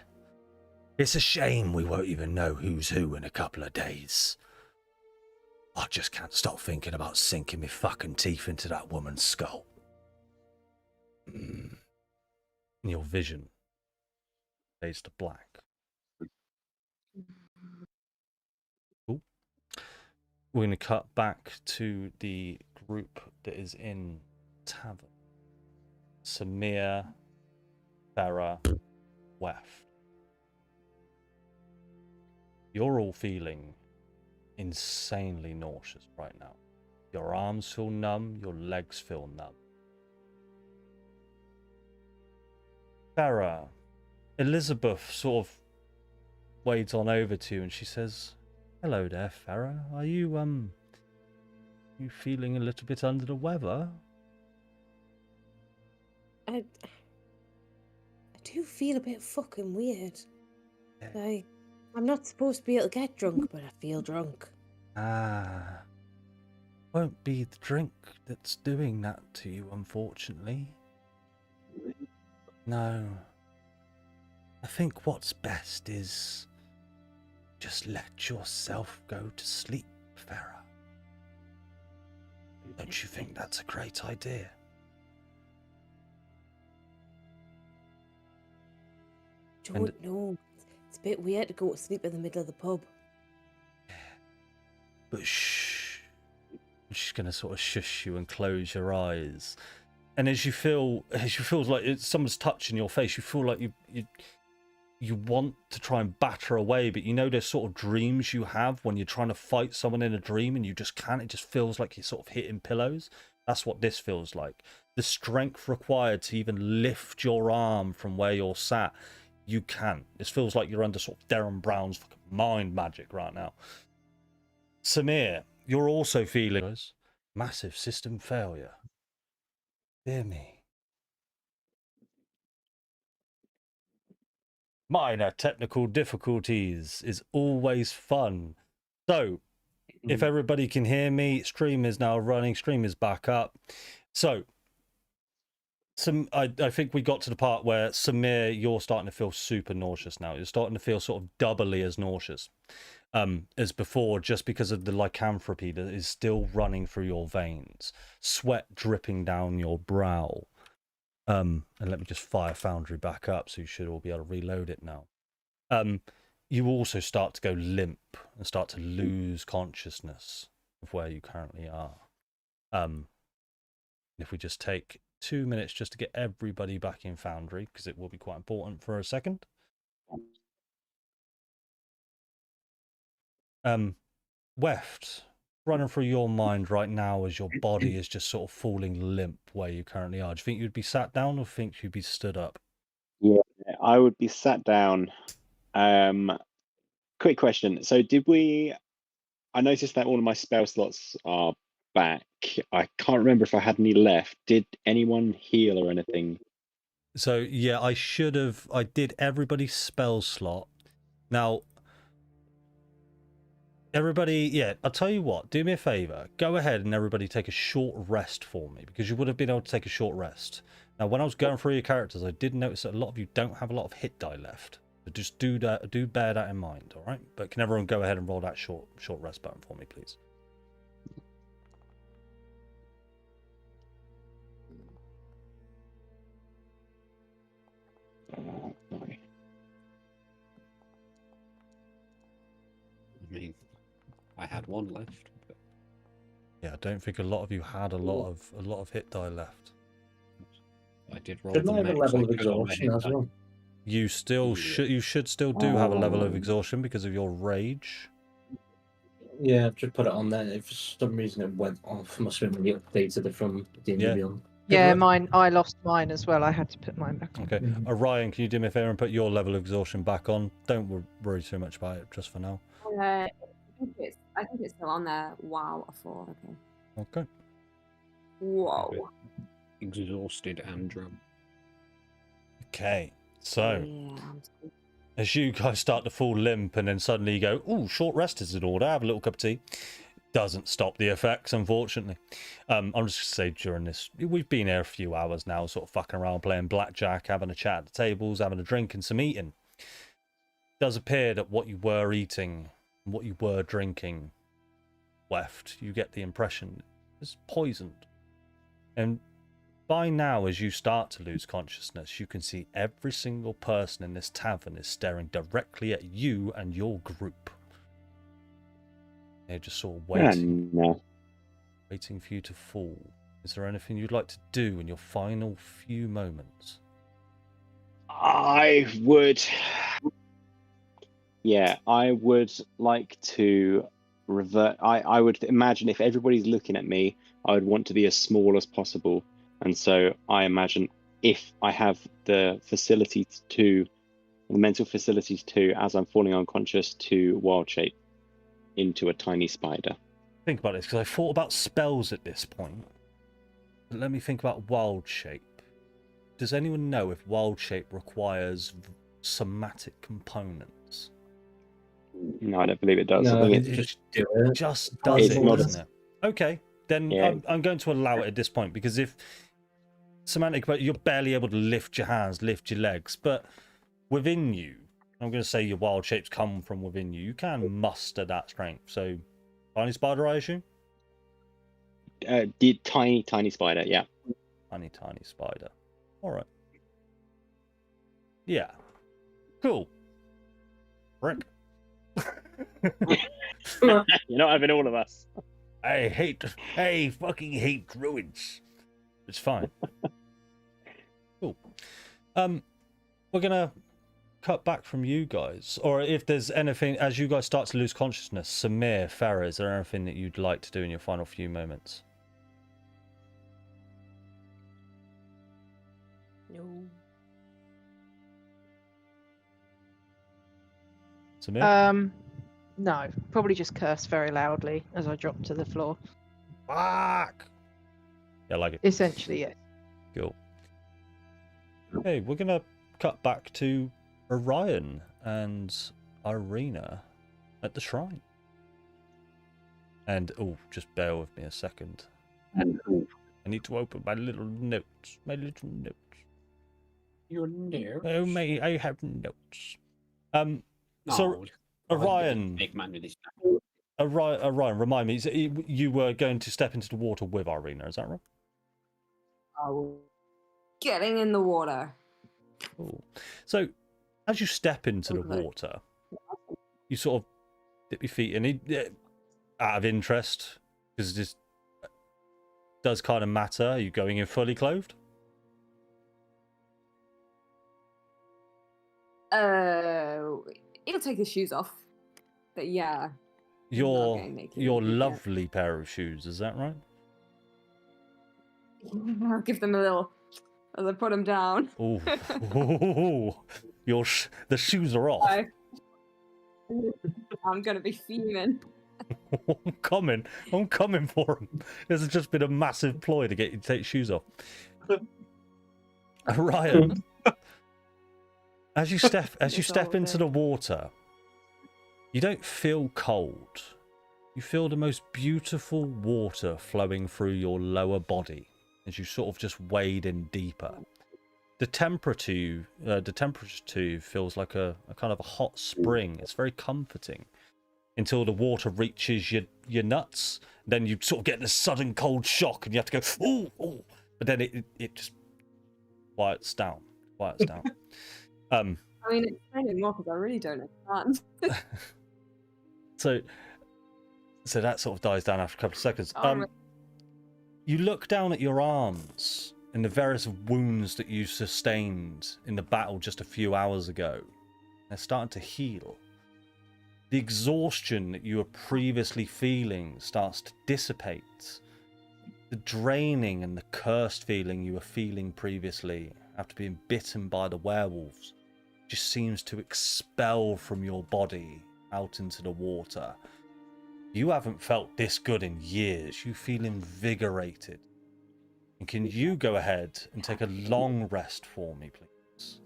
It's a shame we won't even know who's who in a couple of days. I just can't stop thinking about sinking my fucking teeth into that woman's skull. Your vision fades to black. Cool. We're going to cut back to the group that is in tavern. Samir, Farah, Wef. You're all feeling insanely nauseous right now. Your arms feel numb, your legs feel numb. Farah, Elizabeth sort of wades on over to you and she says, hello there, Farah. Are you feeling a little bit under the weather? I do feel a bit fucking weird. Like, I'm not supposed to be able to get drunk, but I feel drunk. Ah. Won't be the drink that's doing that to you, unfortunately. No. I think what's best is just let yourself go to sleep, Farah. Don't you think that's a great idea? Don't know. a bit weird to go to sleep in the middle of the pub. But shh. She's going to sort of shush you and close your eyes. And as you feel like someone's touching your face, you feel like you want to try and batter away, but you know there's sort of dreams you have when you're trying to fight someone in a dream and you just can't. It just feels like you're sort of hitting pillows. That's what this feels like. The strength required to even lift your arm from where you're sat, you can't. This feels like you're under sort of Darren Brown's fucking mind magic right now. Samir, you're also feeling massive system failure. Dear me. Minor technical difficulties is always fun. So, if everybody can hear me, stream is now running, stream is back up. So, I think we got to the part where, Samir, you're starting to feel super nauseous now. You're starting to feel sort of doubly as nauseous as before, just because of the lycanthropy that is still running through your veins, sweat dripping down your brow. And let me just fire Foundry back up, so you should all be able to reload it now. You also start to go limp and start to lose consciousness of where you currently are. If we just take 2 minutes just to get everybody back in Foundry, because it will be quite important for a second. Weft, running through your mind right now as your body is just sort of falling limp where you currently are. Do you think you'd be sat down or think you'd be stood up? Yeah, I would be sat down. Quick question. So I noticed that all of my spell slots are back. I can't remember if I had any left. Did anyone heal or anything? So yeah, I did everybody's spell slot. Now, everybody, yeah, I'll tell you what, do me a favor. Go ahead and everybody take a short rest for me, because you would have been able to take a short rest. Now, when I was going through your characters, I did notice that a lot of you don't have a lot of hit die left. So just do bear that in mind, all right? But can everyone go ahead and roll that short rest button for me, please? Sorry. I mean, I had one left. But... Yeah, I don't think a lot of you had a lot of hit die left. I did roll Shouldn't the I have a max level of I could on my exhaustion hit as die. well? You still you should still do have a level of exhaustion because of your rage. Yeah, I've just put it on there. If for some reason it went off, must have been when you updated it from D&D Yeah. Beyond. Yeah, I lost mine as well. I had to put mine back on. Okay. Orion, can you do me a favor and put your level of exhaustion back on? Don't worry too much about it, just for now. I think it's still on there. Wow, a 4. Okay. Okay. Whoa. Exhausted Andrew. Okay. So, Yeah. as you guys start to fall limp and then suddenly you go, ooh, short rest is in order, have a little cup of tea. Doesn't stop the effects, unfortunately. I'm just going to say during this, we've been here a few hours now, sort of fucking around, playing blackjack, having a chat at the tables, having a drink and some eating. It does appear that what you were eating, what you were drinking, Weft, you get the impression is poisoned. And by now, as you start to lose consciousness, you can see every single person in this tavern is staring directly at you and your group. They're just sort of waiting, waiting for you to fall. Is there anything you'd like to do in your final few moments? I would like to revert. I would imagine if everybody's looking at me, I would want to be as small as possible. And so I imagine if I have the mental facilities to, as I'm falling unconscious, to wild shape into a tiny spider. Think about this, because I thought about spells at this point. But let me think about wild shape. Does anyone know if wild shape requires somatic components? No, I don't believe it does. No, I think it just do it. Just does It's it, not doesn't it? Okay, then Yeah. I'm going to allow it at this point, because if semantic, but you're barely able to lift your hands, lift your legs, but within you, I'm going to say your wild shapes come from within you. You can muster that strength. So, tiny spider, I assume? The tiny spider, yeah. Tiny spider. All right. Yeah. Cool. Frick. You're not having all of us. I fucking hate druids. It's fine. Cool. We're gonna cut back from you guys, or if there's anything as you guys start to lose consciousness. Samir, Farah, is there anything that you'd like to do in your final few moments? No. Samir? No, probably just curse very loudly as I drop to the floor. Fuck! Yeah, I like it. Essentially, yes. Cool. Okay, we're gonna cut back to Orion and Irina at the shrine. And just bear with me a second. I need to open my little notes. My little notes. Your notes. Oh, mate, I have notes. So Oh, Orion, big man with his. Orion, remind me, you were going to step into the water with Irina, is that right? Oh, getting in the water. Cool. So, as you step into the Okay. water, you sort of dip your feet in. Out of interest, because this does kind of matter. Are you going in fully clothed? He'll take his shoes off. But yeah. Your getting naked, your yeah. lovely pair of shoes, is that right? I'll give them a little as I put them down. Oh, the shoes are off. I'm gonna be fuming. I'm coming for him. This has just been a massive ploy to get you to take shoes off. Ryan, as you step into the water, you don't feel cold. You feel the most beautiful water flowing through your lower body as you sort of just wade in deeper. The temperature too feels like a kind of a hot spring. It's very comforting until the water reaches your nuts. Then you sort of get this sudden cold shock and you have to go, ooh. But then it just quiets down. I mean, it's kind of more because I really don't understand. So that sort of dies down after a couple of seconds. Alright. You look down at your arms and the various wounds that you sustained in the battle just a few hours ago. They're starting to heal. The exhaustion that you were previously feeling starts to dissipate. The draining and the cursed feeling you were feeling previously after being bitten by the werewolves just seems to expel from your body out into the water. You haven't felt this good in years. You feel invigorated. And can you go ahead and take a long rest for me, please?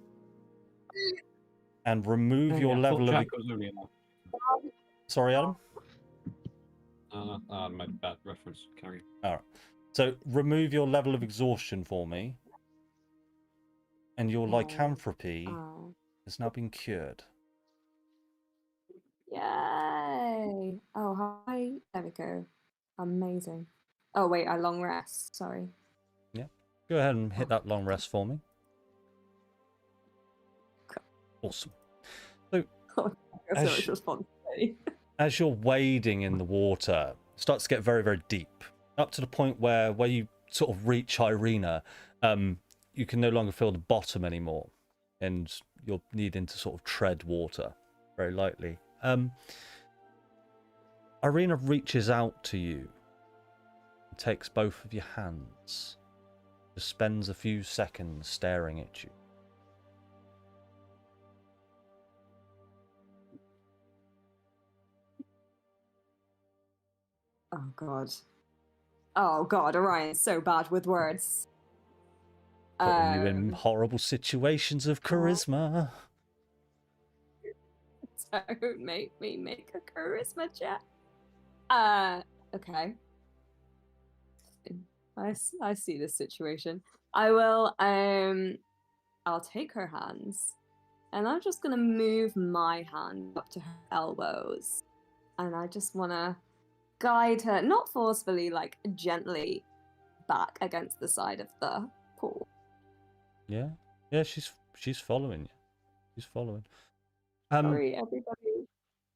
And remove your level of... Sorry, Adam? My bad reference. Carry. Alright. So remove your level of exhaustion for me. And your lycanthropy has now been cured. Yay! Oh, hi. There we go. Amazing. Oh, wait, I long rest. Sorry. Yeah. Go ahead and hit that long rest for me. Awesome. So, so much responsibility. as you're wading in the water, it starts to get very, very deep. Up to the point where you sort of reach Irina, you can no longer feel the bottom anymore. And you're needing to sort of tread water very lightly. Irina reaches out to you and takes both of your hands. Just spends a few seconds staring at you. Oh, God. Oh, God, Orion's so bad with words. Putting you in horrible situations of charisma. Don't make me make a charisma check. Okay. I see this situation. I will, I'll take her hands, and I'm just gonna move my hand up to her elbows, and I just wanna guide her, not forcefully, like gently, back against the side of the pool. Yeah, she's following you. She's following. Sorry, everybody.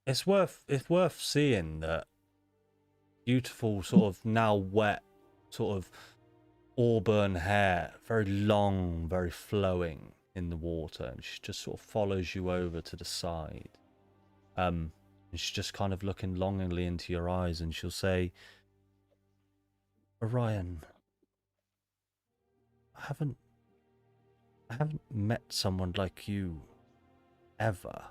It's worth seeing that beautiful sort of now wet sort of auburn hair, very long, very flowing in the water, and she just sort of follows you over to the side. And she's just kind of looking longingly into your eyes, and she'll say, Orion, I haven't met someone like you ever.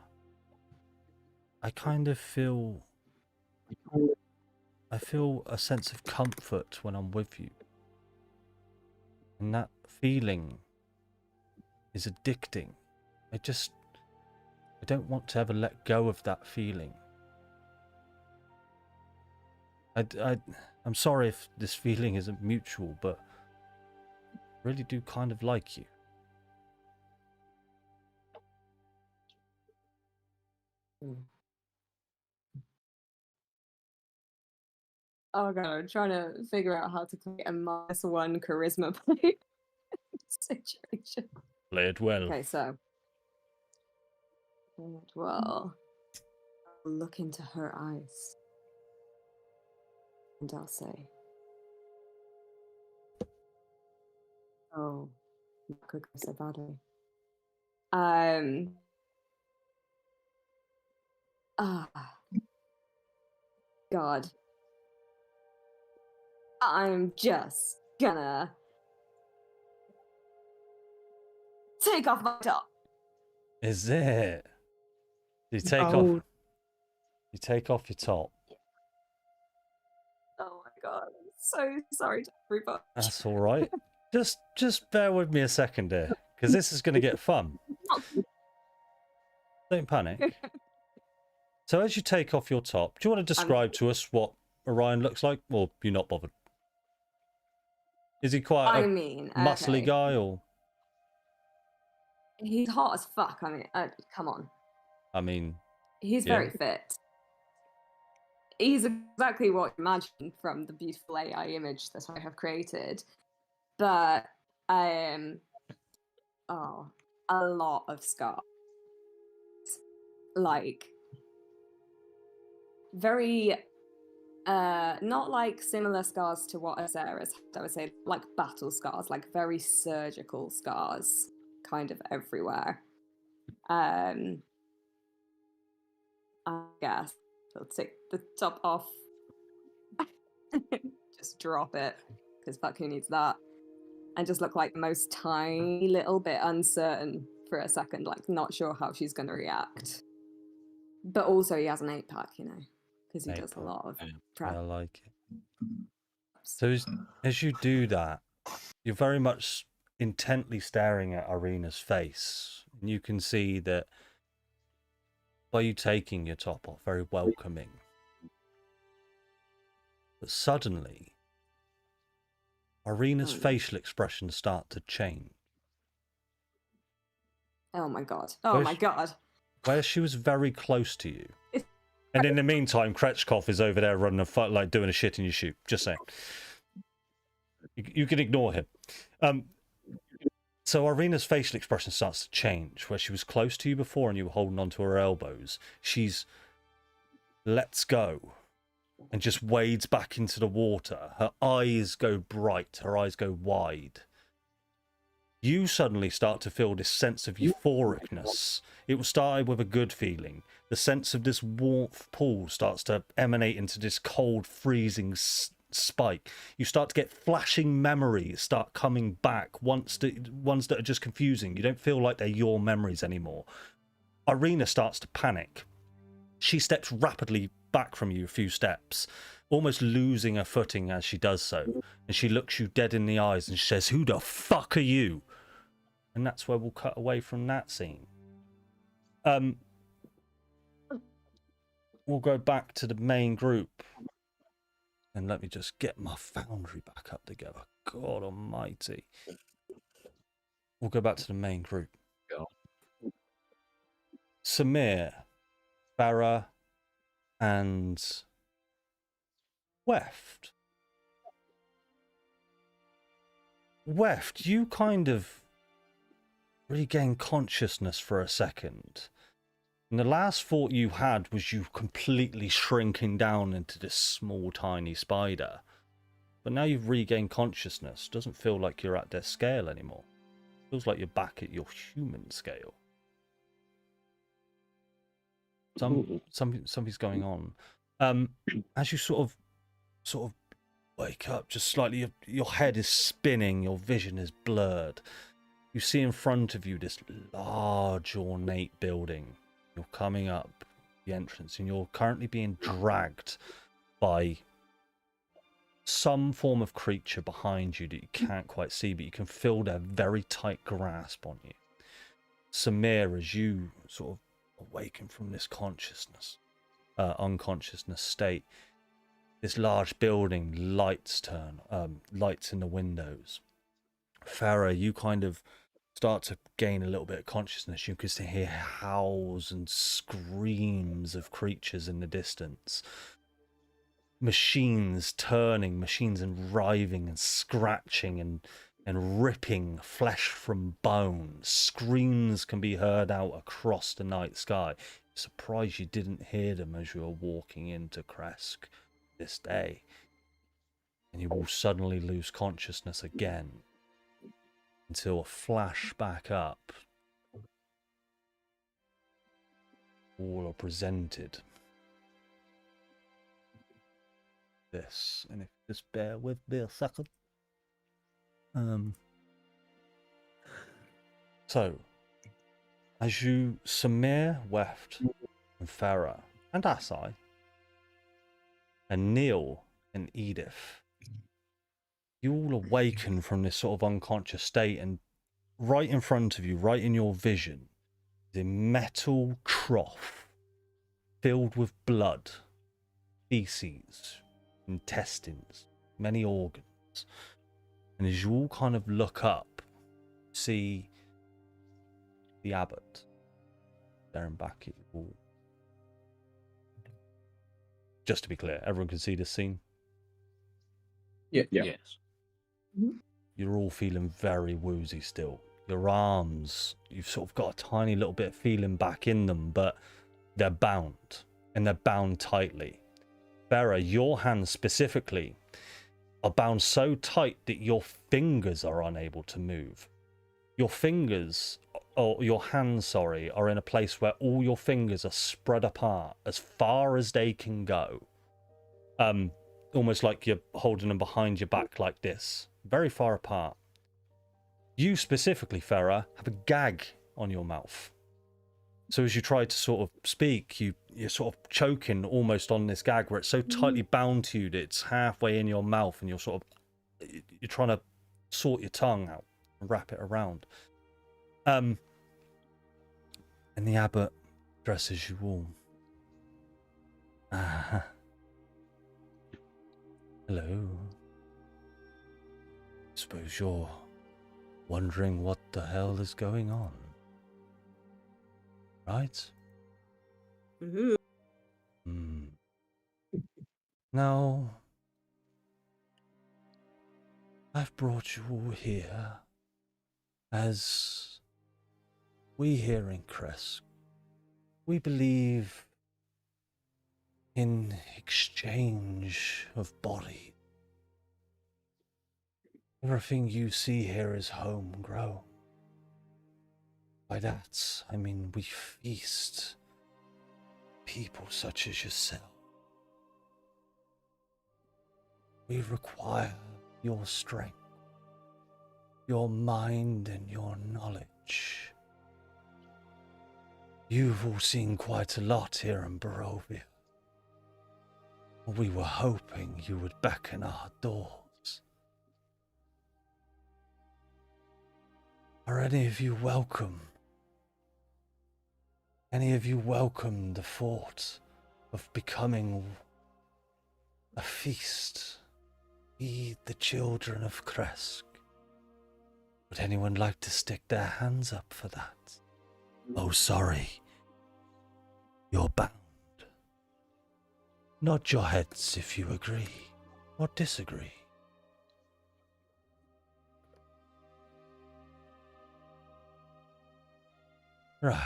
I kind of feel a sense of comfort when I'm with you. And that feeling is addicting. I don't want to ever let go of that feeling. I'm sorry if this feeling isn't mutual, but I really do kind of like you. Oh god, I'm trying to figure out how to play a -1 charisma play situation. Play it well. Okay, so well, I'll look into her eyes, and I'll say, "Oh, that could go so badly." God, I'm just gonna take off my top. Is it? You take off. Oh. You take off your top. Oh my god, I'm so sorry to everybody. That's all right. Just bear with me a second here, because this is going to get fun. Don't panic. So as you take off your top, do you want to describe to us what Orion looks like, or you're not bothered? Is he quite a muscly guy, or? He's hot as fuck. I mean, come on. I mean, he's very fit. He's exactly what you imagine from the beautiful AI image that I have created. But, a lot of scars. Like, very, not like similar scars to what Azera's had, I would say, like battle scars, like very surgical scars, kind of everywhere. I guess I'll take the top off. Just drop it, because fuck who needs that. And just look like the most tiny little bit uncertain for a second, like not sure how she's going to react. But also he has an 8-pack, you know, because he does a lot of prep. I like it. So as you do that, you're very much intently staring at Irina's face. And you can see that by you taking your top off, very welcoming. But suddenly, Irina's facial expressions start to change. Oh my god. Oh my god. Where she was very close to you. And in the meantime, Kretschkov is over there running a fight, like doing a shit in your shoe. Just saying. You can ignore him. So Irina's facial expression starts to change. Where she was close to you before and you were holding onto her elbows, she's lets go and just wades back into the water. Her eyes go bright. Her eyes go wide. You suddenly start to feel this sense of euphoricness. It will start with a good feeling. The sense of this warmth pool starts to emanate into this cold, freezing spike. You start to get flashing memories start coming back, ones that are just confusing. You don't feel like they're your memories anymore. Irina starts to panic. She steps rapidly back from you a few steps, almost losing her footing as she does so. And she looks you dead in the eyes and she says, "Who the fuck are you?" And that's where we'll cut away from that scene. We'll go back to the main group. And let me just get my foundry back up together. God almighty. We'll go back to the main group. Samir, Farah, and Weft. Weft, you kind of regain consciousness for a second. And the last thought you had was you completely shrinking down into this small, tiny spider. But now you've regained consciousness. Doesn't feel like you're at their scale anymore. Feels like you're back at your human scale. Something's going on. As you sort of wake up, just slightly, your head is spinning, your vision is blurred. You see in front of you this large, ornate building. You're coming up the entrance, and you're currently being dragged by some form of creature behind you that you can't quite see, but you can feel their very tight grasp on you. Samir, as you sort of awaken from this unconsciousness state, this large building, lights in the windows. Farah, you kind of start to gain a little bit of consciousness. You can hear howls and screams of creatures in the distance. Machines turning, machines and writhing and scratching and ripping flesh from bone. Screams can be heard out across the night sky. Surprised you didn't hear them as you were walking into Kresk this day. And you will suddenly lose consciousness again until a flash back up. All are presented. This, and if you just bear with me a second. So, as you, Samir, Weft, and Farah, and Asai, and Neil, and Edith, you all awaken from this sort of unconscious state, and right in front of you, right in your vision, is a metal trough filled with blood, feces, intestines, many organs. And as you all kind of look up, see the abbot staring back at you all. Just to be clear, everyone can see this scene? Yeah. Yes. You're all feeling very woozy still. Your arms, you've sort of got a tiny little bit of feeling back in them, but they're bound, and they're bound tightly. Farah, your hands specifically are bound so tight that your fingers are unable to move. Your fingers, or your hands, sorry, are in a place where all your fingers are spread apart as far as they can go. Almost like you're holding them behind your back like this, very far apart. You specifically, Farah, have a gag on your mouth. So as you try to sort of speak, you're sort of choking almost on this gag where it's so tightly bound to you that it's halfway in your mouth, and you're trying to sort your tongue out and wrap it around. And the abbot addresses you all. Hello. Suppose you're wondering what the hell is going on, right? Now, I've brought you all here as we here in Kresk, we believe in exchange of body. Everything you see here is homegrown. By that, I mean we feast people such as yourself. We require your strength, your mind, and your knowledge. You've all seen quite a lot here in Barovia. We were hoping you would beckon our doors. Are any of you welcome? Any of you welcome the thought of becoming a feast? Feed the children of Kresk. Would anyone like to stick their hands up for that? Oh, sorry. You're bound. Nod your heads if you agree or disagree. Right.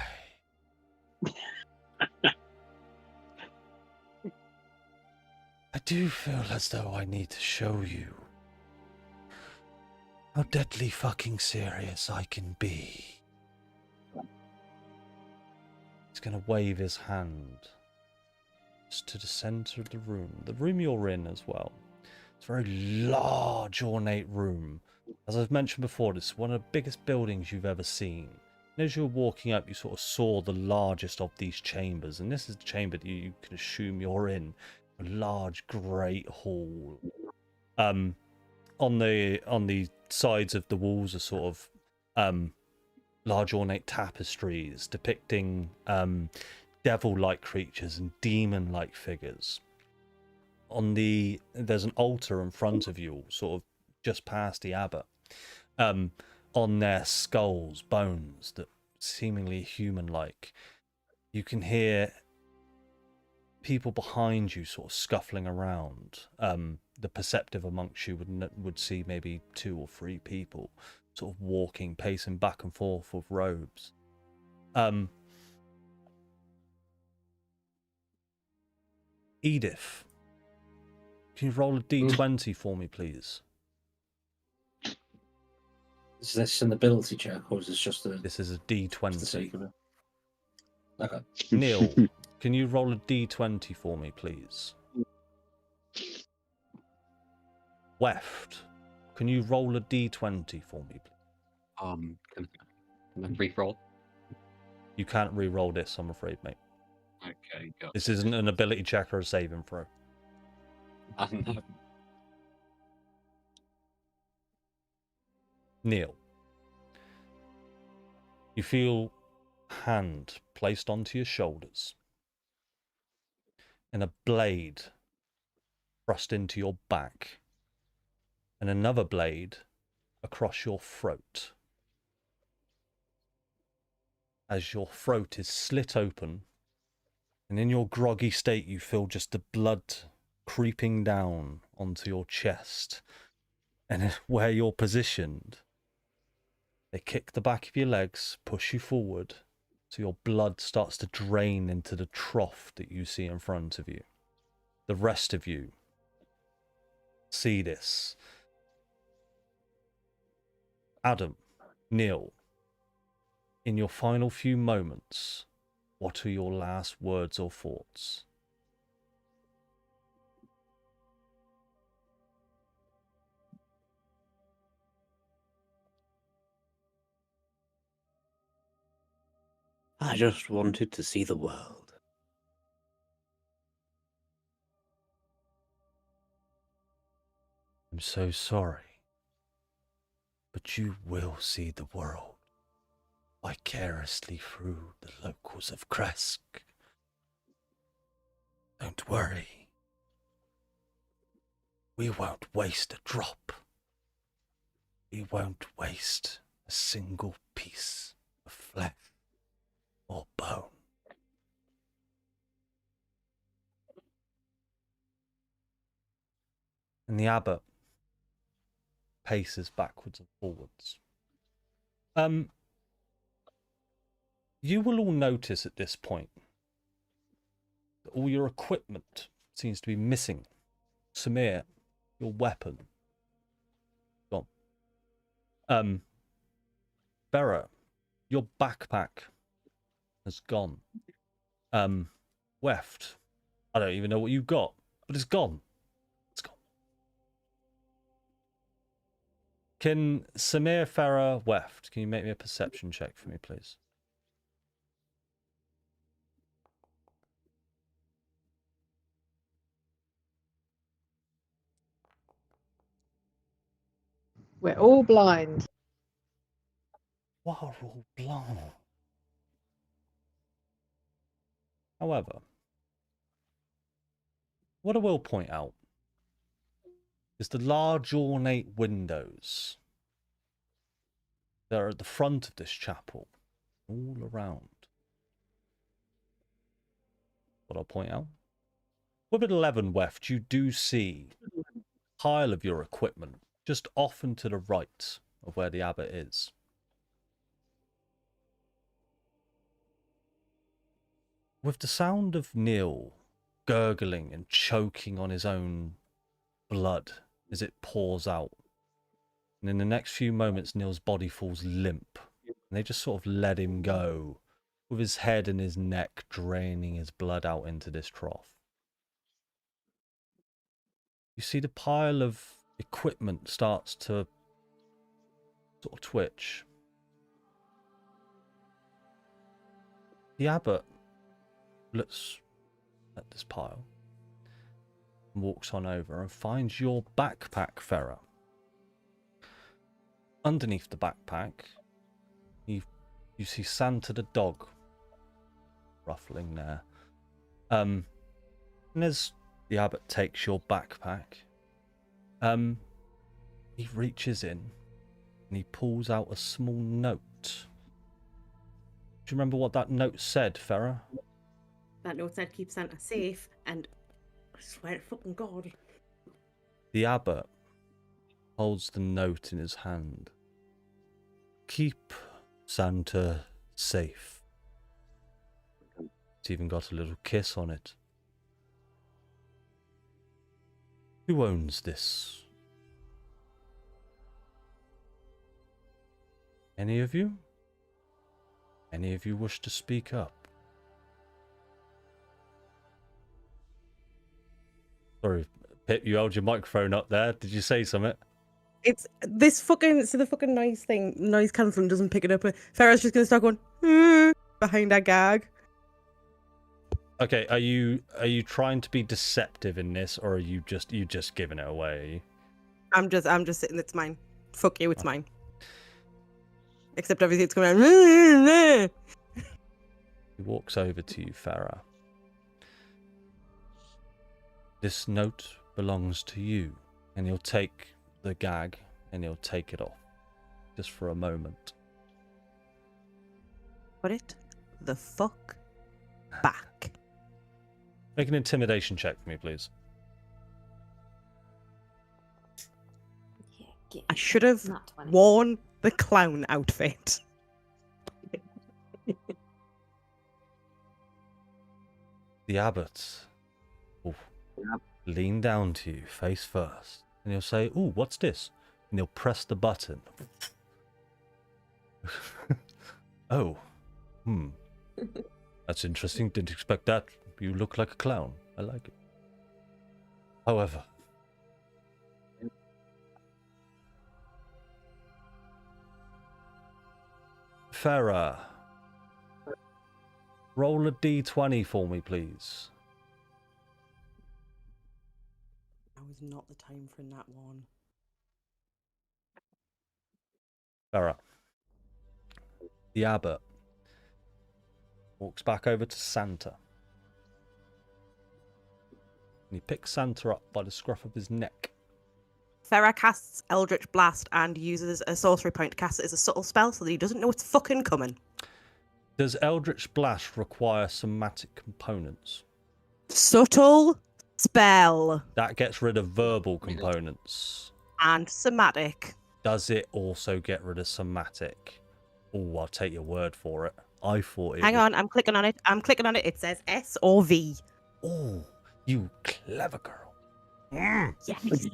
do feel as though I need to show you how deadly fucking serious I can be. He's gonna wave his hand just to the center of the room you're in as well. It's a very large, ornate room. As I've mentioned before, this is one of the biggest buildings you've ever seen. And as you're walking up, you sort of saw the largest of these chambers, and this is the chamber that you can assume you're in. A large, great hall. On the sides of the walls are sort of large ornate tapestries depicting devil-like creatures and demon-like figures. There's an altar in front of you, sort of just past the abbot. On their skulls, bones that seemingly human-like. You can hear people behind you sort of scuffling around. The perceptive amongst you would see maybe 2 or 3 people sort of walking, pacing back and forth with robes. Edith, can you roll a d20 for me, please? Is this an ability check, or is this just a... This is a for the d20. sake of it? Okay. Neil, can you roll a d20 for me, please? Weft, can you roll a d20 for me, please? Can I re-roll? You can't re-roll this, I'm afraid, mate. Okay, got This isn't an ability check or a saving throw. it. Neil, you feel a hand placed onto your shoulders and a blade thrust into your back and another blade across your throat. As your throat is slit open, and in your groggy state you feel just the blood creeping down onto your chest. And where you're positioned, they kick the back of your legs, push you forward, so your blood starts to drain into the trough that you see in front of you. The rest of you see this. Adam, Neil, in your final few moments, what are your last words or thoughts? I just wanted to see the world. I'm so sorry, but you will see the world vicariously through the locals of Kresk. Don't worry. We won't waste a drop. We won't waste a single piece of flesh or bone. And the abbot paces backwards and forwards. You will all notice at this point that all your equipment seems to be missing. Samir, your weapon, gone. Bera, your backpack has gone. Weft, I don't even know what you've got, but it's gone. It's gone. Can Samir, Farah, Weft, can you make me a perception check for me, please? We're all blind. What are all blind? However, what I will point out is the large ornate windows that are at the front of this chapel, all around. What I'll point out. With an 11 Weft, you do see a pile of your equipment just off and to the right of where the abbot is. With the sound of Neil gurgling and choking on his own blood as it pours out. And in the next few moments, Neil's body falls limp. And they just sort of let him go, with his head and his neck draining his blood out into this trough. You see the pile of equipment starts to sort of twitch. The abbot looks at this pile and walks on over and finds your backpack, Farah. Underneath the backpack, you see Santa the dog ruffling there. And as the abbot takes your backpack, he reaches in and he pulls out a small note. Do you remember what that note said, Farah? That note said keep Santa safe, and I swear to fucking God. The abbot holds the note in his hand. Keep Santa safe. It's even got a little kiss on it. Who owns this? Any of you? Any of you wish to speak up? Sorry, Pip, you held your microphone up there. Did you say something? It's this fucking the fucking noise cancelling doesn't pick it up. Farah's just gonna start going behind that gag. Okay, are you trying to be deceptive in this, or are you just giving it away? Are you? I'm just sitting. It's mine. Fuck you. It's mine. Except obviously it's going around. He walks over to you, Farah. This note belongs to you, and he'll take the gag and he'll take it off, just for a moment. Put it the fuck back. Make an intimidation check for me, please. Yeah, I should have not 20. worn the clown outfit. The abbot will lean down to you, face first, and he'll say, "Ooh, what's this?" And he'll press the button. Oh, that's interesting. Didn't expect that. You look like a clown. I like it. However, Farah, roll a d20 for me, please. Now is not the time for that one. Farah. The abbot walks back over to Santa. And he picks Santa up by the scruff of his neck. Farah casts Eldritch Blast and uses a sorcery point to cast it as a subtle spell so that he doesn't know it's fucking coming. Does Eldritch Blast require somatic components? Subtle spell That gets rid of verbal components. and somatic. Does it also get rid of somatic? Oh, I'll take your word for it. I thought it Hang would... on, I'm clicking on it. It says S or V. Oh, you clever girl. Yes.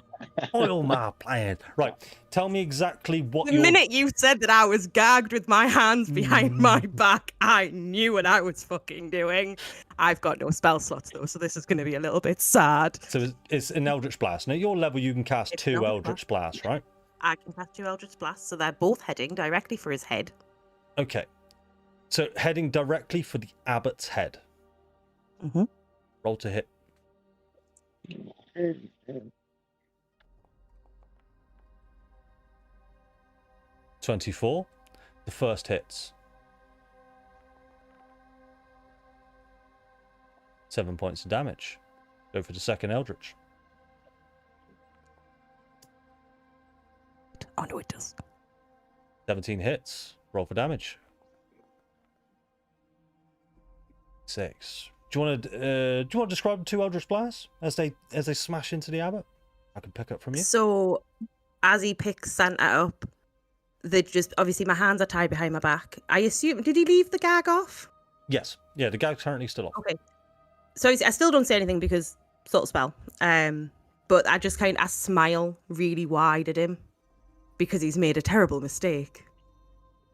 Oil my plan. Right, tell me exactly what The you're... minute you said that I was gagged with my hands behind my back, I knew what I was fucking doing. I've got no spell slots though, so this is going to be a little bit sad. So it's an Eldritch Blast. Now, at your level, you can cast It's 2 an Eldritch Blasts, right? I can cast 2 Eldritch Blasts, so they're both heading directly for his head. Okay. So heading directly for the abbot's head. Mm-hmm. Roll to hit. 24. The first hits. 7 points of damage. Go for the second Eldritch. Oh no, it does. 17 hits. Roll for damage. 6. Do you want to describe the 2 Eldritch Blasts as they smash into the abbot? I can pick up from you. So, as he picks Santa up, they just obviously my hands are tied behind my back. I assume did he leave the gag off? Yes. Yeah, the gag's currently still off. Okay. So I still don't say anything because subtle spell. But I just I smile really wide at him because he's made a terrible mistake.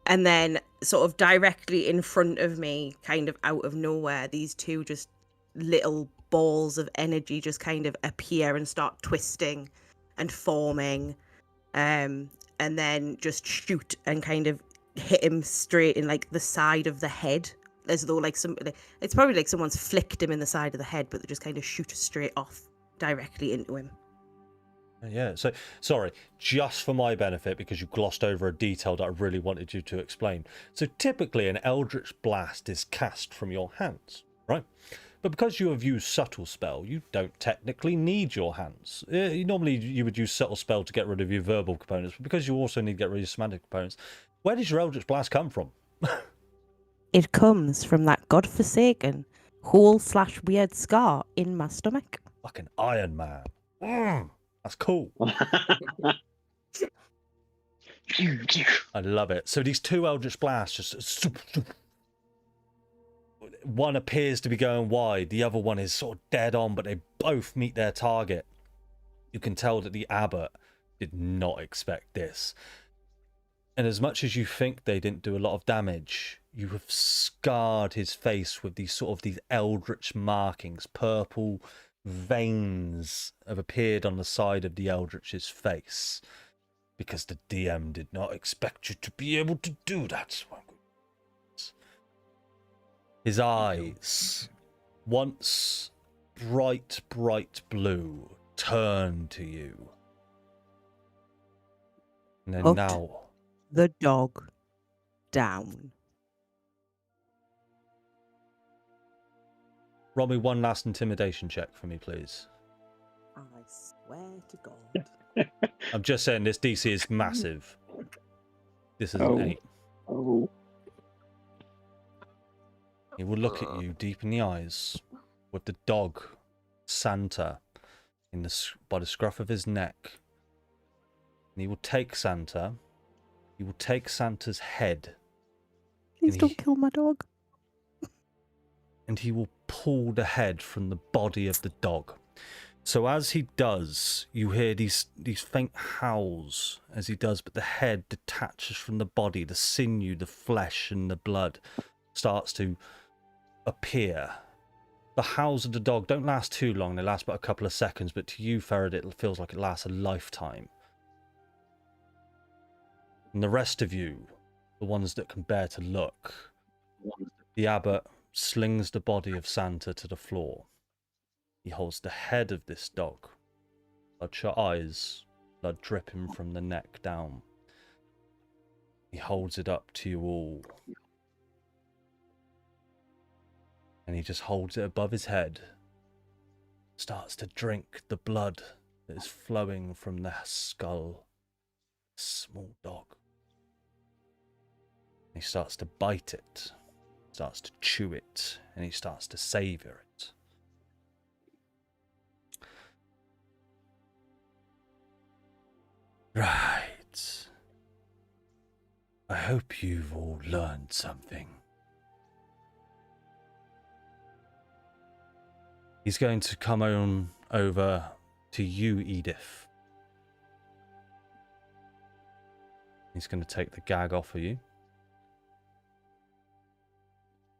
And then sort of directly in front of me, kind of out of nowhere, these two just little balls of energy just kind of appear and start twisting and forming. And then just shoot and kind of hit him straight in like the side of the head, as though it's probably like someone's flicked him in the side of the head, but they just kind of shoot straight off directly into him. Yeah, so sorry, just for my benefit, because you glossed over a detail that I really wanted you to explain. So typically an Eldritch Blast is cast from your hands, right? But because you have used Subtle Spell, you don't technically need your hands. Normally you would use Subtle Spell to get rid of your verbal components, but because you also need to get rid of your semantic components, where does your Eldritch Blast come from? It comes from that godforsaken hole/weird scar in my stomach. Fucking Iron Man. That's cool. I love it. So these two Eldritch Blasts just... One appears to be going wide, the other one is sort of dead on, but they both meet their target. You can tell that the abbot did not expect this. And as much as you think they didn't do a lot of damage, you have scarred his face with these eldritch markings. Purple veins have appeared on the side of the eldritch's face, because the DM did not expect you to be able to do that. His eyes, once bright blue, turn to you. And then Put now... the dog down. Roll me one last intimidation check for me, please. I swear to God. I'm just saying this DC is massive. This is an 8. Oh. He will look at you deep in the eyes with the dog, Santa, by the scruff of his neck. And he will take Santa. He will take Santa's head. Please don't kill my dog. And he will pull the head from the body of the dog. So as he does, you hear these faint howls as he does, but the head detaches from the body, the sinew, the flesh, and the blood starts to appear. The howls of the dog don't last too long, they last about a couple of seconds, but to you, Ferret, it feels like it lasts a lifetime. And the rest of you, the ones that can bear to look, the abbot slings the body of Santa to the floor. He holds the head of this dog, bloodshot eyes, blood dripping from the neck down. He holds it up to you all. And he just holds it above his head, starts to drink the blood that is flowing from the skull. Small dog. He starts to bite it, starts to chew it, and he starts to savor it. Right. I hope you've all learned something. He's going to come on over to you, Edith. He's going to take the gag off of you.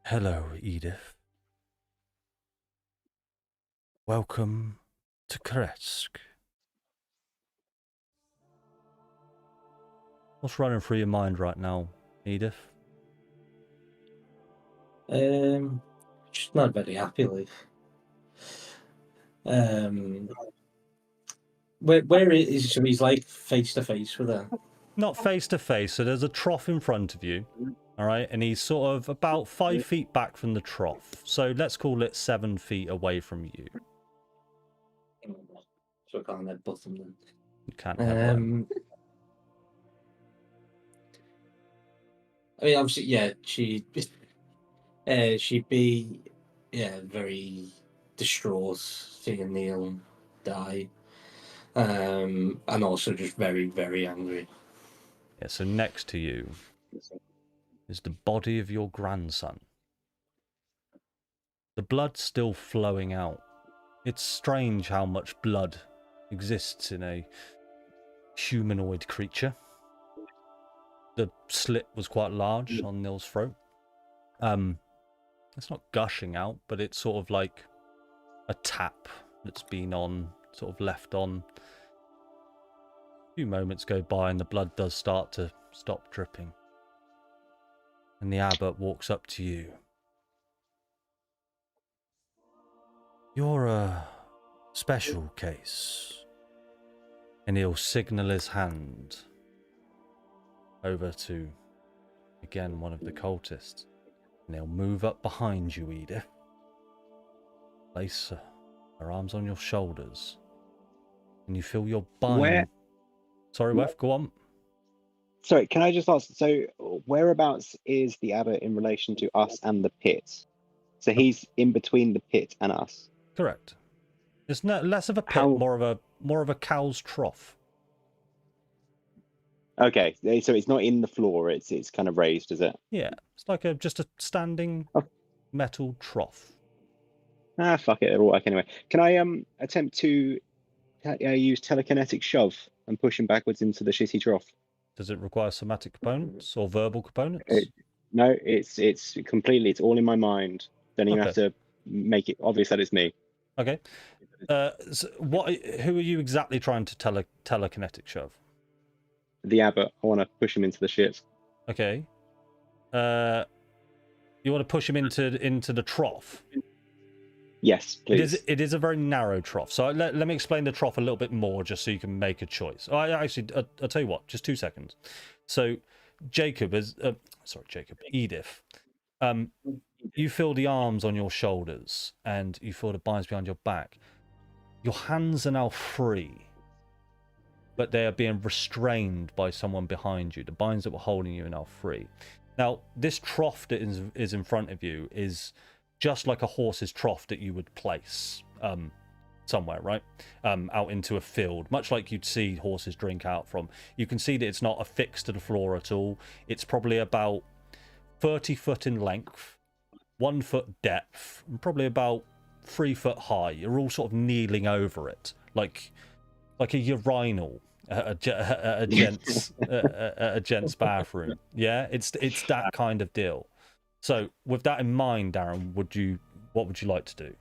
Hello, Edith. Welcome to Kresk. What's running through your mind right now, Edith? Just not very happy, like. Where is so he's like face to face with her? Not face to face, so there's a trough in front of you, all right, and he's sort of about 5 feet back from the trough, so let's call it 7 feet away from you. So I can't headbutt him then. You can't headbutt him. I mean, obviously, yeah, she'd be, very distraught seeing Neil die, and also just very, very angry. Yeah, so next to you is the body of your grandson. The blood's still flowing out. It's strange how much blood exists in a humanoid creature. The slit was quite large on Nil's throat. It's not gushing out, but it's sort of like a tap that's been on, sort of left on. A few moments go by and the blood does start to stop dripping. And the abbot walks up to you. You're a special case. And he'll signal his hand over to, again, one of the cultists. And he'll move up behind you, Edith. Place her arms on your shoulders. And you feel your bind. Where? Sorry, Wef, go on. Sorry, can I just ask? So, whereabouts is the abbot in relation to us and the pit? So he's in between the pit and us. Correct. It's less of a pit, How- more of a cow's trough. Okay, so it's not in the floor. It's kind of raised, is it? Yeah, it's like just a standing metal trough. Ah, fuck it, it'll work anyway. Can I attempt to use telekinetic shove and push him backwards into the shitty trough? Does it require somatic components or verbal components? No, it's completely. It's all in my mind. Don't even Okay. have to make it obvious that it's me. Okay. So who are you exactly trying to telekinetic shove? The abbot. I want to push him into the shit. Okay. You want to push him into the trough? Yes, please. It is a very narrow trough. So let me explain the trough a little bit more, just so you can make a choice. I'll tell you what. Just 2 seconds. So Edith. You feel the arms on your shoulders, and you feel the binds behind your back. Your hands are now free, but they are being restrained by someone behind you. The binds that were holding you are now free. Now, this trough that is in front of you is just like a horse's trough that you would place somewhere, right? Out into a field, much like you'd see horses drink out from. You can see that it's not affixed to the floor at all. It's probably about 30 foot in length, 1 foot depth, and probably about 3 foot high. You're all sort of kneeling over it, like a urinal at a gent's bathroom. Yeah, it's that kind of deal. So with that in mind, Darren, what would you like to do?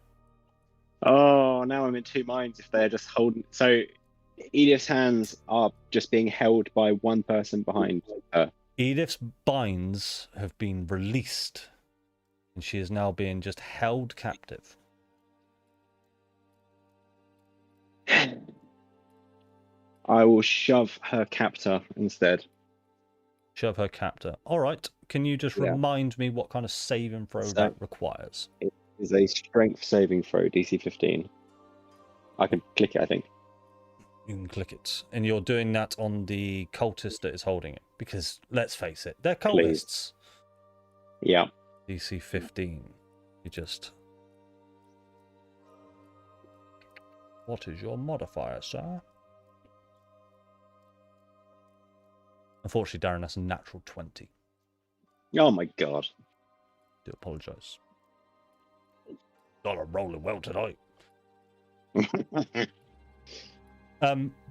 Oh, now I'm in two minds if they're just holding. So Edith's hands are just being held by one person behind her. Edith's binds have been released, and she is now being just held captive. I will shove her captor instead. Shove her captor. All right. Can you just remind me what kind of saving throw that requires? It is a strength saving throw, DC 15. I can click it, I think. You can click it. And you're doing that on the cultist that is holding it. Because, let's face it, they're cultists. Yeah. DC 15. You just... What is your modifier, sir? Unfortunately, Darren, that's a natural 20. Oh my god. Do apologise. God, I'm rolling well tonight.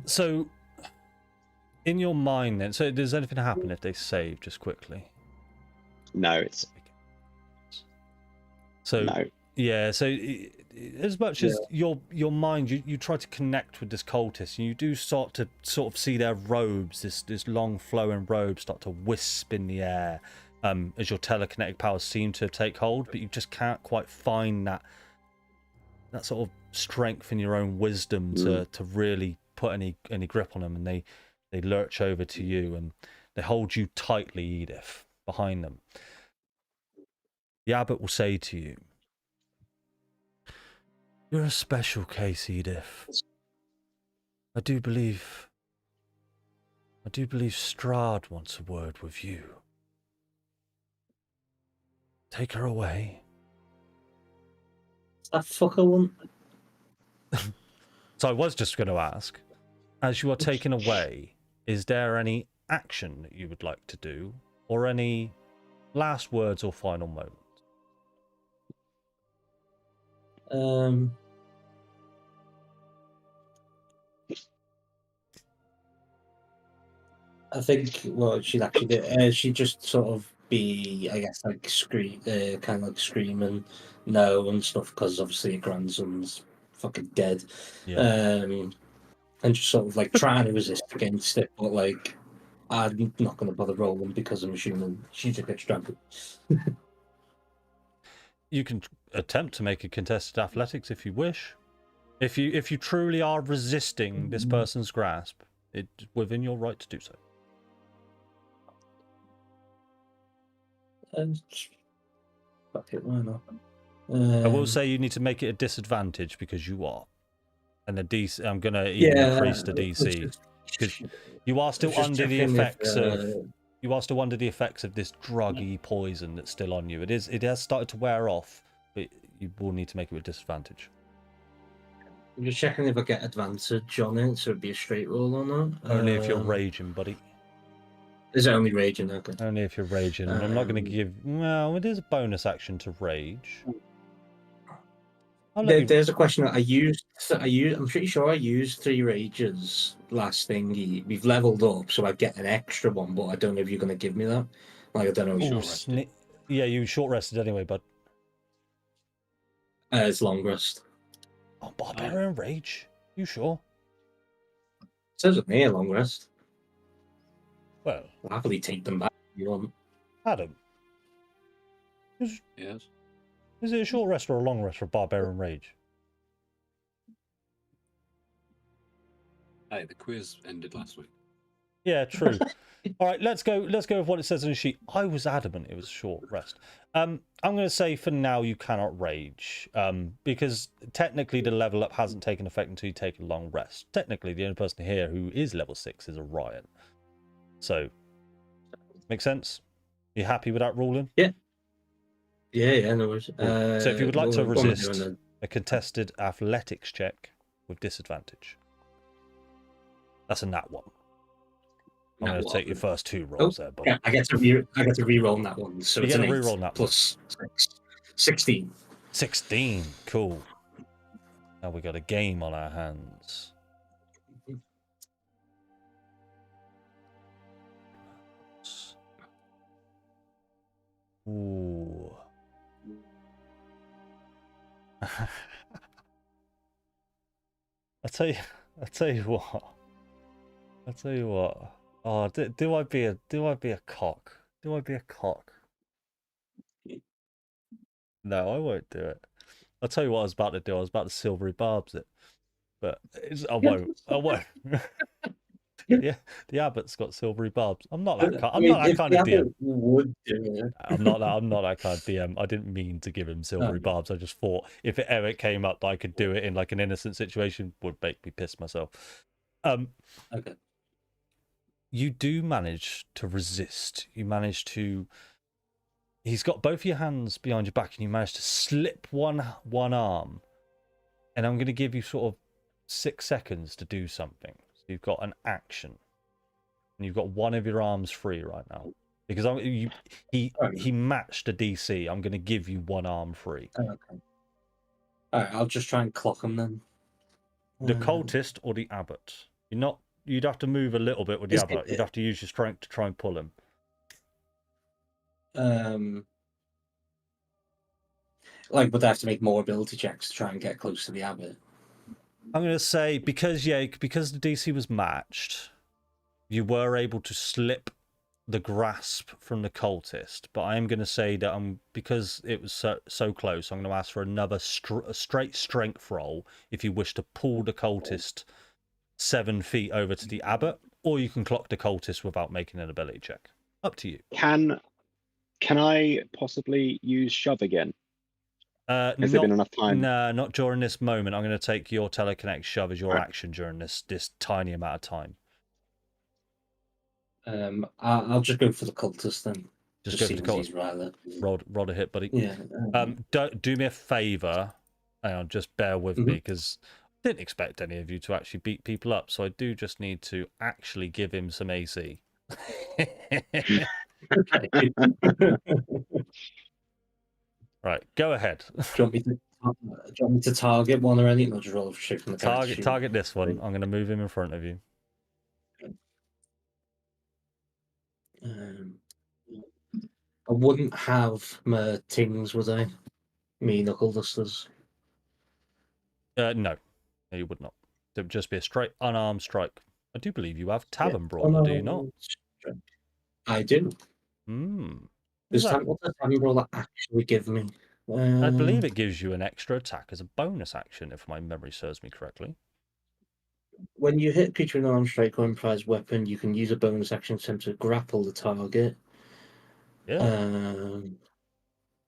So, in your mind then, so does anything happen if they save just quickly? No, it's... So, no. Yeah, so as much as your mind, you try to connect with this cultist, and you do start to sort of see their robes, this long flowing robe start to wisp in the air as your telekinetic powers seem to take hold, but you just can't quite find that sort of strength in your own wisdom to really put any grip on them, and they lurch over to you and they hold you tightly, Edith, behind them. The abbot will say to you, "You're a special case, Edith. I do believe Strahd wants a word with you. Take her away." That fucker want. So I was just going to ask, as you are taken away, is there any action that you would like to do, or any last words or final moments? I think what she'd actually do, she'd just sort of be, I guess, like kind of like screaming no and stuff, because obviously her grandson's fucking dead. Yeah. And just sort of like trying to resist against it, but like I'm not going to bother rolling because I'm assuming she's a bitch dragon. You can attempt to make a contested athletics if you wish. If you truly are resisting this person's grasp, it's within your right to do so. Fuck it, why not? I will say you need to make it a disadvantage because you are, and the DC. I'm gonna even increase the DC because you are still under the effects of. You are still under the effects of this druggy poison that's still on you. It has started to wear off, but you will need to make it a disadvantage. I'm just checking if I get advantage on it, so it'd be a straight roll or not. Only if you're raging, buddy. Is it only raging? Okay. Only if you're raging. I'm not going to give. Well, it is a bonus action to rage. There's a question that I used. I'm pretty sure I used 3 rages last thingy. We've leveled up, so I get an extra one, but I don't know if you're going to give me that. Like, I don't know. Yeah, you short rested anyway, bud. It's long rest. Oh, barbarian rage. You sure? It says with me a long rest. Well, I'll happily take them back if you want. Adam. Yes. Is it a short rest or a long rest for barbarian rage? Hey, the quiz ended last week. Yeah, true. All right, let's go with what it says on the sheet. I was adamant it was a short rest. I'm going to say for now you cannot rage, because technically the level up hasn't taken effect until you take a long rest. Technically, the only person here who is level 6 is Orion. So, makes sense? You happy with that ruling? Yeah. Yeah, no worries. Cool. So if you would like to resist a contested athletics check with disadvantage, that's a nat 1. I'm going to take your first 2 rolls there, Bob. Yeah, I get to re-roll that one. So you it's get an to 8 re-roll that plus 6. 16. 16. Cool. Now we got a game on our hands. Ooh. I tell you what. Oh, do I be a cock? Do I be a cock? No, I won't do it. I'll tell you what I was about to do. I was about to silvery barbs it, but I won't. Yeah, the abbot's got silvery barbs. I'm not that. I'm not that kind of DM. Would do it. I'm not that kind of DM. I didn't mean to give him silvery barbs. I just thought if it ever came up that I could do it in like an innocent situation, would make me piss myself. Okay. You do manage to resist. You manage to. He's got both your hands behind your back, and you manage to slip one arm. And I'm going to give you sort of 6 seconds to do something. So you've got an action, and you've got one of your arms free right now because he matched a DC. I'm going to give you one arm free. Okay. All right, I'll just try and clock him then. The cultist or the abbot? You'd have to move a little bit with the abbot. You'd have to use your strength to try and pull him. Like, would I have to make more ability checks to try and get close to the abbot? I'm going to say because the DC was matched, you were able to slip the grasp from the cultist. But I am going to say that because it was so close, I'm going to ask for another straight strength roll if you wish to pull the cultist 7 feet over to the abbot, or you can clock the cultist without making an ability check. Up to you. Can I possibly use shove again? Has there been enough time? No, not during this moment. I'm going to take your teleconnect shove as your action during this tiny amount of time. I'll just go for the cultist then. Just go for the cultist. Roll a hit, buddy. Yeah. Do me a favour. Hang on, just bear with me because I didn't expect any of you to actually beat people up. So I do just need to actually give him some AC. Okay. Right, go ahead. Do you want me to you want me to target one or anything, or just roll straight from the character sheet? Target this one. I'm going to move him in front of you. I wouldn't have my tings, would I? Me knuckle dusters. No, you would not. It would just be a straight unarmed strike. I do believe you have Yeah, Tavern Brawler, do you not? strike. I do. Hmm. What does Tavern Brawler actually give me? I believe it gives you an extra attack as a bonus action, if my memory serves me correctly. When you hit a creature with an armed strike or improvised weapon, you can use a bonus action to attempt to grapple the target. Yeah.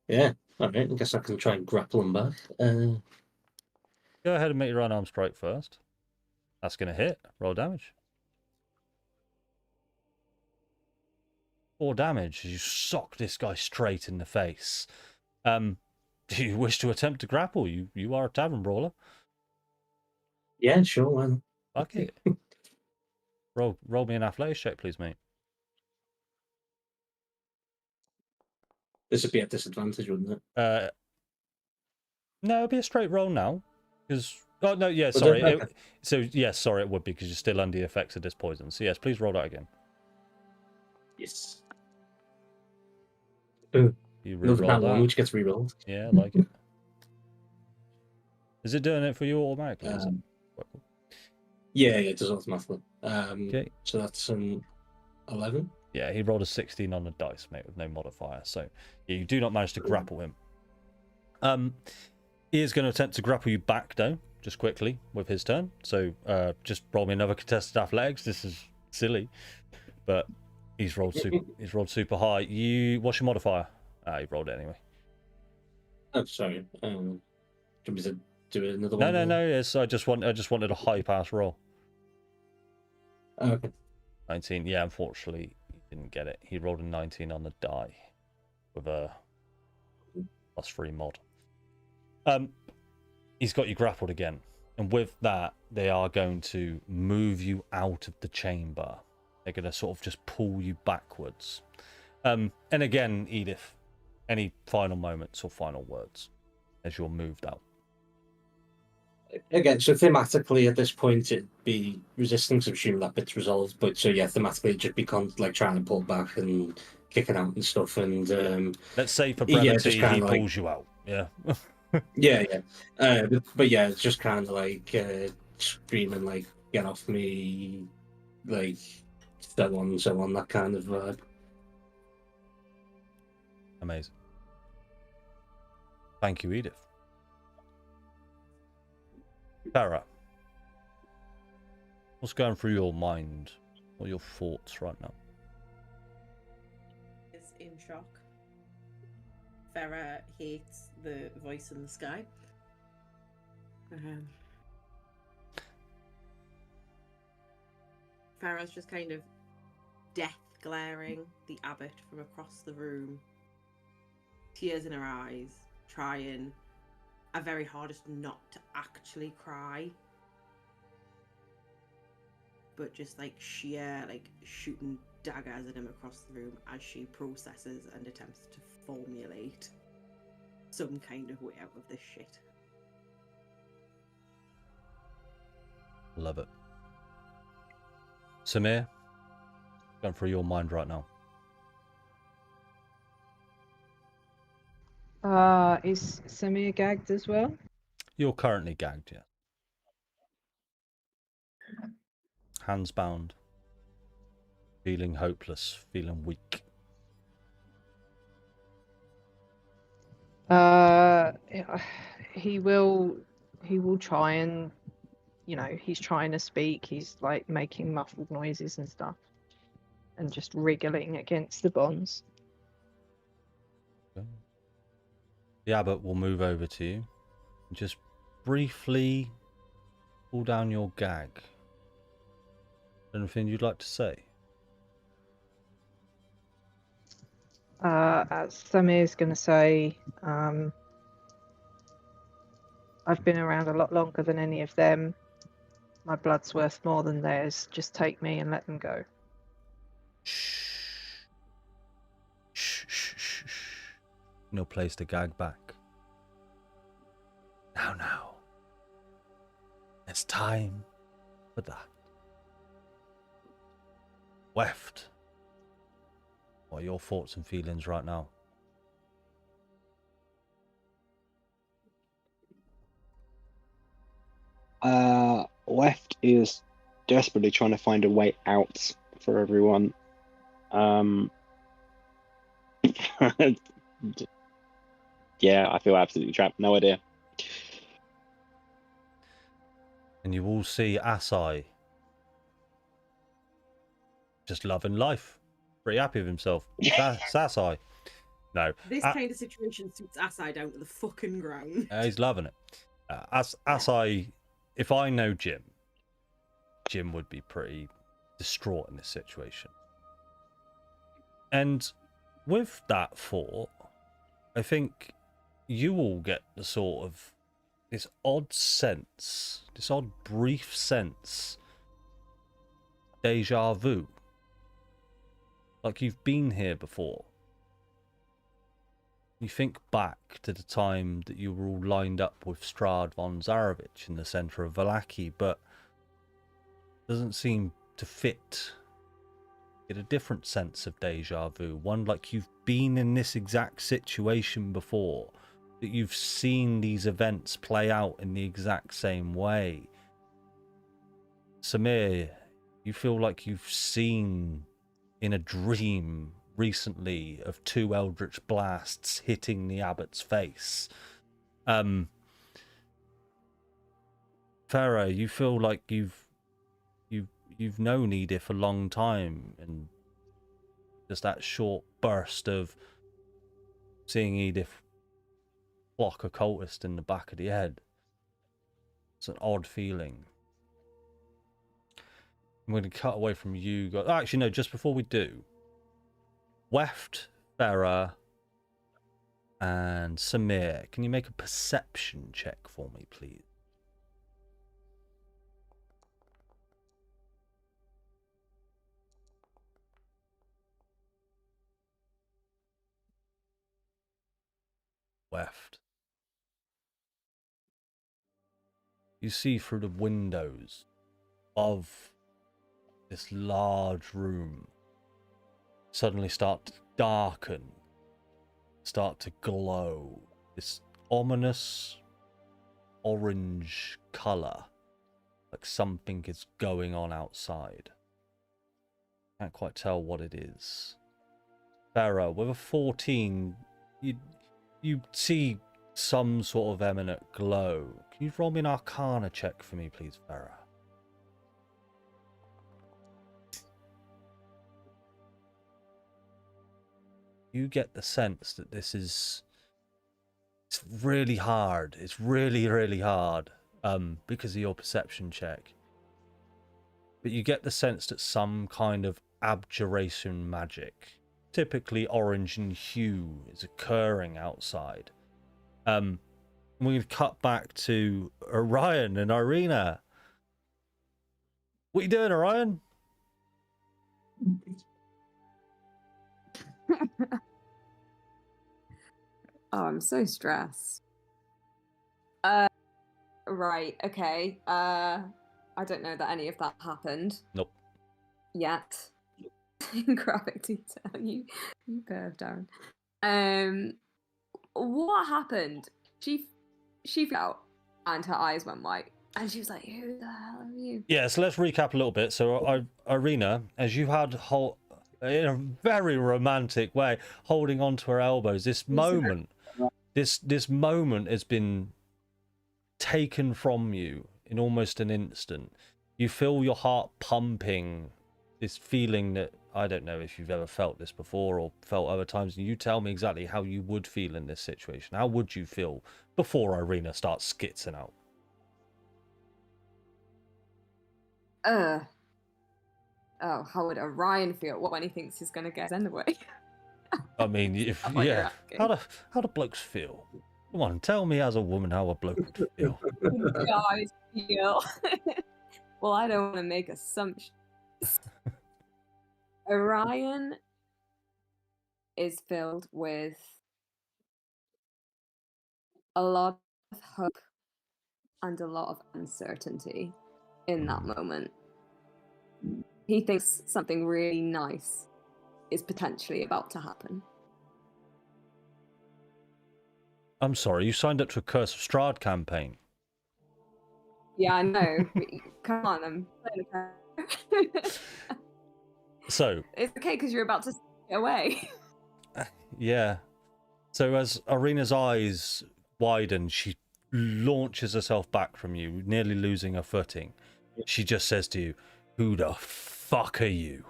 Yeah. All right. I guess I can try and grapple them back. Go ahead and make your unarmed strike first. That's going to hit. Roll damage. 4 damage as you sock this guy straight in the face. Do you wish to attempt to grapple? You are a Tavern Brawler. Yeah, sure. Why not? Fuck it. Roll me an athletics check, please, mate. This would be at disadvantage, wouldn't it? No, it'd be a straight roll now. Because no, yeah, Would sorry. it? Okay. Yes, sorry, it would be because you're still under the effects of this poison. So yes, please roll that again. Yes. Ooh, You another re-roll one, that. which gets re-rolled. Yeah, I like it. Is it doing it for you automatically? Is it? Quite cool. Yeah, it does automatically. Okay. So that's an 11. Yeah, he rolled a 16 on the dice, mate, with no modifier. So yeah, you do not manage to grapple him. He is going to attempt to grapple you back, though, just quickly with his turn. So just roll me another contested athletics. This is silly, but he's rolled super high. What's your modifier? He rolled it anyway. Oh, sorry. Do you want me to do another No, one? no. Yes, I just wanted a high pass roll. Oh, okay. 19. Yeah, unfortunately, he didn't get it. He rolled a 19 on the die with a +3 mod. He's got you grappled again, and with that, they are going to move you out of the chamber. They're going to sort of just pull you backwards. And again, Edith, any final moments or final words as you're moved out? Again, so thematically at this point it'd be resistance. I'm assuming that bit's resolved, but so yeah, thematically it'd just be like trying to pull back and kicking out and stuff. And let's say for yeah, brevity, just he kinda like- pulls you out. Yeah. yeah. But yeah, it's just kind of like screaming like "get off me," like so on, that kind of vibe. Amazing. Thank you, Edith. Farah, what's going through your mind? What are your thoughts right now? Is in shock. Farah hates the voice in the sky. Farah's just kind of death glaring the abbot from across the room, tears in her eyes, trying her very hardest not to actually cry, but just like sheer like shooting daggers at him across the room as she processes and attempts to formulate some kind of way out of this shit. Love it. Samir, going through your mind right now. Is Samir gagged as well? You're currently gagged, yeah. Hands bound. Feeling hopeless, feeling weak. He will try and, he's trying to speak. He's like making muffled noises and stuff, and just wriggling against the bonds. The abbot will move over to you and just briefly pull down your gag. Anything you'd like to say? Samir's going to say, I've been around a lot longer than any of them. My blood's worth more than theirs. Just take me and let them go. Shh. Shh. No place to gag back. Now. It's time for that. Weft, what are your thoughts and feelings right now? Left is desperately trying to find a way out for everyone. Yeah, I feel absolutely trapped. No idea. And you all see Asai just loving life, pretty happy with himself. Asai, no, This kind of situation suits Asai down to the fucking ground. he's loving it. Asai, if I know Jim would be pretty distraught in this situation. And with that thought, I think you all get the sort of this odd sense, this odd brief sense, deja vu. Like you've been here before. You think back to the time that you were all lined up with Strahd von Zarovich in the centre of Vallaki, but doesn't seem to fit. Get a different sense of deja vu, one like you've been in this exact situation before, that you've seen these events play out in the exact same way. Samir, you feel like you've seen in a dream recently of 2 eldritch blasts hitting the abbot's face. Farah, you feel like you've known Edith a long time, and just that short burst of seeing Edith block a cultist in the back of the head. It's an odd feeling. I'm going to cut away from you guys. Actually, no, just before we do, Weft, Farah, and Samir, can you make a perception check for me, please? Weft. You see through the windows of this large room suddenly start to darken, start to glow. This ominous orange colour, like something is going on outside. Can't quite tell what it is. Farah, with a 14, you see some sort of eminent glow. Can you roll me an Arcana check for me, please, Farah? You get the sense that this is... It's really hard. It's really, really hard because of your perception check. But you get the sense that some kind of abjuration magic, typically orange in hue, is occurring outside. We're going to cut back to Orion and Irina. What are you doing, Orion? Oh, I'm so stressed. Right, okay. I don't know that any of that happened. Nope. Yet. In graphic detail, you perved, Darren. What happened? She fell out and her eyes went white. And she was like, who the hell are you? Yeah, so let's recap a little bit. So, Irina, as you had in a very romantic way, holding onto her elbows, this moment has been taken from you in almost an instant. You feel your heart pumping, this feeling that, I don't know if you've ever felt this before or felt other times, and you tell me exactly how you would feel in this situation. How would you feel before Irina starts skitzing out? Oh, how would Orion feel when he thinks he's gonna get anyway? I mean, yeah. How do blokes feel? Come on, tell me as a woman how a bloke would feel. Guys feel. Well, I don't want to make assumptions. Orion is filled with a lot of hope and a lot of uncertainty in that moment. He thinks something really nice is potentially about to happen. I'm sorry, you signed up to a Curse of Strahd campaign. Yeah, I know. Come on, I'm playing the character. So, It's okay because you're about to get away. yeah. So as Irina's eyes widen, she launches herself back from you, nearly losing her footing. She just says to you, "Who the fuck are you?"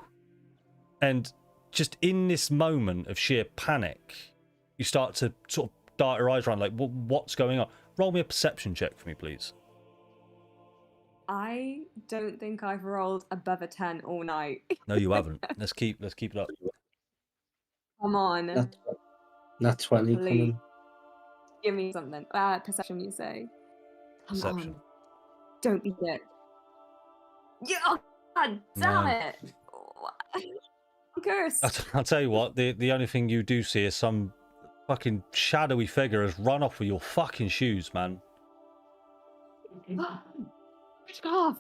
And just in this moment of sheer panic, you start to sort of dart your eyes around like, what's going on? Roll me a perception check for me, please. I don't think I've rolled above a 10 all night. No, you haven't. Let's keep it up. Come on. Nat 20 Please. coming. Give me something. Perception, you say. Come Perception. on. Don't be it. Yeah, oh, God damn No. it. I'm cursed. I'll tell you what, the only thing you do see is some fucking shadowy figure has run off with your fucking shoes, man. Off.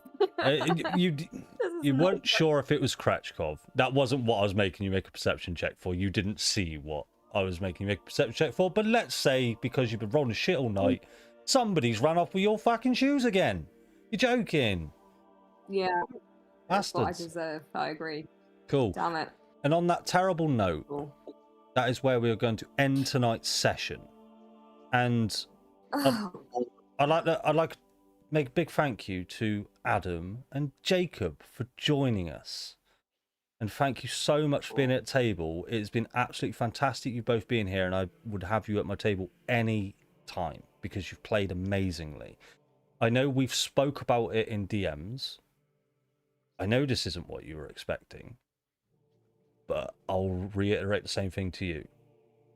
You weren't sure if it was Kretchkov. That wasn't what I was making you make a perception check for. You didn't see what I was making you make a perception check for. But let's say, because you've been rolling shit all night, somebody's run off with your fucking shoes again. You're joking. Yeah. That's what I Bastards. deserve. I agree. Cool. Damn it. And on that terrible note, Cool. that is where we are going to end tonight's session. And I'd like to make a big thank you to Adam and Jacob for joining us. And thank you so much for being at the table. It's been absolutely fantastic you both being here, and I would have you at my table any time because you've played amazingly. I know we've spoke about it in DMs. I know this isn't what you were expecting, but I'll reiterate the same thing to you. You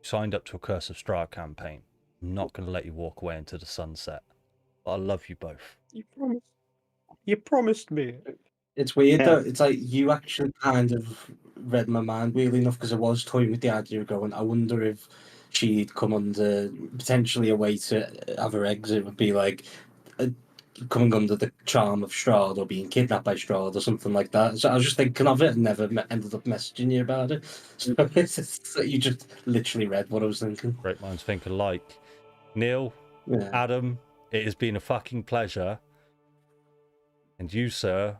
signed up to a Curse of Strahd campaign. I'm not going to let you walk away into the sunset. But I love you both. You promised me. It's weird Yeah. though. It's like you actually kind of read my mind, weirdly enough, because I was toying with the idea of going, I wonder if she'd come under potentially a way to have her exit would be like coming under the charm of Strahd or being kidnapped by Strahd or something like that. So I was just thinking of it and never ended up messaging you about it. So it's you just literally read what I was thinking. Great minds think alike. Neil, Yeah. Adam, it has been a fucking pleasure. And you, sir,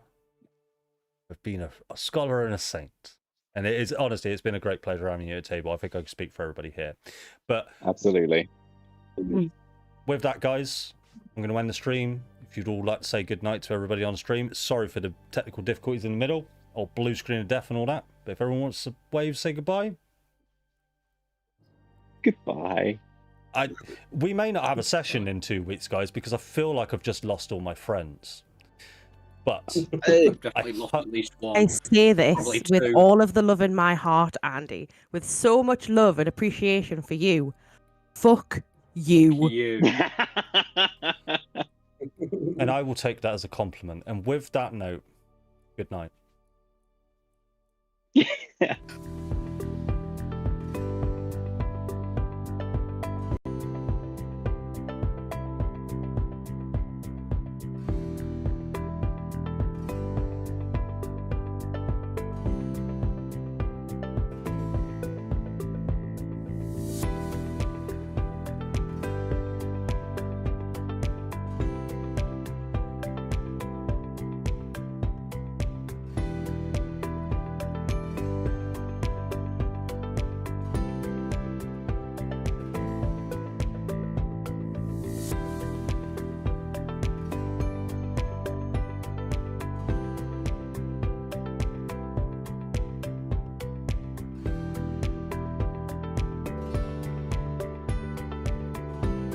have been a scholar and a saint. And it is, honestly, it's been a great pleasure having you at the table. I think I can speak for everybody here. But Absolutely. with that, guys, I'm going to end the stream. If you'd all like to say goodnight to everybody on stream, sorry for the technical difficulties in the middle, or blue screen of death and all that. But if everyone wants to wave, say goodbye. Goodbye. We may not have a session in 2 weeks, guys, because I feel like I've just lost all my friends. But I've definitely lost at least one. I say this Probably with two. all of the love in my heart, Andy, with so much love and appreciation for you. Fuck you. You. and I will take that as a compliment. And with that note, good night. Yeah.